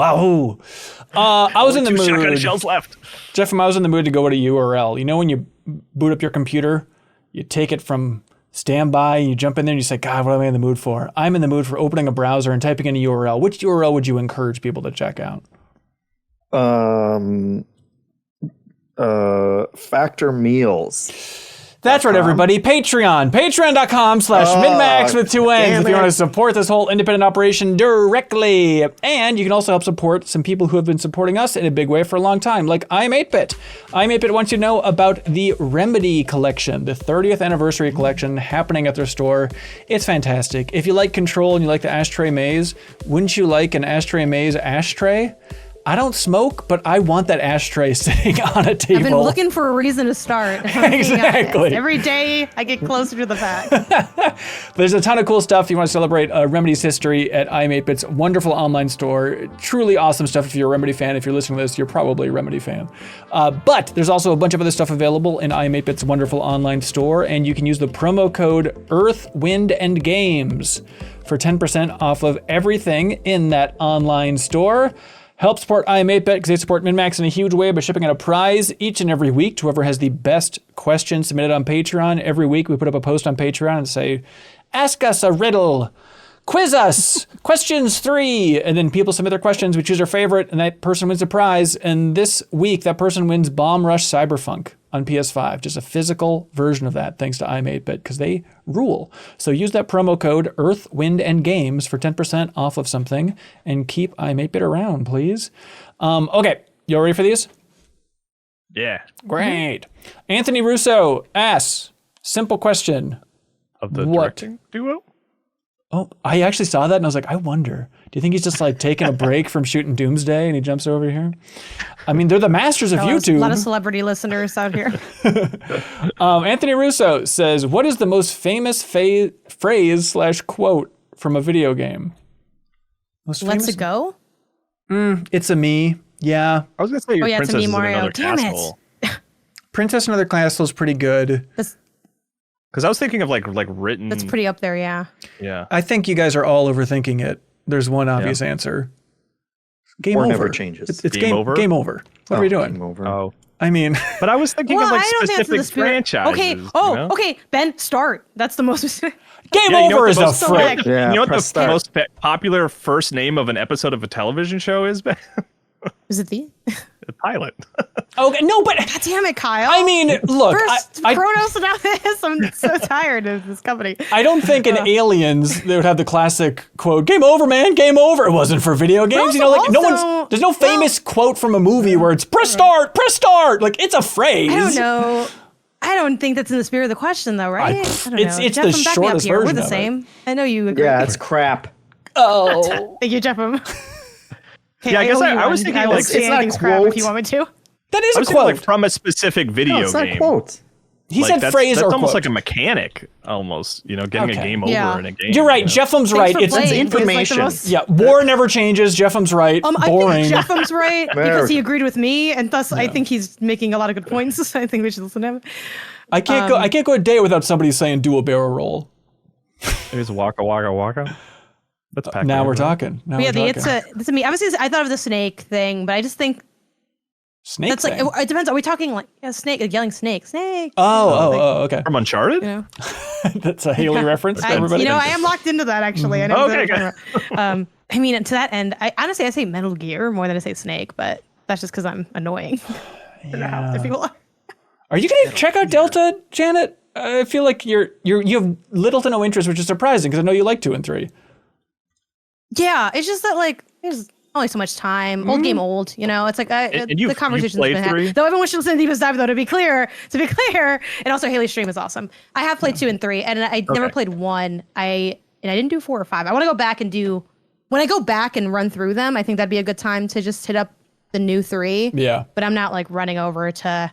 I was in the mood. Shotgun shells left. Jeff, I was in the mood to go to URL. You know when you boot up your computer, you take it from standby, and you jump in there and you say, God, what am I in the mood for? I'm in the mood for opening a browser and typing in a URL. Which URL would you encourage people to check out? Factor Meals. That's right, everybody. Patreon. Patreon.com/MinnMax with 2 N's if you want to support this whole independent operation directly. And you can also help support some people who have been supporting us in a big way for a long time, like I'm 8-Bit. I'm 8-Bit wants you to know about the Remedy collection, the 30th anniversary collection happening at their store. It's fantastic. If you like Control and you like the Ashtray Maze, wouldn't you like an Ashtray Maze ashtray? I don't smoke, but I want that ashtray sitting on a table. I've been looking for a reason to start. Exactly. Every day I get closer to the fact. There's a ton of cool stuff if you want to celebrate Remedy's history at I'm 8-Bit's wonderful online store. Truly awesome stuff if you're a Remedy fan. If you're listening to this, you're probably a Remedy fan. But there's also a bunch of other stuff available in I'm 8-Bit's wonderful online store, and you can use the promo code Earth, Wind, and Games for 10% off of everything in that online store. Help support I'm 8-Bit because they support MinnMax in a huge way by shipping out a prize each and every week to whoever has the best question submitted on Patreon. Every week we put up a post on Patreon and say, ask us a riddle, quiz us, questions 3. And then people submit their questions, we choose our favorite, and that person wins a prize. And this week, that person wins Bomb Rush Cyberpunk on PS5, just a physical version of that, thanks to I'm 8-Bit, because they rule. So use that promo code Earth, Wind, and Games for 10% off of something, and keep I'm 8-Bit around, please. Okay, you all ready for these? Yeah. Great. Anthony Russo asks, simple question. Of the directing duo? Oh, I actually saw that and I was like, I wonder, do you think he's just like taking a break from shooting Doomsday and he jumps over here? I mean, they're the masters of YouTube. A lot of celebrity listeners out here. Anthony Russo says, what is the most famous phrase/quote from a video game? Let's it go? It's a me. Yeah. I was going to say your Princess it's a me, is Mario. another Damn castle. Princess and Other Castle is pretty good. Because I was thinking of like written. That's pretty up there, yeah. Yeah. I think you guys are all overthinking it. There's one obvious answer. Game over. Never changes. It's game over. Game over. What are we doing? Game over. Oh. I mean, but I was thinking of like specific franchises. Okay. Okay. Ben, start. That's the most. Game over is a phrase. You know what the most popular first name of an episode of a television show is, Ben? Is it the pilot? Okay, no, but God damn it, Kyle. I mean, look, first Cronos and now this. I'm so tired of this company. I don't think in Aliens they would have the classic quote, "Game over, man, game over." It wasn't for video games, you know. Like there's no famous quote from a movie where it's press start. Like it's a phrase. I don't know. I don't think that's in the spirit of the question, though, right? I don't know. It's Jeff, the shortest version. We're the same. I know you agree. Yeah, it's crap. Oh, thank you, Jeff. Okay, yeah, I guess I was thinking like it's not a quote. if you want me to. That is a quote like from a specific video it's not game. A quote. He like, said phrase that's or almost quote. like a mechanic, almost. You know, getting a game over in a game. You're right. Jeffum's right. It's information. Like war never changes. Jeffum's right. Boring. I think Jeffum's right because he agreed with me, and thus I think he's making a lot of good points. So I think we should listen to him. I can't go a day without somebody saying do a barrel roll. It's waka waka waka. That's now we're talking. It's a me. Obviously, I thought of the snake thing, but I just think snake. That's thing. like it depends. Are we talking like a snake, like yelling snake? Okay. From Uncharted. You know, that's a Haley reference to everybody. You know, I am locked into that actually. I know. Okay. Good. I mean, to that end, I say Metal Gear more than I say Snake, but that's just because I'm annoying. Yeah. People are you gonna check out Delta, Janet? I feel like you have little to no interest, which is surprising because I know you like 2 and 3. Yeah, it's just that like only so much time. Old game old. You know, it's like the conversation's been had. Though everyone should listen to Deepest Dive, though, to be clear. And also Haley's stream is awesome. I have played 2 and 3, and I never played 1. I didn't do 4 or 5. I want to go back and do. When I go back and run through them, I think that'd be a good time to just hit up the new 3. Yeah. But I'm not like running over to.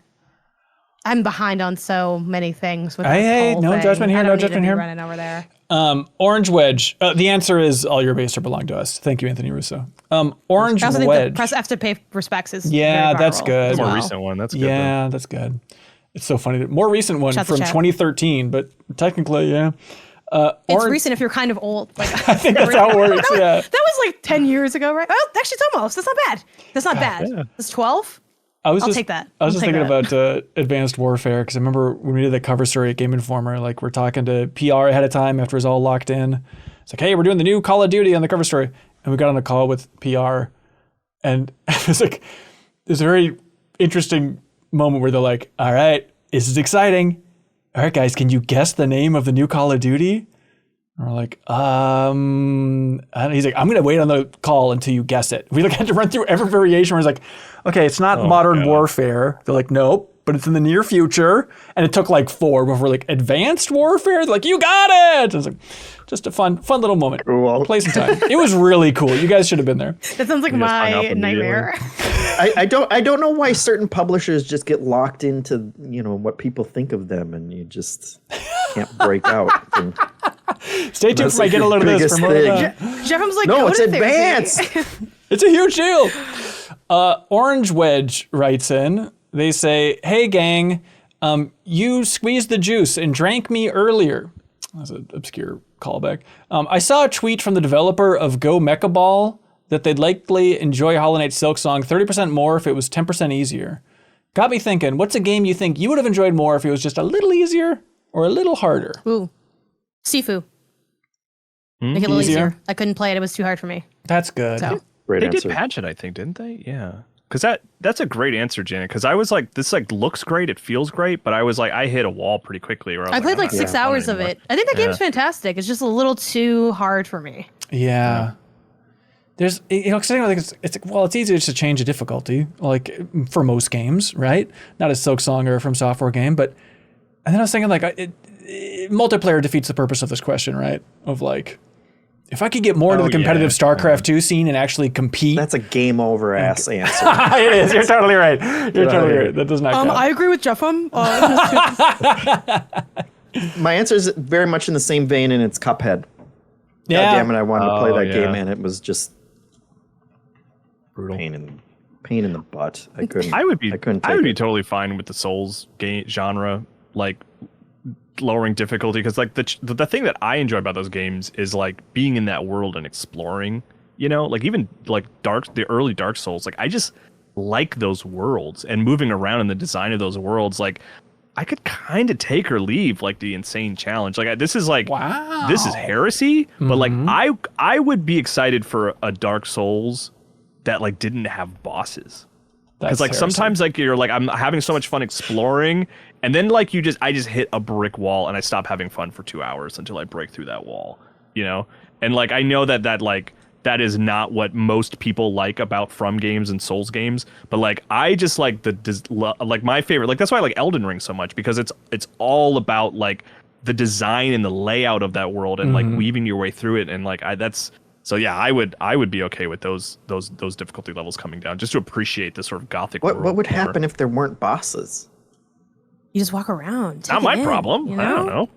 I'm behind on so many things. With no judgment here. No judgment here. Running over there. Orange Wedge. The answer is all your base are belong to us. Thank you, Anthony Russo. Orange I also Wedge. think the press F to pay respects is that's good. It's a more recent one. That's good. Yeah, that's good. It's so funny. More recent one from 2013, but technically, yeah. It's recent if you're kind of old. Like, I think that's how it works. That was like 10 years ago, right? Oh, actually, it's almost. That's not bad. That's not bad. Yeah. It's 12. I'll take that. I was just thinking about Advanced Warfare because I remember when we did the cover story at Game Informer, like we're talking to PR ahead of time after it was all locked in. It's like, hey, we're doing the new Call of Duty on the cover story. And we got on a call with PR. And it was like, there's a very interesting moment where they're like, all right, this is exciting. All right, guys, can you guess the name of the new Call of Duty? And we're like, he's like, I'm going to wait on the call until you guess it. We had to run through every variation where it's like, okay, it's not Modern Warfare. They're like, nope, but it's in the near future. And it took like 4 before like Advanced Warfare. They're like, you got it. It was like, just a fun little moment. Cool. Play some time. It was really cool. You guys should have been there. That sounds like my nightmare. I don't know why certain publishers just get locked into, what people think of them, and you just can't break out. Stay tuned for my get a load of this for more of that. Jeffrem's like, no, it's advanced. It's a huge deal. Orange Wedge writes in. They say, hey, gang, you squeezed the juice and drank me earlier. That's an obscure callback. I saw a tweet from the developer of Go Mecha Ball that they'd likely enjoy Hollow Knight Silksong 30% more if it was 10% easier. Got me thinking, what's a game you think you would have enjoyed more if it was just a little easier or a little harder? Ooh, Sifu. Make it a little easier. I couldn't play it. It was too hard for me. That's good. So. Great they answer. did patch it, I think, didn't they? Yeah. Because that's a great answer, Janet. Because I was like, this like looks great, it feels great, but I was like, I hit a wall pretty quickly. Where I played like 6 hours of it. I think that game's fantastic. It's just a little too hard for me. Yeah. There's, because I think it's easier just to change the difficulty, like for most games, right? Not a Silksong or From Software game, but and then I was thinking like, multiplayer defeats the purpose of this question, right? Of like, if I could get more into the competitive StarCraft 2 scene and actually compete. That's a game over ass answer. It is. You're totally right. You're totally right. That does not count. I agree with Jeffem. My answer is very much in the same vein, and it's Cuphead. Yeah. God damn it, I wanted to play that game, and it was just brutal. Pain in the butt. I couldn't. I would be totally fine with the Souls game genre, like lowering difficulty, because like the thing that I enjoy about those games is like being in that world and exploring. Like even like the early Dark Souls. Like I just like those worlds and moving around in the design of those worlds. Like I could kind of take or leave like the insane challenge. Like this is like, wow, this is heresy. Mm-hmm. But like I would be excited for a Dark Souls that like didn't have bosses. Because like heresy. Sometimes like you're like, I'm having so much fun exploring, and then like I just hit a brick wall and I stop having fun for 2 hours until I break through that wall, And like I know that is not what most people like about From games and Souls games, but like I just like like my favorite, like that's why I like Elden Ring so much, because it's all about like the design and the layout of that world and like weaving your way through it, and like so yeah, I would be okay with those difficulty levels coming down just to appreciate the sort of gothic world. What would happen if there weren't bosses? You just walk around. Not my problem. I don't know.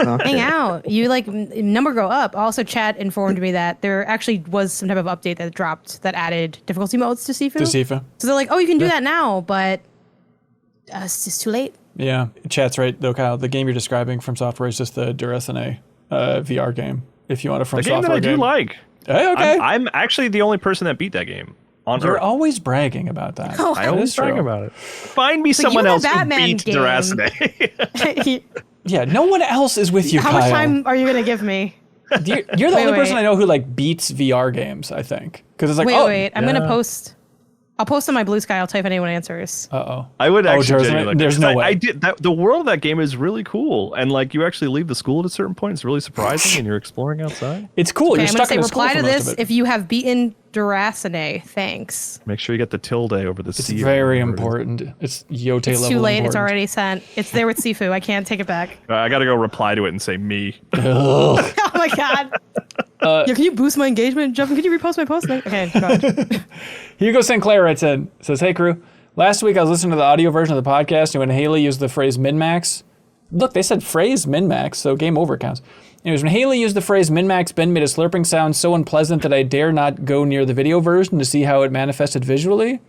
Okay. Hang out. You like number go up. Also, chat informed me that there actually was some type of update that dropped that added difficulty modes to Sifu. So they're like, oh, you can do that now, but it's just too late. Yeah, chat's right though, Kyle. The game you're describing From Software is just the Durethane VR game. If you want a From Software game. The game that I do like. Hey, okay. I'm actually the only person that beat that game. You're always bragging about that. Oh, I always brag about it. Find me someone else who beat Durethane. Yeah, no one else is with you, How Kyle. much time are you going to give me? You're the only person I know who like beats VR games, I think. Because it's like, wait. I'm going to post. I'll post on my Blue Sky. I'll tell you if anyone answers. Uh-oh. I would actually. There's no way. I did that. The world of that game is really cool, and like you actually leave the school at a certain point. It's really surprising, and you're exploring outside. It's cool. Okay, you're I'm stuck going in to a say reply to this if you have beaten Duracinae. Thanks. Make sure you get the tilde over the C. It's very important. It's Yōtei level. It's too late. Important. It's already sent. It's there with Sifu. I can't take it back. I got to go reply to it and say me. Oh my god. Yeah, can you boost my engagement? Jeff, can you repost my post? Okay, go ahead. Hugo Sinclair writes in, says, "Hey crew, last week I was listening to the audio version of the podcast and when Haley used the phrase MinnMax, look, they said phrase MinnMax, so game over counts. Anyways, when Haley used the phrase MinnMax, Ben made a slurping sound so unpleasant that I dare not go near the video version to see how it manifested visually.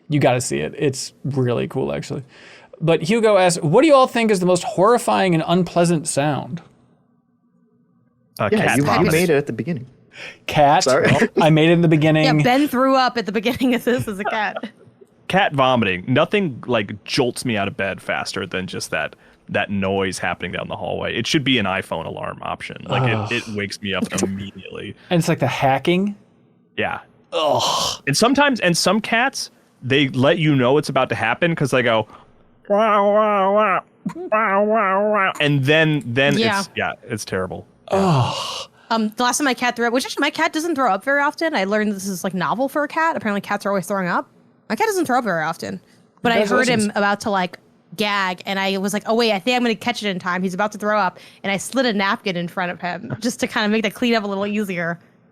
You got to see it. It's really cool, actually. But Hugo asks, what do you all think is the most horrifying and unpleasant sound? Yeah, you made it at the beginning. Cat. Sorry. I made it in the beginning. Yeah, Ben threw up at the beginning of this as a cat. Cat vomiting. Nothing like jolts me out of bed faster than just that noise happening down the hallway. It should be an iPhone alarm option. Like it wakes me up immediately. And it's like the hacking. Yeah. Ugh. And some cats, they let you know it's about to happen because they go, wow, wow, wow, wow, wow, wow. And then it's terrible. Oh. The last time my cat threw up, which actually my cat doesn't throw up very often. I learned this is like novel for a cat. Apparently cats are always throwing up. My cat doesn't throw up very often. But I heard him about to like gag and I was like, oh wait, I think I'm gonna catch it in time. He's about to throw up. And I slid a napkin in front of him just to kind of make the cleanup a little easier.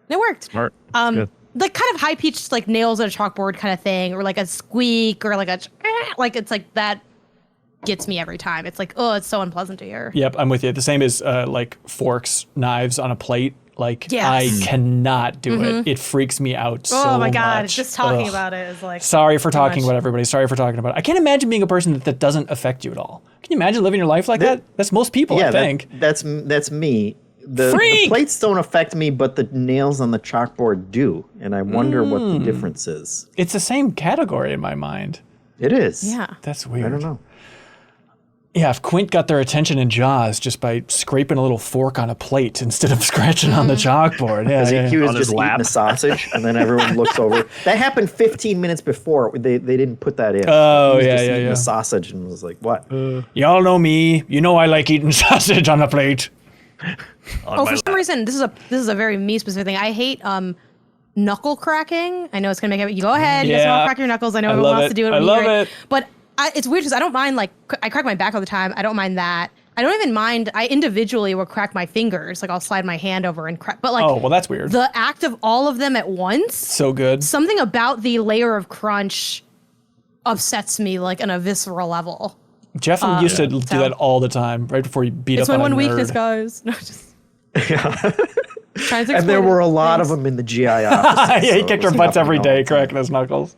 And it worked. Smart. Like kind of high pitched like nails on a chalkboard kind of thing, or like a squeak or like a like it's like that gets me every time. It's like, oh, it's so unpleasant to hear. Yep, I'm with you. The same as like forks, knives on a plate. Like, yes. I cannot do it. It freaks me out so much. Oh my God, just talking about it is like... Sorry for talking about everybody. Sorry for talking about it. I can't imagine being a person that doesn't affect you at all. Can you imagine living your life like that? That's most people, I think. That's me. The plates don't affect me, but the nails on the chalkboard do. And I wonder what the difference is. It's the same category in my mind. It is. Yeah. That's weird. I don't know. Yeah, if Quint got their attention in Jaws just by scraping a little fork on a plate instead of scratching on the chalkboard. Yeah, he was just eating a sausage, and then everyone looks over. That happened 15 minutes before. They didn't put that in. Oh, he was yeah, just yeah, eating yeah. a sausage and was like, what? Y'all know me. You know I like eating sausage on a plate. For some reason, this is a very me specific thing. I hate knuckle cracking. I know it's gonna make you go ahead. You guys want to crack your knuckles. I know everyone wants to do it. I love it. But it's weird because I don't mind, like, I crack my back all the time. I don't mind that. I don't even mind, I individually will crack my fingers. Like, I'll slide my hand over and crack. But, like, oh, well, that's weird. The act of all of them at once. So good. Something about the layer of crunch upsets me, like, on a visceral level. Jeff used to do that all the time, right before he beat up on a nerd. It's my one weakness, guys. No, just... And there were a lot of them in the GI office. Yeah, he kicked our butts every day, cracking his knuckles.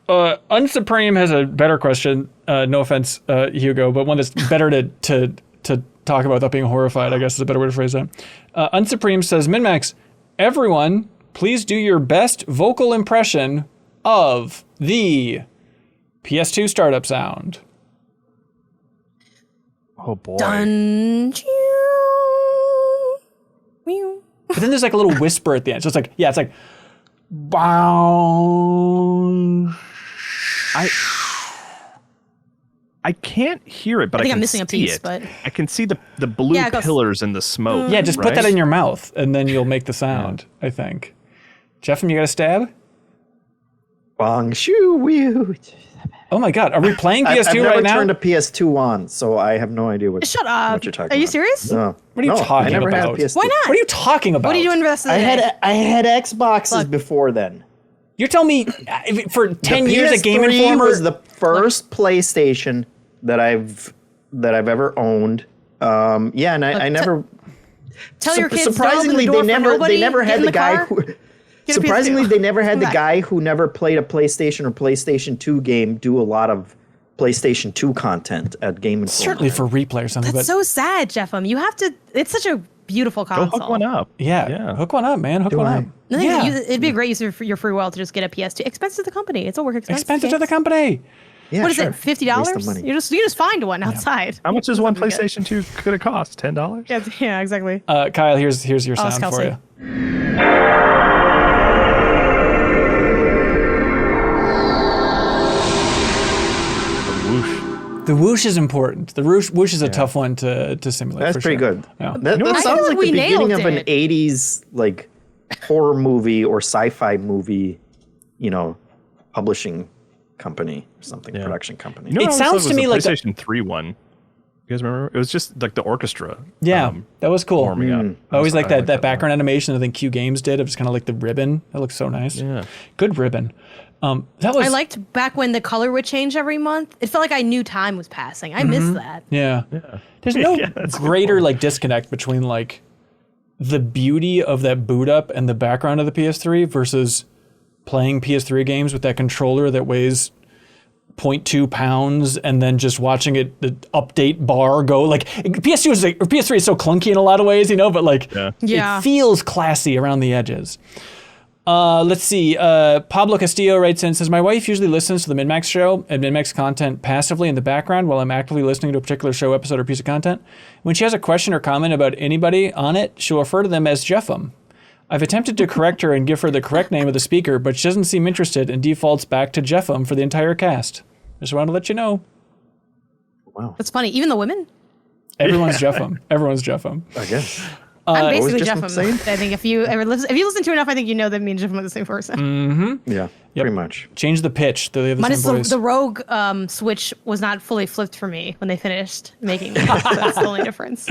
Unsupreme has a better question. No offense, Hugo, but one that's better to talk about without being horrified, I guess is a better way to phrase that. Unsupreme says, MinnMax, everyone, please do your best vocal impression of the PS2 startup sound. Oh boy. Dun, But then there's like a little whisper at the end. So it's like, yeah, it's like, bow. I can't hear it, but I think I'm can missing a see piece, it. but I can see the blue pillars in the smoke. Yeah, just put right? that in your mouth, and then you'll make the sound, I think. Jeff, you got a stab? Bong shoo wee. Oh my God, are we playing PS2 I've right never now? turned a PS2 on, so I have no idea what. Shut up. What you're talking about. Are you serious? No. What are you talking I never about? Had a PS2. Why not? What are you talking about? What are you doing the rest of the day? I had Xboxes before then. You're telling me for 10 years a Game PS3 Informer was the first PlayStation that I've ever owned. Yeah, and I never. Tell your kids. Surprisingly, they never had the guy who. Surprisingly, they never had the guy who never played a PlayStation or PlayStation 2 game do a lot of PlayStation 2 content at Game Informer. certainly for replay or something. That's so sad, Jeffem. You have to. It's such a beautiful Go console. hook one up. Yeah, hook one up, man. Hook one up. I think Yeah. it'd be a great use of your free will to just get a PS2. Expensive to the company. It's a work expense. Expensive to the company. Yeah, What is sure. it? $50? Waste of money. You just find one outside. How much is one PlayStation 2 could it cost? $10? Yeah, exactly. Kyle, here's your sound for Kelsey. you. The whoosh is important. The whoosh is a tough one to simulate. That's for pretty sure. good. Yeah. That I sounds feel like we the beginning nailed of an it. 80s like horror movie or sci-fi movie, publishing company or something, production company. It sounds to me like the PlayStation 3 one. You guys remember? It was just like the orchestra. Yeah, that was cool. Warming up. I always like that background animation. I think Q Games did. It was kind of like the ribbon. That looks so nice. Yeah, good ribbon. That was. I liked back when the color would change every month. It felt like I knew time was passing. I missed that. Yeah. There's no greater like disconnect between like the beauty of that boot up and the background of the PS3 versus playing PS3 games with that controller that weighs 0.2 pounds and then just watching it, the update bar go like PS3 is so clunky in a lot of ways, but like it feels classy around the edges. Let's see. Pablo Castillo writes in and says, my wife usually listens to the MinnMax show and MinnMax content passively in the background while I'm actively listening to a particular show, episode, or piece of content. When she has a question or comment about anybody on it, she'll refer to them as Jeffem. I've attempted to correct her and give her the correct name of the speaker, but she doesn't seem interested and defaults back to Jeffem for the entire cast. Just wanted to let you know. Wow. That's funny. Even the women? Everyone's Jeffem. Everyone's Jeffem. I guess. I'm basically Jeffem. I think if you listen to enough, I think that me and Jeffem are the same person. Mm-hmm. Yeah, pretty much. Change the pitch. They have the same voice. The Rogue switch was not fully flipped for me when they finished making it. So that's the only difference.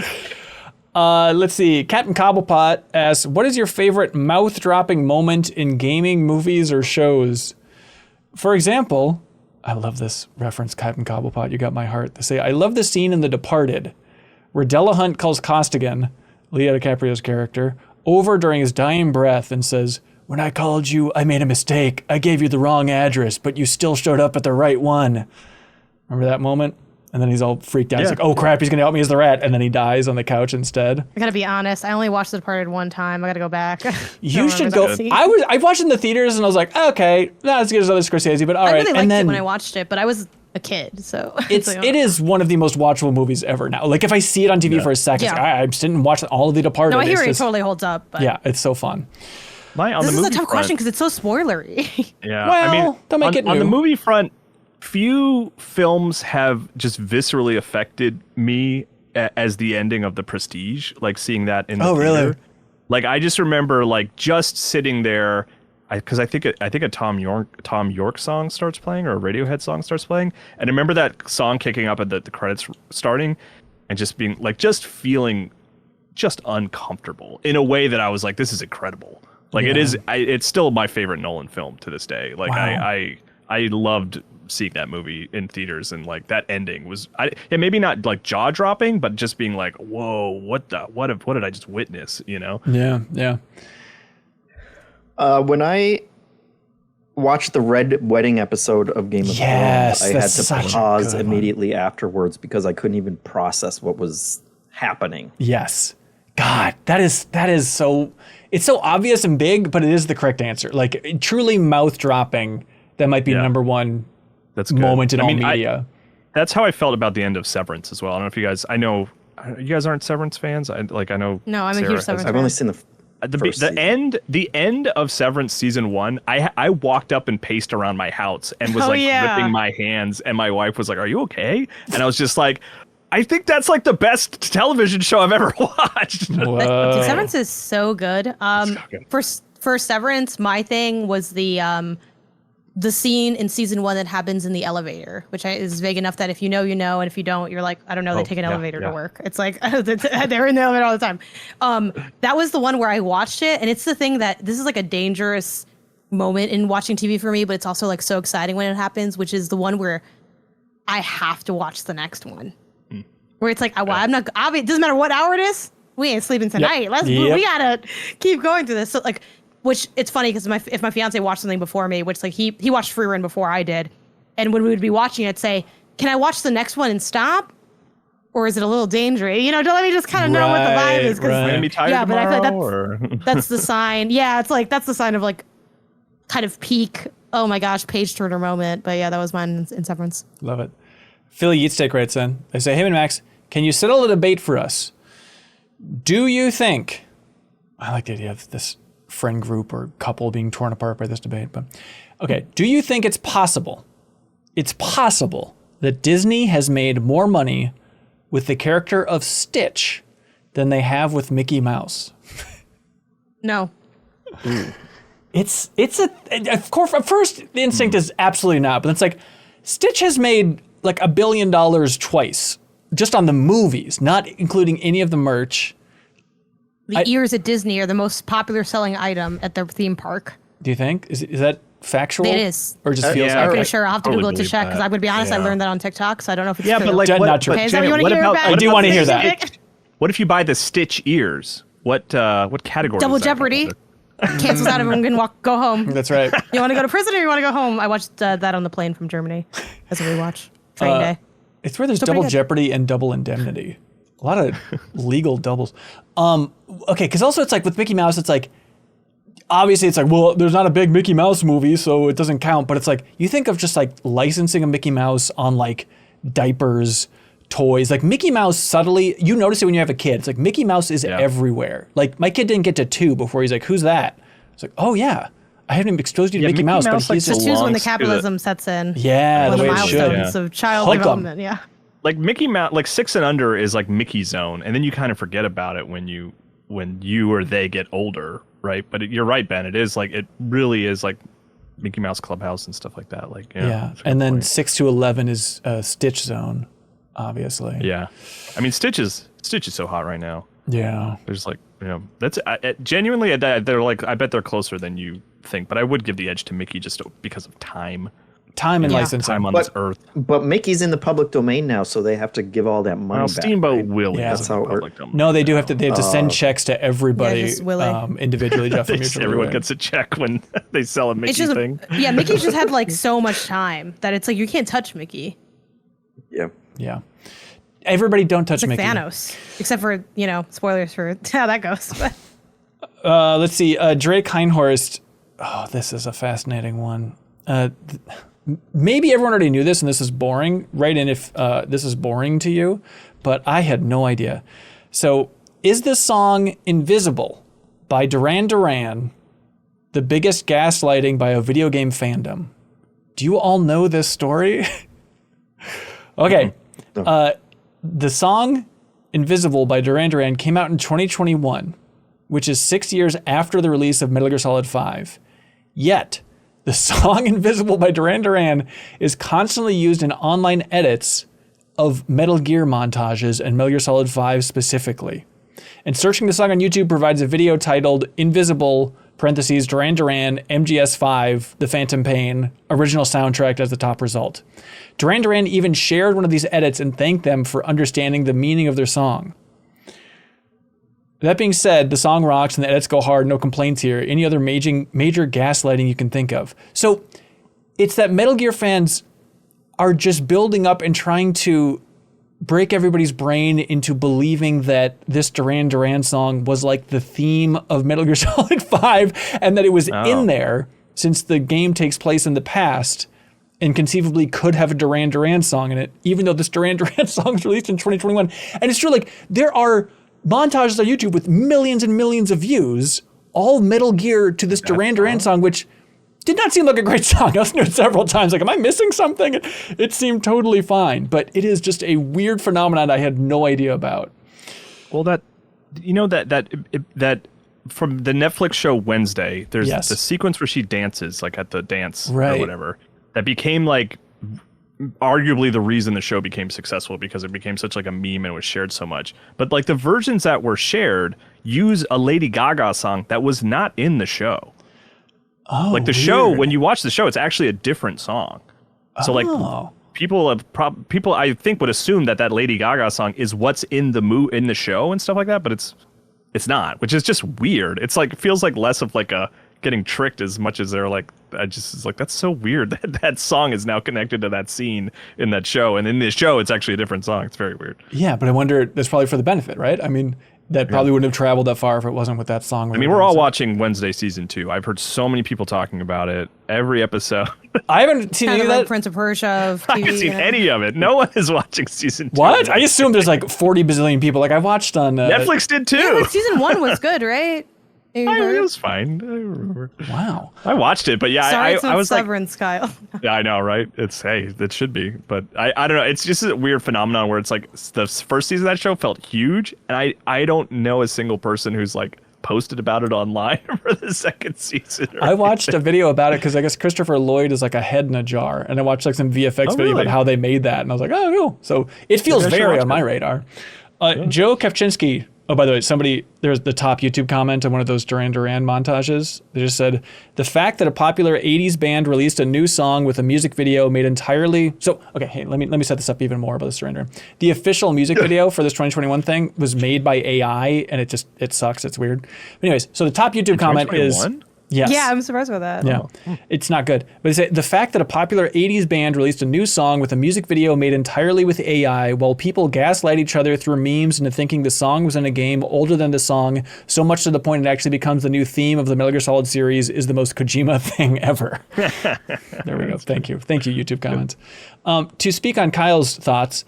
Let's see. Captain Cobblepot asks, what is your favorite mouth-dropping moment in gaming, movies, or shows? For example, I love this reference, Captain Cobblepot, you got my heart. They say, I love the scene in The Departed where Delahunt calls Costigan, Leo DiCaprio's character, over during his dying breath and says, when I called you, I made a mistake. I gave you the wrong address, but you still showed up at the right one. Remember that moment? And then he's all freaked out. He's like, oh crap, he's gonna help me as the rat. And then he dies on the couch instead. I gotta be honest, I only watched The Departed one time. I gotta go back. You should go. I watched it in the theaters and I was like, okay, not as good as other Scorsese, but all right. I really liked it when I watched it, but I was a kid, so it is one of the most watchable movies ever now. Like if I see it on TV for a second, it's like, I didn't watch all of The Departed. No, I hear it totally holds up. But yeah, it's so fun. This is a tough question because it's so spoilery. Yeah, well, don't make it new. On the movie front, few films have just viscerally affected me as the ending of The Prestige, like seeing that in the theater. Really? Like I just remember like just sitting there because I think a Tom York song starts playing or a Radiohead song starts playing, and I remember that song kicking up and the credits starting and just being like feeling just uncomfortable in a way that I was like, this is incredible. Like it's still my favorite Nolan film to this day. Like I loved seeing that movie in theaters, and like that ending was maybe not like jaw dropping, but just being like, whoa, what did I just witness? Yeah. When I watched the Red Wedding episode of Game of Thrones, I had to pause immediately afterwards because I couldn't even process what was happening. Yes. God, that is so, it's so obvious and big, but it is the correct answer. Like truly mouth dropping. That might be number one moment in all media. That's how I felt about the end of Severance as well. I don't know if you guys, I know you guys aren't Severance fans. I know. No, I'm a huge Severance fan. I've only seen the end of Severance season 1. I walked up and paced around my house and was gripping my hands, and my wife was like, "Are you okay?" And I was just like, I think that's like the best television show I've ever watched. Dude, Severance is so good. For Severance, my thing was the scene in season 1 that happens in the elevator, which is vague enough that if you know, you know, and if you don't, you're like, I don't know, they take an elevator to work. It's like, they're in the elevator all the time. That was the one where I watched it, and it's the thing that, this is like a dangerous moment in watching TV for me, but it's also like so exciting when it happens, which is the one where I have to watch the next one. Where it's like, I'm not, it doesn't matter what hour it is, we ain't sleeping tonight. We gotta keep going through this. So like, which it's funny because if my fiance watched something before me, which like he watched Free Run before I did, and when we would be watching it, say, can I watch the next one and stop, or is it a little dangerous? To let me just kind of know what the vibe is. Right. Gonna be tired but I feel like that's the sign. Yeah, it's like that's the sign of like kind of peak. Oh my gosh, page turner moment. But yeah, that was mine in Severance. Love it. Philly Yeatsteak writes in. They say, hey, MinnMax, can you settle the debate for us? Do you think? I like the idea of this friend group or couple being torn apart by this debate, but okay. Do you think it's possible that Disney has made more money with the character of Stitch than they have with Mickey Mouse? No. It's of course at first the instinct is absolutely not, but it's like Stitch has made like $1 billion twice just on the movies, not including any of the merch. The ears at Disney are the most popular selling item at their theme park. Do you think? Is that factual? It is. Or just feels I'm like pretty it? sure. I'll have to Google it to check because I would be honest, I Yeah. learned that on TikTok, so I don't know if it's Yeah, true. but like, Not true. Okay, is that what you want to hear about? I do want to hear that. What if you buy the Stitch ears? What category? Double is that Jeopardy. under? Cancels out, everyone can go home. That's right. You want to go to prison or you want to go home? I watched that on the plane from Germany as a rewatch. Train day. It's where there's Still pretty double good. Jeopardy and double indemnity. A lot of legal doubles. Okay, because also it's like with Mickey Mouse, it's like, obviously it's like, well, there's not a big Mickey Mouse movie, so it doesn't count. But it's like, you think of just like licensing a Mickey Mouse on like diapers, toys. Like Mickey Mouse subtly, you notice it when you have a kid. It's like Mickey Mouse is everywhere. Like my kid didn't get to 2 before he's like, who's that? It's like, oh yeah, I haven't even exposed you to Mickey Mouse, but Mouse, like, he's just, This is when the belongs to capitalism sets in. yeah, One the of the way it should. milestones of child Hook 'em. development. Yeah. Like Mickey Mouse, like 6 and under is like Mickey Zone, and then you kind of forget about it when you or they get older, right? But you're right, Ben. It is like it really is like Mickey Mouse Clubhouse and stuff like that. Like Yeah, that's a good and then point. 6 to 11 is Stitch Zone, obviously. Yeah, I mean Stitch is so hot right now. Yeah. There's like that's genuinely they're like I bet they're closer than you think, but I would give the edge to Mickey just because of time Time and Yeah. licensing. on this earth. But Mickey's in the public domain now, so they have to give all that money Well, back. Steamboat right? will. Yeah. That's how it works. No, they do have to. They have to send checks to everybody Yeah, just Willy. individually. Jeff from mutual Everyone Willy. gets a check when they sell a Mickey It's just thing. yeah, Mickey's just had like so much time that it's like you can't touch Mickey. Yeah. Yeah. Everybody don't touch It's like Mickey. Thanos, except for spoilers for how that goes. But Let's see. Drake Heinhorst. Oh, this is a fascinating one. Maybe everyone already knew this, and this is boring. Write in if this is boring to you, but I had no idea. So, is the song "Invisible" by Duran Duran the biggest gaslighting by a video game fandom? Do you all know this story? Okay. The song Invisible by Duran Duran came out in 2021, which is 6 years after the release of Metal Gear Solid 5. Yet, the song Invisible by Duran Duran is constantly used in online edits of Metal Gear montages and Metal Gear Solid 5 specifically. And searching the song on YouTube provides a video titled Invisible, parentheses, Duran Duran, MGS5, The Phantom Pain, original soundtrack as the top result. Duran Duran even shared one of these edits and thanked them for understanding the meaning of their song. That being said, the song rocks and the edits go hard, no complaints here. Any other major gaslighting you can think of. So it's that Metal Gear fans are just building up and trying to break everybody's brain into believing that this Duran Duran song was like the theme of Metal Gear Solid 5 and that it was in there since the game takes place in the past and conceivably could have a Duran Duran song in it, even though this Duran Duran song is released in 2021. And it's true, like, there are montages on YouTube with millions and millions of views, all Metal Gear to this Duran Duran song, which did not seem like a great song. I listened to it several times. Like, am I missing something? It seemed totally fine, but it is just a weird phenomenon I had no idea about. Well, that from the Netflix show Wednesday, there's the sequence where she dances like at the dance or whatever. That became like arguably the reason the show became successful because it became such like a meme and was shared so much. But like the versions that were shared use a Lady Gaga song that was not in the show. Oh, like the show, when you watch the show, it's actually a different song. So like people I think would assume that Lady Gaga song is what's in the show and stuff like that, but it's not, which is just weird. It's like, it feels like less of like a getting tricked as much as they're like, it's like, that's so weird that song is now connected to that scene in that show. And in this show, it's actually a different song. It's very weird. Yeah, but I wonder, that's probably for the benefit, right? I mean, that probably wouldn't have traveled that far if it wasn't with that song. I mean, we're all watching Wednesday season 2. I've heard so many people talking about it every episode. I haven't seen any of that. Prince of Persia of TV. I haven't seen any of it. No one is watching season 2. What? I assume there's like 40 bazillion people. Like I watched on Netflix did too. Yeah, but season 1 was good, right? It was fine. I remember. Wow. I watched it, but yeah, Sorry, it's I not was like, Severance, Kyle. yeah, I know, right? It's it should be, but I don't know. It's just a weird phenomenon where it's like the first season of that show felt huge, and I don't know a single person who's like posted about it online for the second season. I watched a video about it because I guess Christopher Lloyd is like a head in a jar, and I watched like some VFX video about how they made that, and I was like, oh, cool. So it feels very on my radar. Joe Kevchinsky. Oh, by the way, there's the top YouTube comment on one of those Duran Duran montages. They just said, the fact that a popular 80s band released a new song with a music video made entirely... So, okay, hey, let me set this up even more about this Duran Duran. The official music video for this 2021 thing was made by AI, and it sucks. It's weird. But anyways, so the top YouTube comment is... Yes. Yeah, I'm surprised by that. Yeah, it's not good. But they say the fact that a popular 80s band released a new song with a music video made entirely with AI while people gaslight each other through memes into thinking the song was in a game older than the song, so much to the point it actually becomes the new theme of the Metal Gear Solid series is the most Kojima thing ever. There we go. Thank you, YouTube comments. To speak on Kyle's thoughts,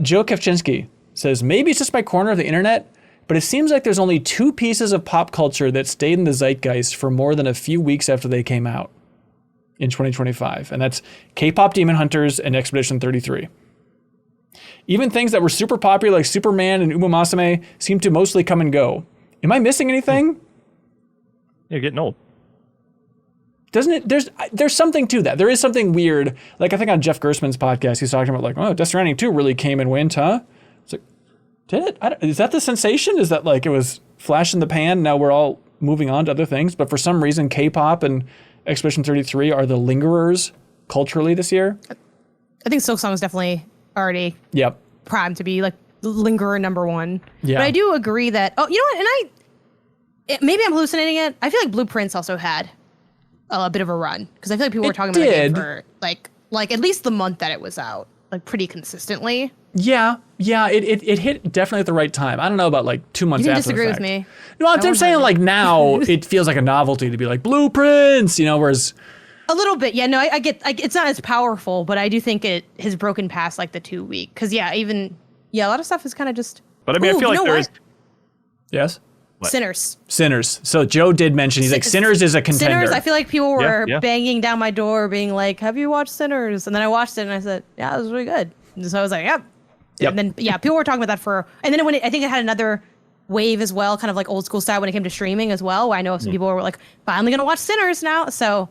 Joe Kevchinsky says, maybe it's just my corner of the internet, but it seems like there's only two pieces of pop culture that stayed in the zeitgeist for more than a few weeks after they came out in 2025. And that's K-pop Demon Hunters and Expedition 33. Even things that were super popular like Superman and Uma Musume seem to mostly come and go. Am I missing anything? You're getting old. Doesn't it? There's something to that. There is something weird. Like I think on Jeff Gersman's podcast, he's talking about like, oh, Death Stranding 2 really came and went, huh? It's like, did it? Is that the sensation? Is that like it was flash in the pan? Now we're all moving on to other things. But for some reason, K-pop and Expedition 33 are the lingerers culturally this year. I think Silksong is definitely already primed to be like lingerer number one. Yeah. But I do agree that, oh, you know what? And maybe I'm hallucinating it. I feel like Blueprints also had a bit of a run because I feel like people were talking about it for like at least the month that it was out, like pretty consistently. Yeah, it hit definitely at the right time. I don't know about like 2 months after the fact. You disagree with me? No, I'm saying like now it feels like a novelty to be like Blueprints, whereas... A little bit, yeah. No, I get it's not as powerful, but I do think it has broken past like the 2 week. Because a lot of stuff is kind of just... But I mean, I feel like there is... Yes? What? Sinners. So Joe did mention, he's like, Sinners is a contender. Sinners, I feel like people were banging down my door being like, have you watched Sinners? And then I watched it and I said, yeah, it was really good. And so I was like, yep. And then, people were talking about that and then I think it had another wave as well, kind of like old school style when it came to streaming as well, where I know some people were like, finally going to watch Sinners now. So,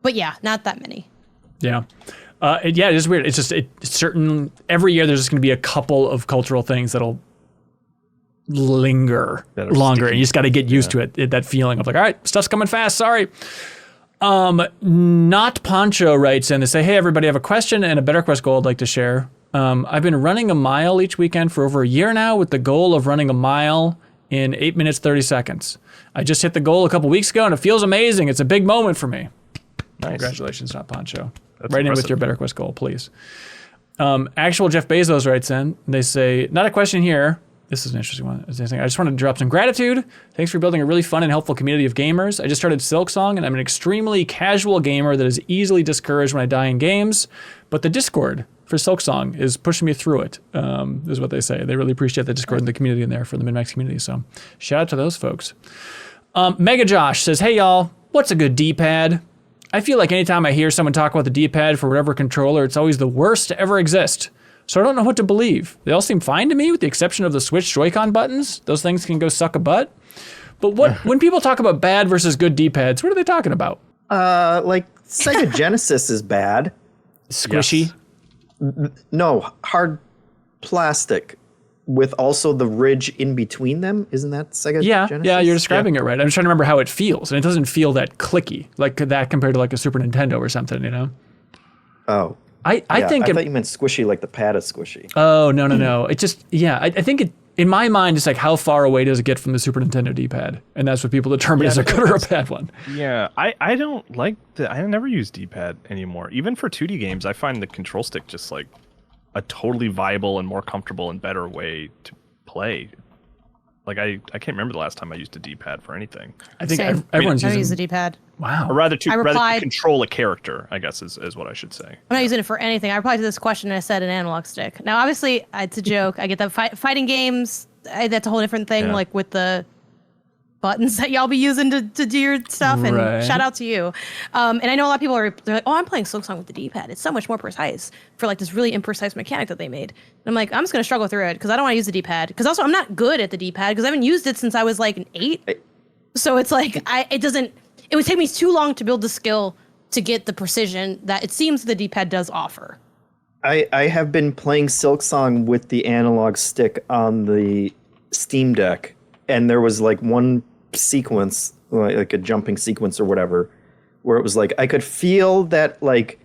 but yeah, not that many. Yeah. It is weird. It's just every year there's just going to be a couple of cultural things that'll linger longer, and you just got to get used to it, that feeling of like, all right, stuff's coming fast, sorry. Not Poncho writes in to say, hey everybody, I have a question and a Better Quest goal I'd like to share. I've been running a mile each weekend for over a year now with the goal of running a mile in 8 minutes 30 seconds. I just hit the goal a couple weeks ago and it feels amazing. It's a big moment for me. Nice. Congratulations, Not Poncho. That's right impressive. In with your Better Quest goal, please. Actual Jeff Bezos writes in, they say, not a question here. This is an interesting one. I just wanted to drop some gratitude. Thanks for building a really fun and helpful community of gamers. I just started Silksong, and I'm an extremely casual gamer that is easily discouraged when I die in games. But the Discord for Silksong is pushing me through it, is what they say. They really appreciate the Discord and the community in there for the MinnMax community. So shout out to those folks. Mega Josh says, hey, y'all, what's a good D-pad? I feel like anytime I hear someone talk about the D-pad for whatever controller, it's always the worst to ever exist. So I don't know what to believe. They all seem fine to me with the exception of the Switch Joy-Con buttons. Those things can go suck a butt. But when people talk about bad versus good D-pads, what are they talking about? Like Sega Genesis is bad. Squishy? Yes. No, hard plastic with also the ridge in between them. Isn't that Sega Genesis? Yeah, you're describing it right. I'm trying to remember how it feels. And it doesn't feel that clicky like that compared to like a Super Nintendo or something, Oh. I think I thought you meant squishy, like the pad is squishy. Oh, no. It just, I think it, in my mind, it's like how far away does it get from the Super Nintendo D-pad? And that's what people determine is a good or a bad one. Yeah, I don't like I never use D-pad anymore. Even for 2D games, I find the control stick just like a totally viable and more comfortable and better way to play. Like I can't remember the last time I used a D-pad for anything. I think everyone's using... I use the D-pad. Wow. Or rather to control a character, I guess is what I should say. I'm not using it for anything. I replied to this question and I said an analog stick. Now, obviously, it's a joke. I get that fighting games, that's a whole different thing, like with the buttons that y'all be using to do your stuff. And shout out to you. And I know a lot of people they're like, oh, I'm playing Silksong with the D-pad. It's so much more precise for like this really imprecise mechanic that they made. And I'm like, I'm just going to struggle through it because I don't want to use the D-pad. Because also, I'm not good at the D-pad because I haven't used it since I was like an 8. So it's like it would take me too long to build the skill to get the precision that it seems the D-pad does offer. I have been playing Silksong with the analog stick on the Steam Deck, and there was like one sequence, like a jumping sequence or whatever, where it was like I could feel that like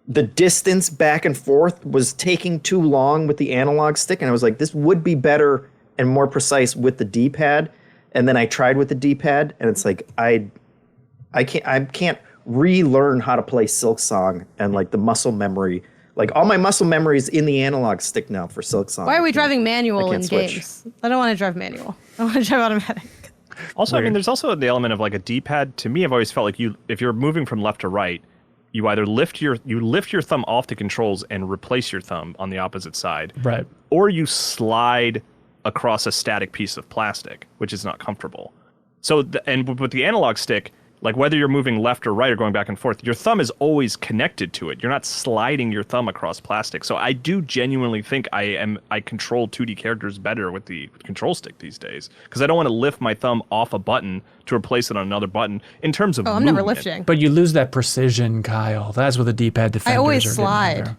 the distance back and forth was taking too long with the analog stick, and I was like, this would be better and more precise with the D-pad. And then I tried with the D-pad, and it's like I can't relearn how to play Silksong and like the muscle memory. Like all my muscle memory is in the analog stick now for Silksong. Why are we driving manual in switch. games? I don't want to drive manual. I want to drive automatic. Also, I mean, there's also the element of like a D-pad. To me, I've always felt like if you're moving from left to right, you either lift your thumb off the controls and replace your thumb on the opposite side, Right. or you slide across a static piece of plastic, which is not comfortable. So, and with the analog stick, like whether you're moving left or right or going back and forth, your thumb is always connected to it. You're not sliding your thumb across plastic. So I do genuinely think I control 2D characters better with the control stick these days, because I don't want to lift my thumb off a button to replace it on another button in terms of I'm movement. never lifting. But you lose that precision, Kyle. That's what the D-pad defenders always are getting slide. after.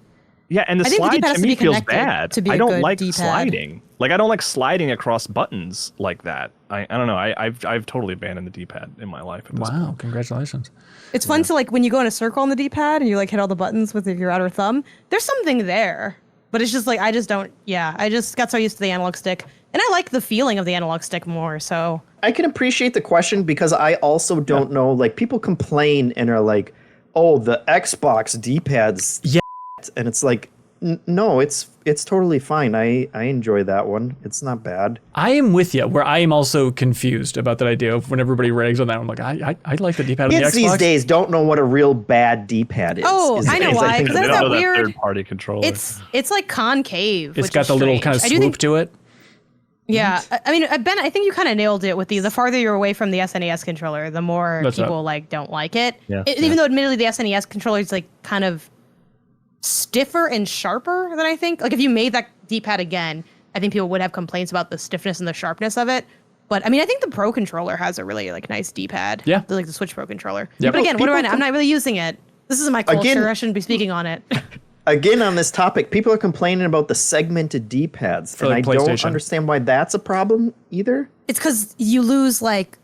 Yeah, and the I think the slide D-pad has to to me be feels connected bad. to be a I don't good like D-pad. sliding. Like I don't like sliding across buttons like that. I don't know. I've totally abandoned the D-pad in my life at this point. Wow, congratulations. It's fun to like when you go in a circle on the D-pad and you like hit all the buttons with your outer thumb. There's something there, but it's just like I just got so used to the analog stick, and I like the feeling of the analog stick more. So I can appreciate the question because I also don't know. Like people complain and are like, "Oh, the Xbox D-pads," and it's like, no, it's totally fine. I enjoy that one. It's not bad. I am with you, where I am also confused about that idea of when everybody rags on that. I'm like, I like the D-pad on the Kids Xbox. these days don't know what a real bad D-pad is. Oh, I know why. Because They that's don't that know weird. third-party controller. It's like concave. It's which got is the little strange. kind of I do swoop think- to it. Yeah, I mean, Ben, I think you kind of nailed it with the farther you're away from the SNES controller, the more That's people right. like don't like it. Yeah, Even though admittedly the SNES controller is like kind of stiffer and sharper than I think. Like if you made that D-pad again, I think people would have complaints about the stiffness and the sharpness of it. But I mean, I think the Pro controller has a really like nice D-pad. Yeah. Like the Switch Pro controller. Yep. But again, what do I know? People I'm not really using it. This is my culture. Again- I shouldn't be speaking on it. Again, on this topic, people are complaining about the segmented D-pads, For, and like, I don't PlayStation. understand why that's a problem either. It's because you lose like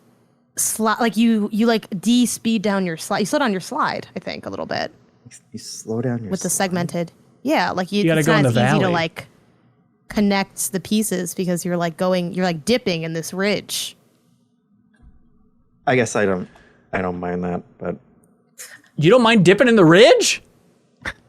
you like de-speed down your slide. You slow down your slide, I think, a little bit You slow down your with the slide. segmented. Yeah, like You gotta it's go not in as the easy to valley. like connect the pieces because you're like dipping in this ridge. I guess I don't mind that, but You don't mind dipping in the ridge?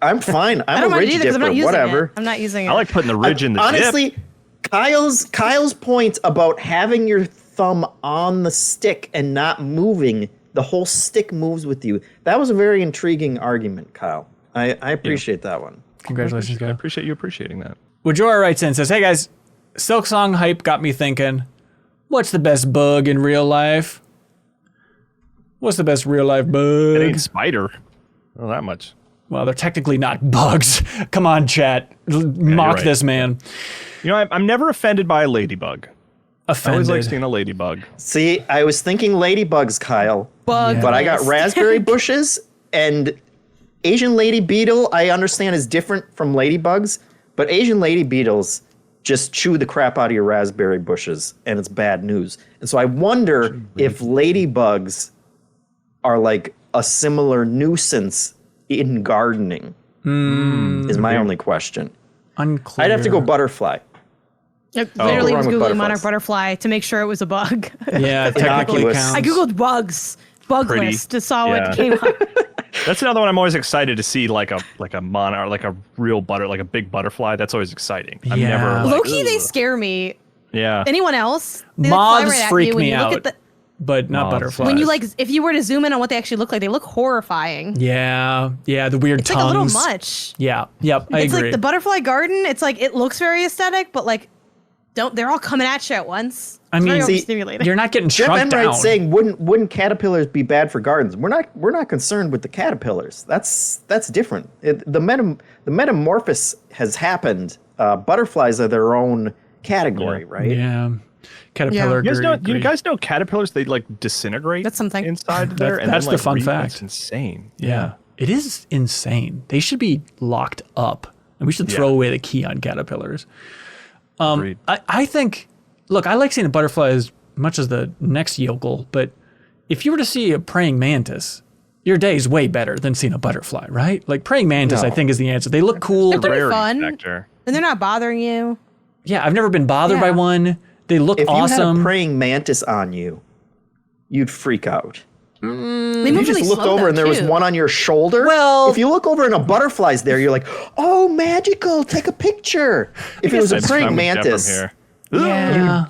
I'm fine. I I'm don't a mind ridge it either because I'm dipper. not using Whatever. it. I'm not using it. I like putting the ridge in the Honestly, dip. Kyle's point about having your thumb on the stick and not moving, the whole stick moves with you. That was a very intriguing argument, Kyle. I appreciate that one. Congratulations, I guy. appreciate you appreciating that. Wajora writes in and says, hey guys, Silksong hype got me thinking, what's the best bug in real life? What's the best real life It bug? ain't spider. Not that much. Well, they're technically not bugs. Come on, chat. Mock right. this man. You know, I'm never offended by a ladybug. I always Offended. like seeing a ladybug. See, I was thinking ladybugs, Kyle, Bug but I got list. raspberry bushes and Asian lady beetle. I understand is different from ladybugs, but Asian lady beetles just chew the crap out of your raspberry bushes, and it's bad news. And so I wonder if ladybugs are like a similar nuisance in gardening. Is my only question. Unclear. I'd have to go butterfly. I literally wrong was with Googling butterflies? monarch butterfly to make sure it was a bug. Yeah, technically Innocuous. counts. I Googled bug Pretty. list to saw Yeah. what came up. That's another one I'm always excited to see, like a monarch, like a real like a big butterfly. That's always exciting. I'm Yeah. never like, Low-key, they "Ugh." scare me. Yeah. Anyone else? They, like, fly Moths right at freak you when me you look out. at the- But not Moths. butterflies. When you like, if you were to zoom in on what they actually look like, they look horrifying. Yeah, the weird It's like tongues. a little much. Yeah, yep, I It's agree. like the butterfly garden. It's like it looks very aesthetic, but like, they're all coming at you at once. I It's mean, very see, overstimulating. You're not getting Jeff shrunk down. Enright's saying wouldn't caterpillars be bad for gardens? We're not concerned with the caterpillars. That's different. The metamorphosis has happened. Butterflies are their own category, right? Yeah. Caterpillar. You guys know caterpillars, they like disintegrate. That's something inside there. That's the fun fact. That's insane. Yeah. It is insane. They should be locked up, and we should throw away the key on caterpillars. I think, look, I like seeing a butterfly as much as the next yokel, but if you were to see a praying mantis, your day is way better than seeing a butterfly, right? Like praying mantis, I think, is the answer. They look cool. They're pretty fun, factor. and they're not bothering you. Yeah, I've never been bothered by one. They look awesome. If you had a praying mantis on you, you'd freak out. You just looked over and there was one on your shoulder. Well, if you look over and a butterfly's there, you're like, oh, magical, take a picture. If it was a praying mantis,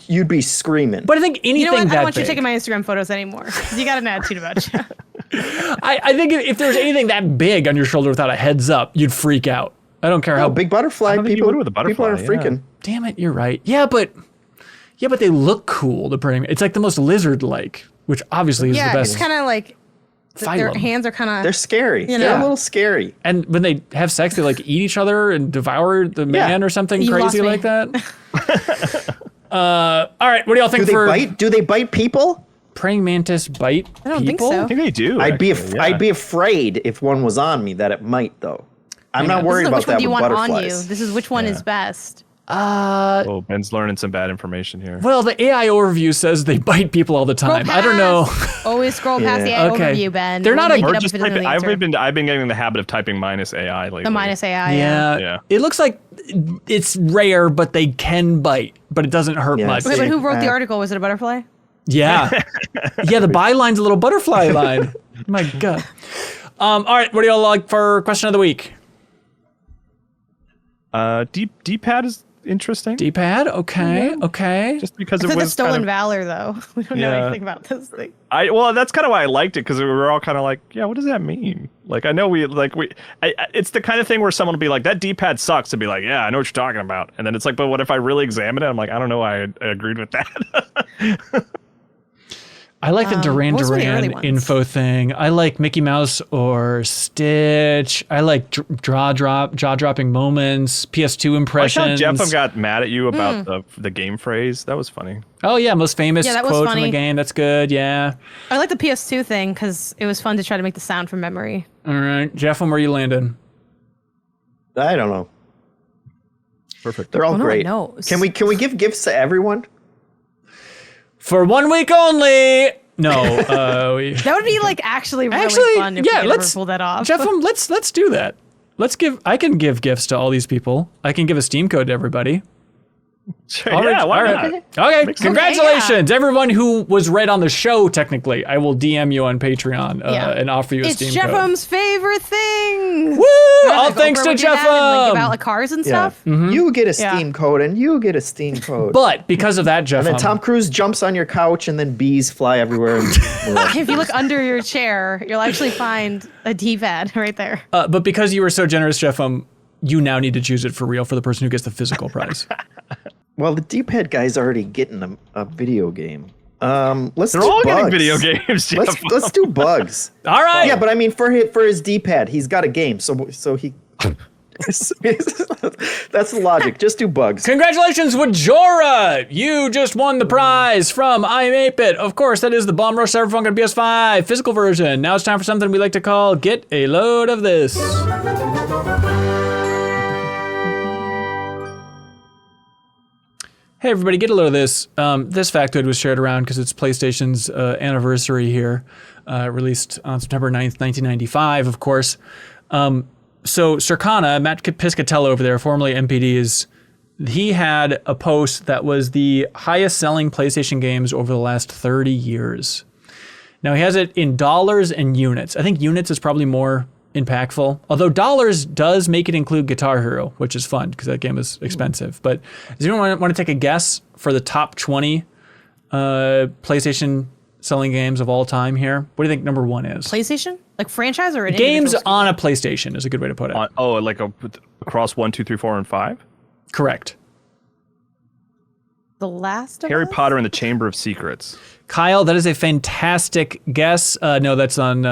you'd be screaming. But I think anything you know what? I don't want big, you taking my Instagram photos anymore. You got an attitude about you. I think if there was anything that big on your shoulder without a heads up, you'd freak out. I don't care how big butterfly. People are freaking. Damn it, you're right. Yeah, but they look cool. It's like the most lizard-like, which obviously is the best. It's kind of like their hands are kind of. They're scary. They're a little scary. And when they have sex, they like eat each other and devour the man or something crazy like that. All right, what do y'all think? Do they bite people? Praying mantis bite people? I don't think so. I think they do. I'd be afraid if one was on me that it might, though. I'm not worried about that with butterflies. On you. This is which one is best. Ben's learning some bad information here. Well, the AI overview says they bite people all the time. I don't know. Always scroll past the AI overview, Ben. They're not or just type it. I've been getting in the habit of typing -AI lately. The -AI. Yeah. It looks like it's rare, but they can bite, but it doesn't hurt much. Wait, but who wrote the article? Was it a butterfly? Yeah. The byline's a little butterfly line. My God. All right, what do y'all like for question of the week? D-pad is interesting. D-pad, okay. Just because it was was the stolen valor, though. We don't know anything about this thing. That's kind of why I liked it, because we were all kind of like, what does that mean? Like, I know it's the kind of thing where someone will be like, that D-pad sucks, and be like, yeah, I know what you're talking about, and then it's like, but what if I really examine it? I'm like, I don't know, I agreed with that. I like the Duran Duran info thing. I like Mickey Mouse or Stitch. I like jaw-dropping moments, PS2 impressions. I thought Jeff got mad at you about the game phrase. That was funny. Oh, yeah, most famous quote from the game. That's good, yeah. I like the PS2 thing because it was fun to try to make the sound from memory. All right. Jeff, where you landing? I don't know. Perfect. They're all great. Can we give gifts to everyone? For 1 week only. No, that would be like actually fun if we could ever pull that off. Jeff, let's do that. I can give gifts to all these people. I can give a Steam code to everybody. Sure, why not? Okay, congratulations, everyone who was read on the show. Technically, I will DM you on Patreon and offer you a Steam code. It's Jeffum's favorite thing. Woo! All thanks to Jeffum. Give out like cars and stuff. Mm-hmm. You get a Steam code, and you get a Steam code. But because of that, Jeffum. And then Tom Cruise jumps on your couch, and then bees fly everywhere. If you look under your chair, you'll actually find a D-pad right there. But because you were so generous, Jeffum, you now need to choose it for real for the person who gets the physical prize. Well, the D-pad guy's already getting a video game. They're all getting video games. Let's do bugs. All right. Yeah, but I mean, for his D-pad, he's got a game, so he. That's the logic. Just do bugs. Congratulations, Wajora! You just won the prize from I'm 8-Bit. Of course, that is the Bomb Rush Cyberpunk on PS5 physical version. Now it's time for something we like to call Get a Load of This. Hey everybody, get a load of this. This factoid was shared around because it's PlayStation's anniversary here, released on September 9th, 1995, of course. So Circana, Matt Piscatello over there, formerly MPD, he had a post that was the highest selling PlayStation games over the last 30 years. Now he has it in dollars and units. I think units is probably more impactful, although dollars does make it include Guitar Hero, which is fun because that game is expensive. But does anyone want to take a guess for the top 20 PlayStation selling games of all time here? What do you think number one is? PlayStation? Like franchise or an games on a PlayStation is a good way to put it. Like across 1, 2, 3, 4, and 5? Correct. The Last of Harry Us? Potter and the Chamber of Secrets. Kyle, that is a fantastic guess. No, that's on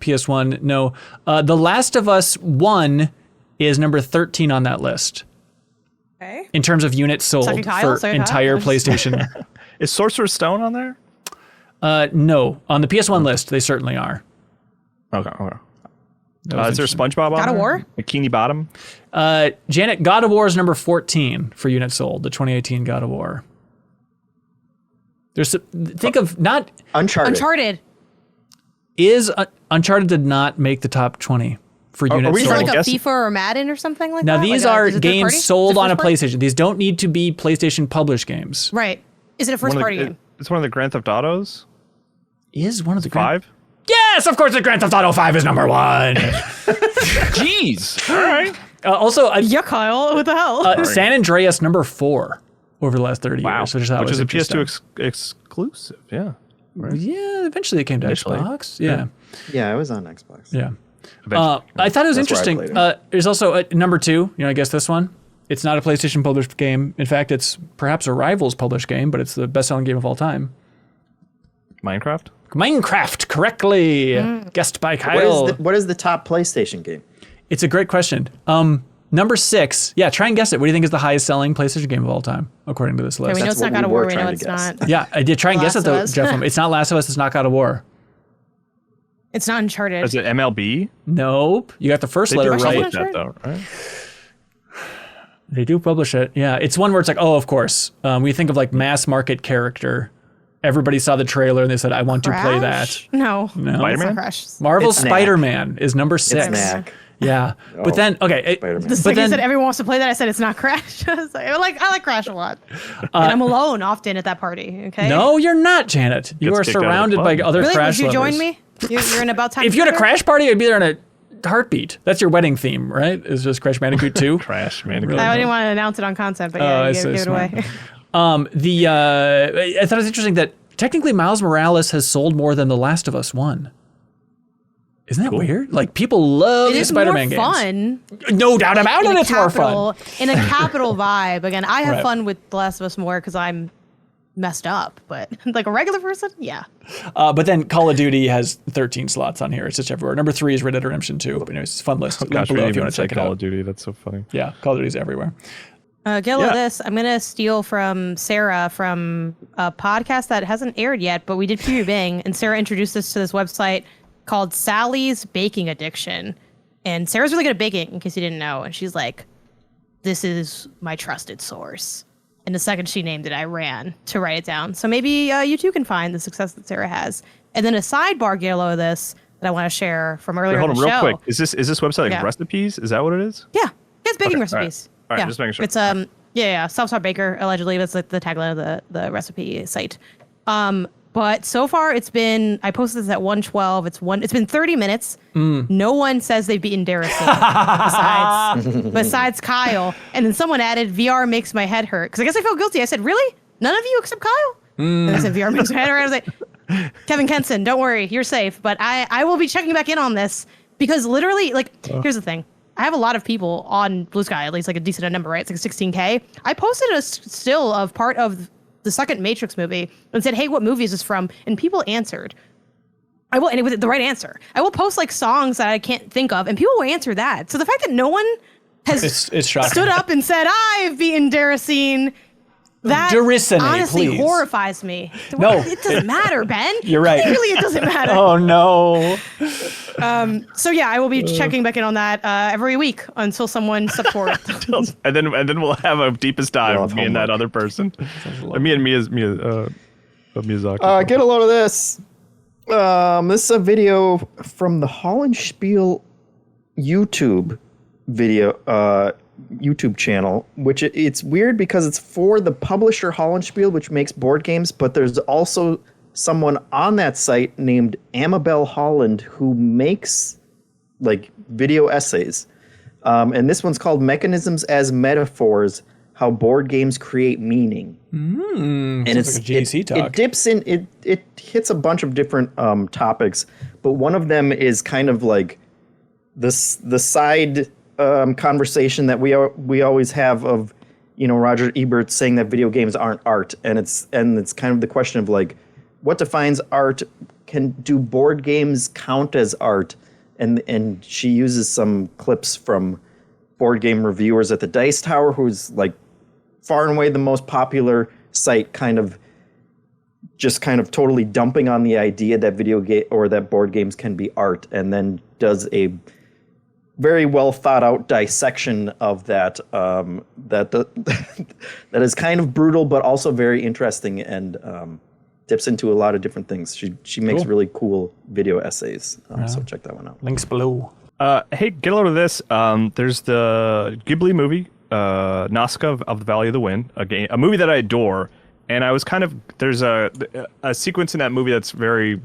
PS1. No. The Last of Us 1 is number 13 on that list. Okay. In terms of units sold for entire PlayStation. Is Sorcerer's Stone on there? No, on the PS1 list, they certainly are. Okay. Is there SpongeBob on God of there? War? Bikini Bottom? Janet, God of War is number 14 for units sold, the 2018 God of War. Think of not... Uncharted. Uncharted did not make the top 20 for units we Is it sold. like a guessing? FIFA or Madden or something like Now, that? these Like are is it third games party? sold Is it on a first party? PlayStation. These don't need to be PlayStation published games. Right. Is it a first party game? It's one of the Grand Theft Autos? Is one of the... 5? Yes, of course, the Grand Theft Auto 5 is number 1. Jeez. All right. Also, Yeah, Kyle. What the hell? San Andreas number 4 over the last 30 Wow. years. Which is a interesting. PS2 exclusive. Yeah. Right. Yeah, eventually it came to Initially. Xbox. Yeah. Yeah, I was on Xbox. Yeah. Eventually. I thought it was That's where I interesting. played There's also number 2. I guess this one. It's not a PlayStation published game. In fact, it's perhaps a rival's published game, but it's the best-selling game of all time. Minecraft, correctly guessed by Kyle. What is the top PlayStation game? It's a great question. Number 6. Yeah, try and guess it. What do you think is the highest-selling PlayStation game of all time, according to this Okay, list? we know it's what not God we of War. were We know trying it's to guess. not. Yeah, I did try and guess it, Last though, of Us. Jeff. It's not Last of Us. It's not God of War. It's not Uncharted. Is it MLB? Nope. You got the first They letter do right. publish that, though, right? They do publish it. Yeah, it's one where it's like, oh, of course. We think of like mass market character. Everybody saw the trailer and they said, I want to play that. Crash? No. No. It's Spider-Man? not Crash. Marvel's It's Knack. Spider-Man is number 6. It's Knack. Yeah. But then, okay. Spider-Man. The But second you then, said everyone wants to play that, I said it's not Crash. I was like, I like Crash a lot. And I'm alone often at that party, okay? no, you're not, Janet. You Gets are kicked out of the surrounded by club. other Really? Crash Would you lovers. join me? You're in About Time. If you had a Twitter? Crash party, I'd be there in a heartbeat. That's your wedding theme, right? It's just Crash Bandicoot 2. Crash Bandicoot. I didn't want to announce it on content, but yeah, I you see, give it smart. away. I thought it was interesting that technically Miles Morales has sold more than The Last of Us 1. Isn't that weird? Like, people love It the is Spider-Man more games. fun. No doubt about it, it's more fun. In a capital vibe. Again, I have Right. fun with The Last of Us more because I'm messed up, but like a regular person, yeah. But then Call of Duty has 13 slots on here. It's just everywhere. Number 3 is Red Dead Redemption 2. But anyways, it's a fun list. Link Gosh, we below didn't if you even want to say check it Call out. of Duty. That's so funny. Yeah, Call of Duty's everywhere. Get a load of this. I'm gonna steal from Sarah from a podcast that hasn't aired yet, but we did preview Bing, and Sarah introduced us to this website called Sally's Baking Addiction. And Sarah's really good at baking, in case you didn't know. And she's like, "This is my trusted source." And the second she named it, I ran to write it down. So maybe you too can find the success that Sarah has. And then a sidebar, get a load of this that I want to share from earlier Wait, hold in on, the real show. quick. Is this website like Yeah. recipes? Is that what it is? Yeah, it's baking Okay, recipes. all right, Yeah, just making sure. It's self-taught baker allegedly. That's like the tagline of the recipe site. But so far it's been. I posted this at 1:12. It's been 30 minutes. No one says they've beaten Darrison besides Kyle. And then someone added, "VR makes my head hurt." Because I guess I felt guilty. I said, "Really? None of you except Kyle?" And I said, "VR makes my head hurt." I was like, Kevin Kenson, don't worry, you're safe. But I will be checking back in on this because literally, like, here's the thing. I have a lot of people on Blue Sky, at least like a decent number, right? It's like 16K. I posted a still of part of the second Matrix movie and said, "Hey, what movie is this from?" And people answered. I will, and it was the right answer. I will post like songs that I can't think of, and people will answer that. So the fact that no one has It's shocking. stood up and said, "I've beaten Darrison," that Darrison, honestly please. horrifies me. No. It doesn't matter, Ben. You're right. Clearly, it doesn't matter. Oh, no. So yeah, I will be checking back in on that every week until someone supports. And then we'll have a deepest dive We'll with have me and that other person. Me and Miyazaki. Get a load of this. This is a video from the Hollenspiel YouTube YouTube channel, which it's weird because it's for the publisher Hollenspiel, which makes board games, but there's also someone on that site named Amabel Holland who makes like video essays. And this one's called Mechanisms as Metaphors, How Board Games Create Meaning. And it's like a GDC talk. It dips in, it hits a bunch of different topics, but one of them is kind of like the side conversation that we always have of, Roger Ebert saying that video games aren't art, and it's kind of the question of like, what defines art? Do board games count as art? And she uses some clips from board game reviewers at the Dice Tower, who's like far and away the most popular site, kind of just kind of totally dumping on the idea that video game or that board games can be art, and then does a very well thought out dissection of that that is kind of brutal but also very interesting, and dips into a lot of different things. She makes really cool video essays, so check that one out. Links below. Hey, get a load of this. There's the Ghibli movie, Nausicaa of the Valley of the Wind, a movie that I adore, and I was there's a sequence in that movie that's very,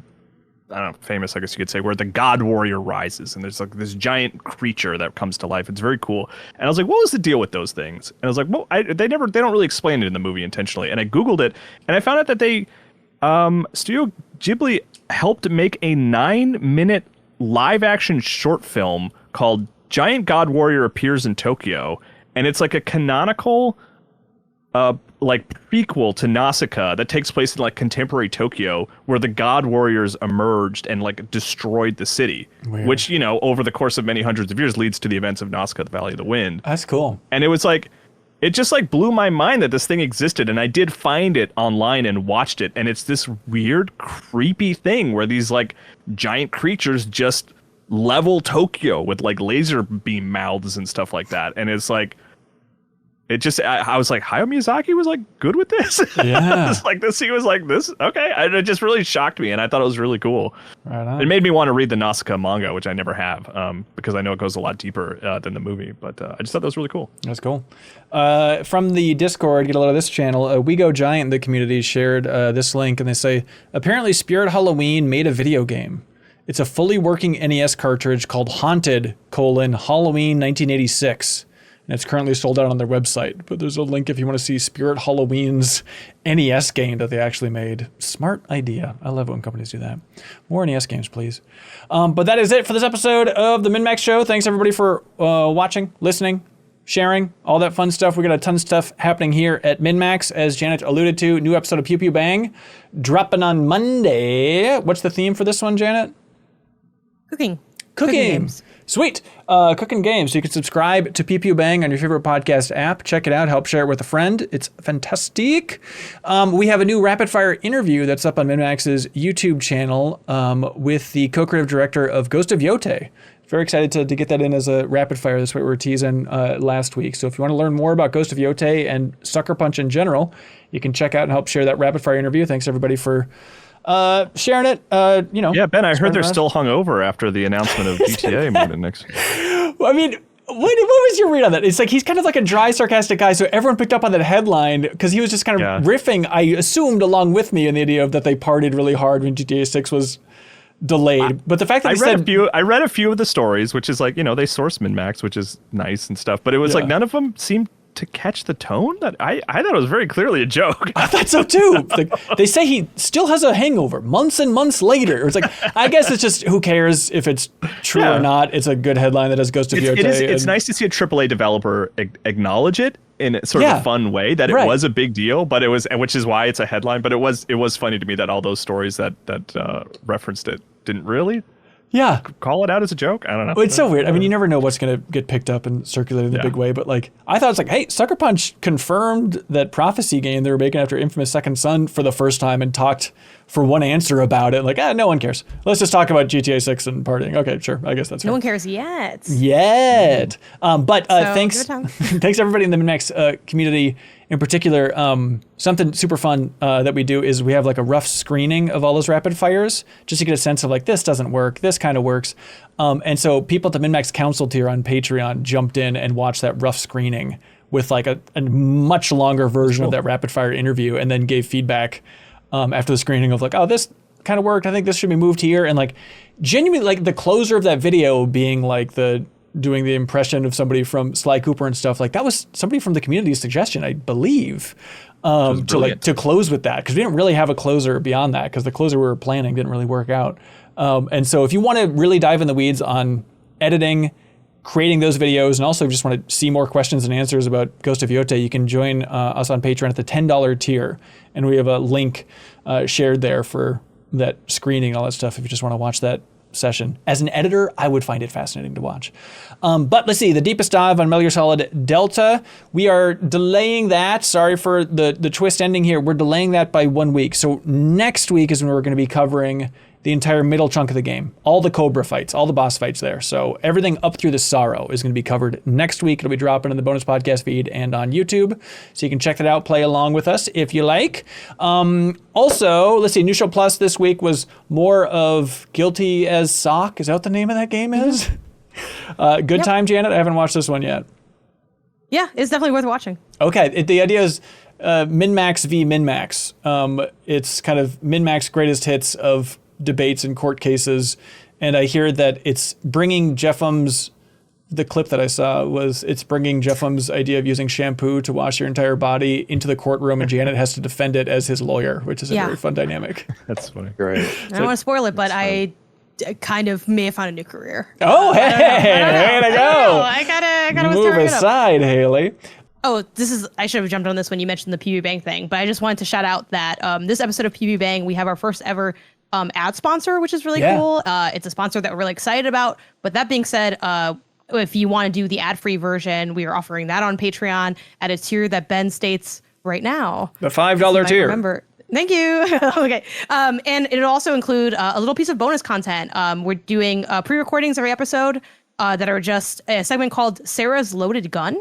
I don't know, famous, I guess you could say, where the god warrior rises, and there's like this giant creature that comes to life. It's very cool. And I was like, what was the deal with those things? And I was like, well, they don't really explain it in the movie intentionally. And I Googled it, and I found out that they, Studio Ghibli helped make a 9-minute live action short film called Giant God Warrior Appears in Tokyo. And it's like a canonical, like prequel to Nausicaa that takes place in like contemporary Tokyo, where the god warriors emerged and like destroyed the city. Weird. Which, you know, over the course of many hundreds of years leads to the events of Nausicaa, the Valley of the Wind. That's cool. And it was like, it just like blew my mind that this thing existed, and I did find it online and watched it, and it's this weird, creepy thing where these like giant creatures just level Tokyo with like laser beam mouths and stuff like that. And it's like, it just, I was like, Hayao Miyazaki was like good with this. Yeah. It's like this, he was like this. Okay. And it just really shocked me, and I thought it was really cool. Right on. It made me want to read the Nausicaa manga, which I never have, because I know it goes a lot deeper than the movie. But I just thought that was really cool. That's cool. From the Discord, get a load of this channel. We Go Giant in the community shared this link, and they say, apparently Spirit Halloween made a video game. It's a fully working NES cartridge called Haunted: Halloween 1986. And it's currently sold out on their website. But there's a link if you want to see Spirit Halloween's NES game that they actually made. Smart idea. I love when companies do that. More NES games, please. But that is it for this episode of the MinnMax Show. Thanks, everybody, for watching, listening, sharing, all that fun stuff. We got a ton of stuff happening here at MinnMax. As Janet alluded to, new episode of Pew Pew Bang dropping on Monday. What's the theme for this one, Janet? Cooking Games. Sweet. Cooking games. So you can subscribe to Pew Pew Bang on your favorite podcast app. Check it out. Help share it with a friend. It's fantastic. We have a new rapid fire interview that's up on MinnMax's YouTube channel with the co-creative director of Ghost of Yōtei. Very excited to get that in as a rapid fire. That's what we were teasing last week. So if you want to learn more about Ghost of Yōtei and Sucker Punch in general, you can check out and help share that rapid fire interview. Thanks everybody for sharing it. Yeah, Ben, I heard they're still hungover after the announcement of GTA moving next year. I mean, what was your read on that? It's like he's kind of like a dry, sarcastic guy, so everyone picked up on that headline because he was just kind of riffing, I assumed, along with me in the idea of that they partied really hard when GTA 6 was delayed. But the fact that I read a few of the stories, which is like, you know, they source MinnMax, which is nice and stuff, but it was like none of them seemed to catch the tone. That I thought it was very clearly a joke. I thought so too. Like, they say he still has a hangover months and months later. It's like, I guess it's just, who cares if it's true or not? It's a good headline that has Ghost of Yōtei. It's nice to see a AAA developer acknowledge it in sort of a fun way, that it was a big deal, but it was, which is why it's a headline. But it was funny to me that all those stories that referenced it didn't really call it out as a joke. I don't know. Well, it's so weird. I mean, you never know what's going to get picked up and circulated in a big way, but like, I thought it's like, hey, Sucker Punch confirmed that Prophecy game they were making after Infamous Second Son for the first time and talked for one answer about it. Like, no one cares. Let's just talk about GTA 6 and partying. Okay, sure. I guess that's no one cares yet. Thanks everybody in the MinnMax community in particular. Something super fun that we do is we have like a rough screening of all those rapid fires just to get a sense of like, this doesn't work, this kind of works. And so people at the MinnMax Council tier on Patreon jumped in and watched that rough screening with like a much longer version of that rapid fire interview, and then gave feedback after the screening of like, oh, this kind of worked, I think this should be moved here. And like genuinely, like the closer of that video being like doing the impression of somebody from Sly Cooper and stuff, like that was somebody from the community's suggestion, I believe, to close with that, because we didn't really have a closer beyond that, because the closer we were planning didn't really work out. And so if you want to really dive in the weeds on editing, creating those videos, and also just want to see more questions and answers about Ghost of Yōtei, you can join us on Patreon at the $10 tier, and we have a link shared there for that screening, all that stuff, if you just want to watch that session. As an editor, I would find it fascinating to watch. But let's see, the deepest dive on Metal Gear Solid Delta. We are delaying that. Sorry for the twist ending here. We're delaying that by 1 week. So next week is when we're going to be covering the entire middle chunk of the game. All the Cobra fights, all the boss fights there. So everything up through the Sorrow is going to be covered next week. It'll be dropping in the bonus podcast feed and on YouTube. So you can check that out, play along with us if you like. Also, let's see, New Show Plus this week was more of Guilty as Sock. Is that what the name of that game is? Good time, Janet? I haven't watched this one yet. Yeah, it's definitely worth watching. Okay, the idea is MinnMax v. MinnMax. It's kind of MinnMax greatest hits of debates and court cases, and I hear that it's bringing Jeffum's, the clip that I saw was it's bringing Jeffum's idea of using shampoo to wash your entire body into the courtroom, and Janet has to defend it as his lawyer, which is a very fun dynamic. That's funny. Great. I don't want to spoil it, but I kind of may have found a new career. Oh, hey, way to go. I gotta move aside, Haley. Oh, I should have jumped on this when you mentioned the PB Bang thing, but I just wanted to shout out that this episode of PB Bang, we have our first ever ad sponsor, which is really cool. It's a sponsor that we're really excited about. But that being said, if you want to do the ad-free version, we are offering that on Patreon at a tier that Ben states right now. The $5 tier. Remember. Thank you. Okay. And it'll also include a little piece of bonus content. We're doing pre-recordings every episode that are just a segment called Sarah's Loaded Gun.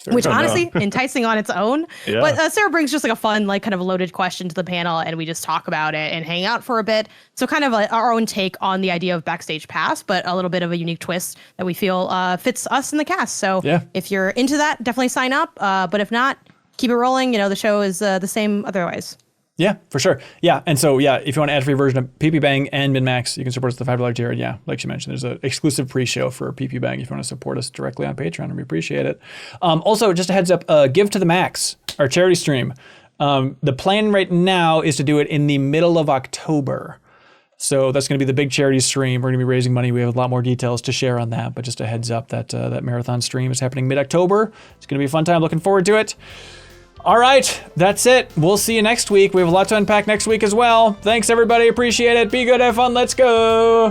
Which honestly, enticing on its own. Yeah. But Sarah brings just like a fun, like kind of loaded question to the panel, and we just talk about it and hang out for a bit. So kind of our own take on the idea of Backstage Pass, but a little bit of a unique twist that we feel fits us in the cast. So if you're into that, definitely sign up. But if not, keep it rolling. You know, the show is the same otherwise. Yeah, for sure. Yeah, and so if you want an ad-free version of PP Bang and MinnMax, you can support us at the $5 tier. And like you mentioned, there's an exclusive pre-show for PP Bang if you want to support us directly on Patreon, and we appreciate it. Also, just a heads up, Give to the Max, our charity stream. The plan right now is to do it in the middle of October. So that's going to be the big charity stream. We're going to be raising money. We have a lot more details to share on that, but just a heads up that that marathon stream is happening mid-October. It's going to be a fun time. Looking forward to it. All right, that's it. We'll see you next week. We have a lot to unpack next week as well. Thanks, everybody. Appreciate it. Be good, have fun. Let's go.